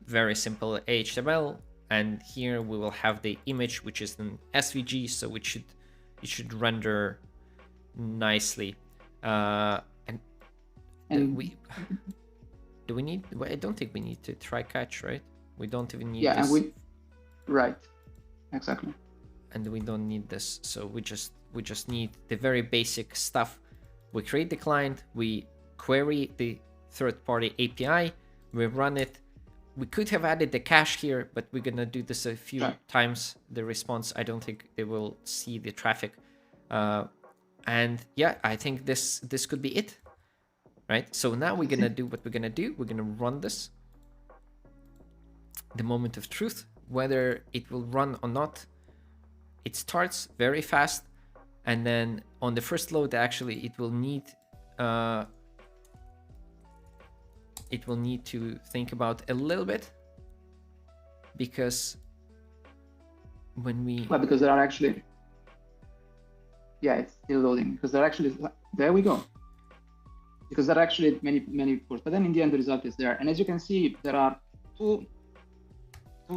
Very simple HTML, and here we will have the image, which is an SVG, so it should render nicely. And do we need? I don't think we need to try catch, right? We don't even need this. Exactly. And we don't need this, so we just need the very basic stuff. We create the client, we query the third-party API, we run it. We could have added the cache here, but we're gonna do this a few times. The response, I don't think they will see the traffic. And yeah, I think this could be it, right? So now we're gonna do what we're gonna do. We're gonna run this. The moment of truth, whether it will run or not. It starts very fast, and then on the first load, actually, it will need to think about a little bit, because when because there are actually it's still loading, because there are actually there we go, because there are actually many ports, but then in the end the result is there. And as you can see, there are two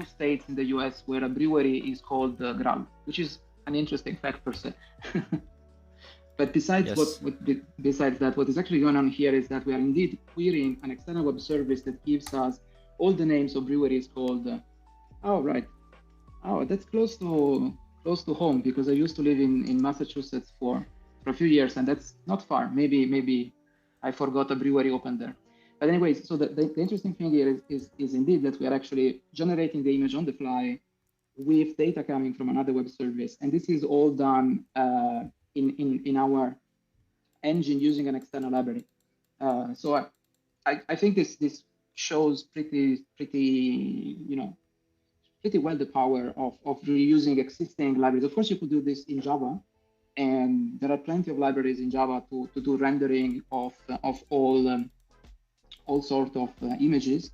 states in the US where a brewery is called Graal, which is an interesting fact per se. But besides besides that, what is actually going on here is that we are indeed querying an external web service that gives us all the names of breweries called. That's close to home, because I used to live in Massachusetts for a few years, and that's not far. Maybe I forgot a brewery open there. But anyways, so the interesting thing here is indeed that we are actually generating the image on the fly with data coming from another web service. And this is all done in our engine using an external library. So I think this shows pretty well the power of reusing existing libraries. Of course, you could do this in Java, and there are plenty of libraries in Java to do rendering of all sorts of images.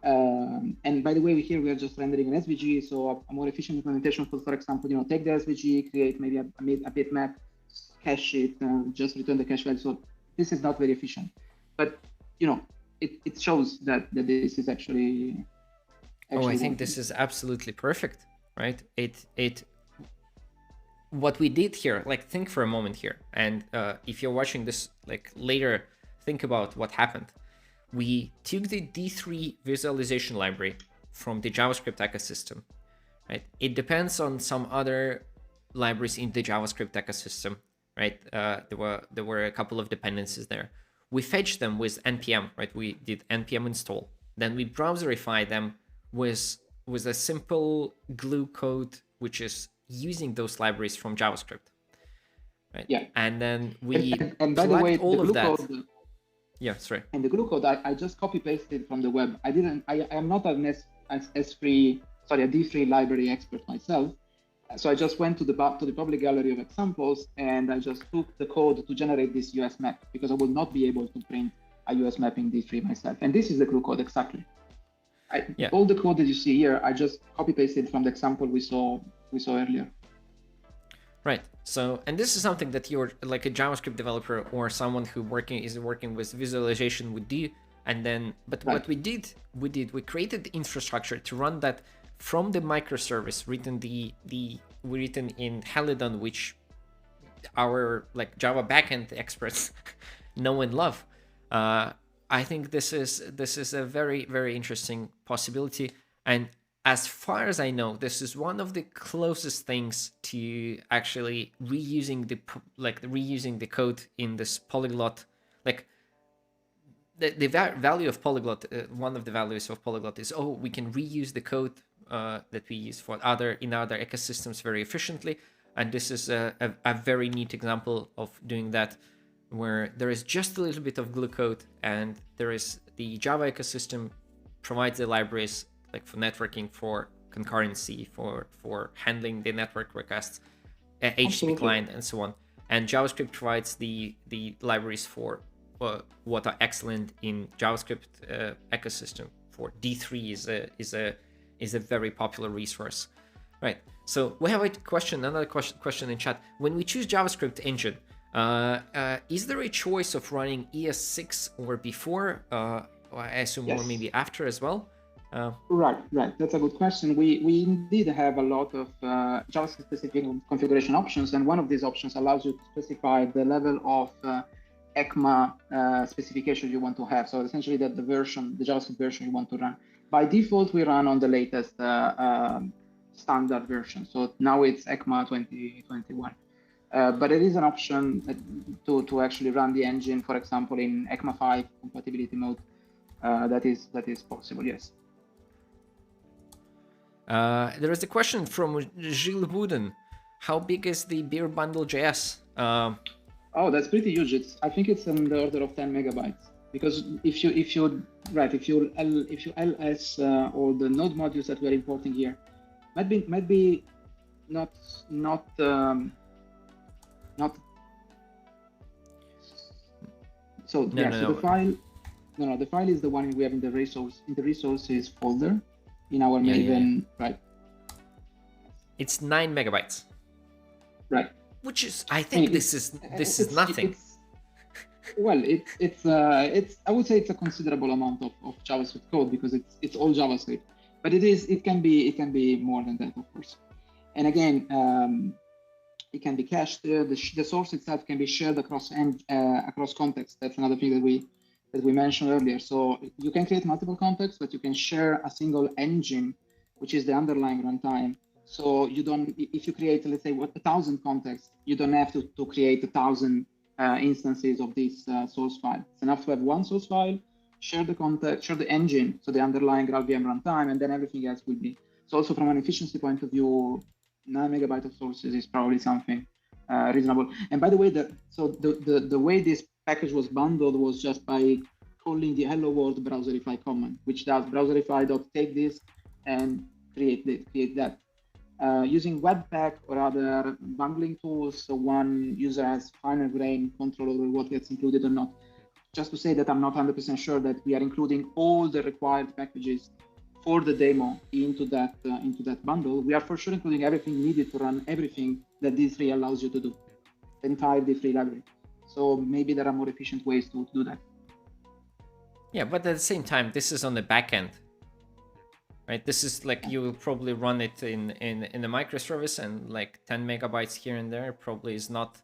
And by the way, here we are just rendering an SVG, so a more efficient implementation could, for example, take the SVG, create maybe a bitmap, cache it, just return the cache value. So this is not very efficient, but it shows that this is actually I think this is absolutely perfect, right? What we did here, like, think for a moment here, and if you're watching this like later, think about what happened. We took the D3 visualization library from the JavaScript ecosystem, right? It depends on some other libraries in the JavaScript ecosystem, right? There were a couple of dependencies there. We fetched them with npm, right? We did npm install. Then we browserify them with a simple glue code, which is using those libraries from JavaScript, right? Yeah. And then we and by the way, all the of that. Code, yeah, sorry. And the glue code, I just copy pasted from the web. I am not a D3 library expert myself. So I just went to the public gallery of examples, and I just took the code to generate this US map, because I will not be able to print a US map in D3 myself. And this is the glue code exactly. All the code that you see here, I just copy pasted from the example we saw earlier. Right. So, and this is something that you're like a JavaScript developer or someone who is working with visualization would do. And then, but right. What we created the infrastructure to run that from the microservice written in Helidon, which our like Java backend experts know and love. I think this is a very, very interesting possibility. And as far as I know, this is one of the closest things to actually reusing the code in this polyglot. Like the value of polyglot, one of the values of polyglot is, we can reuse the code that we use in other ecosystems very efficiently. And this is a very neat example of doing that, where there is just a little bit of glue code, and there is the Java ecosystem provides the libraries like for networking, for concurrency, for handling the network requests, HTTP client, and so on. And JavaScript provides the libraries for what are excellent in JavaScript ecosystem. For D3 is a very popular resource, right? So we have another question in chat. When we choose JavaScript engine, is there a choice of running ES6 or before? I assume yes. Or maybe after as well. Right. That's a good question. We indeed have a lot of JavaScript specific configuration options, and one of these options allows you to specify the level of ECMA specification you want to have. So essentially the JavaScript version you want to run. By default, we run on the latest standard version. So now it's ECMA 2021. But it is an option to actually run the engine, for example, in ECMA 5 compatibility mode. That is possible, yes. There is a question from Gilles Bouden. How big is the beer bundle.js? That's pretty huge. I think it's in the order of 10 megabytes. Because if you ls all the node modules that we're importing here, might be not. So no, yeah. No, so no. The file. No, the file is the one we have in the resources folder in our Maven, right? It's 9 megabytes. Right. Which is, I think this is nothing. It's I would say it's a considerable amount of JavaScript code, because it's all JavaScript, but it can be more than that, of course. And again, it can be cached. The source itself can be shared across contexts. That's another thing that we mentioned earlier. So you can create multiple contexts, but you can share a single engine, which is the underlying runtime. So you don't, if you create, let's say, 1,000 contexts, you don't have to create 1,000 instances of this source file. It's enough to have one source file, share the context, share the engine, so the underlying GraalVM runtime, and then everything else will be. So also from an efficiency point of view, 9 megabytes of sources is probably something reasonable. And by the way, the way this package was bundled was just by calling the hello world browserify command, which does browserify.take this and create that. Using Webpack or other bundling tools, so one user has finer grain control over what gets included or not. Just to say that I'm not 100% sure that we are including all the required packages for the demo into that bundle. We are for sure including everything needed to run everything that D3 allows you to do, the entire D3 library. So maybe there are more efficient ways to do that. Yeah, but at the same time, this is on the back end, right? This is like you will probably run it in a microservice, and like 10 megabytes here and there probably is not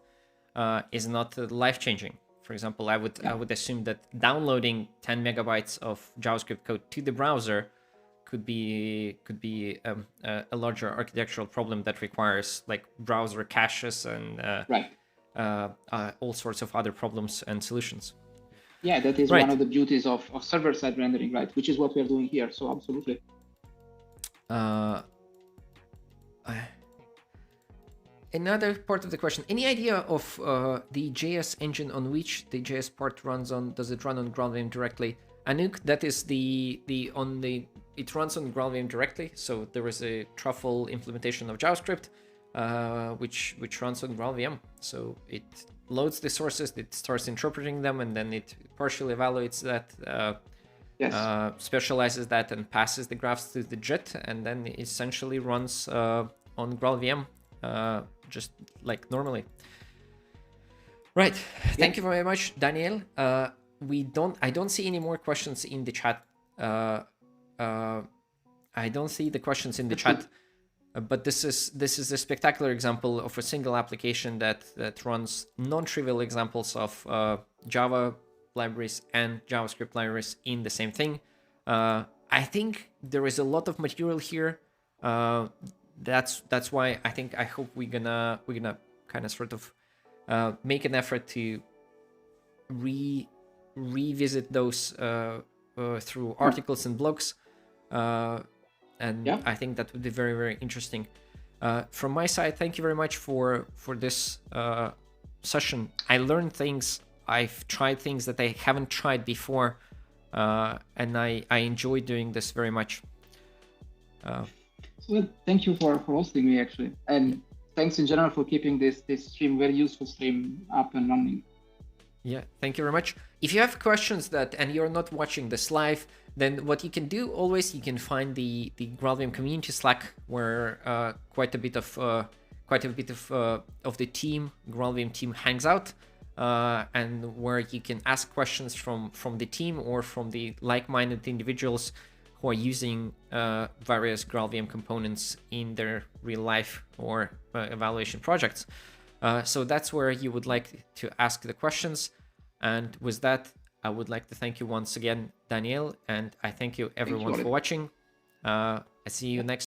life changing. For example, I would assume that downloading 10 megabytes of JavaScript code to the browser could be a larger architectural problem that requires like browser caches and all sorts of other problems and solutions. Yeah, that is one of the beauties of server-side rendering, right? Which is what we are doing here. So absolutely. Another part of the question: any idea of the JS engine on which the JS part runs on? Does it run on GraalVM directly? Anouk, that is it runs on GraalVM directly. So there is a truffle implementation of JavaScript, which runs on GraalVM. So it loads the sources, it starts interpreting them, and then it partially evaluates that, specializes that, and passes the graphs to the JIT, and then it essentially runs on GraalVM, just like normally. Right. Thank you very much, Daniel. I don't see any more questions in the chat. I don't see the questions in the chat. But this is a spectacular example of a single application that runs non-trivial examples of Java libraries and JavaScript libraries in the same thing. I think there is a lot of material here. That's why I hope we're gonna kind of sort of make an effort to revisit those through articles and blogs. I think that would be very, very interesting. From my side, thank you very much for this session. I learned things. I've tried things that I haven't tried before, and I enjoy doing this very much. Well, thank you for hosting me, actually, and thanks in general for keeping this stream, very useful stream, up and running. Yeah, thank you very much. If you have questions and you're not watching this live, then what you can do always, you can find the GraalVM community Slack, where quite a bit of the team, GraalVM team, hangs out, and where you can ask questions from the team or from the like-minded individuals who are using various GraalVM components in their real life or evaluation projects. So that's where you would like to ask the questions. And with that, I would like to thank you once again, Daniel, and I thank you everyone for watching. I see you next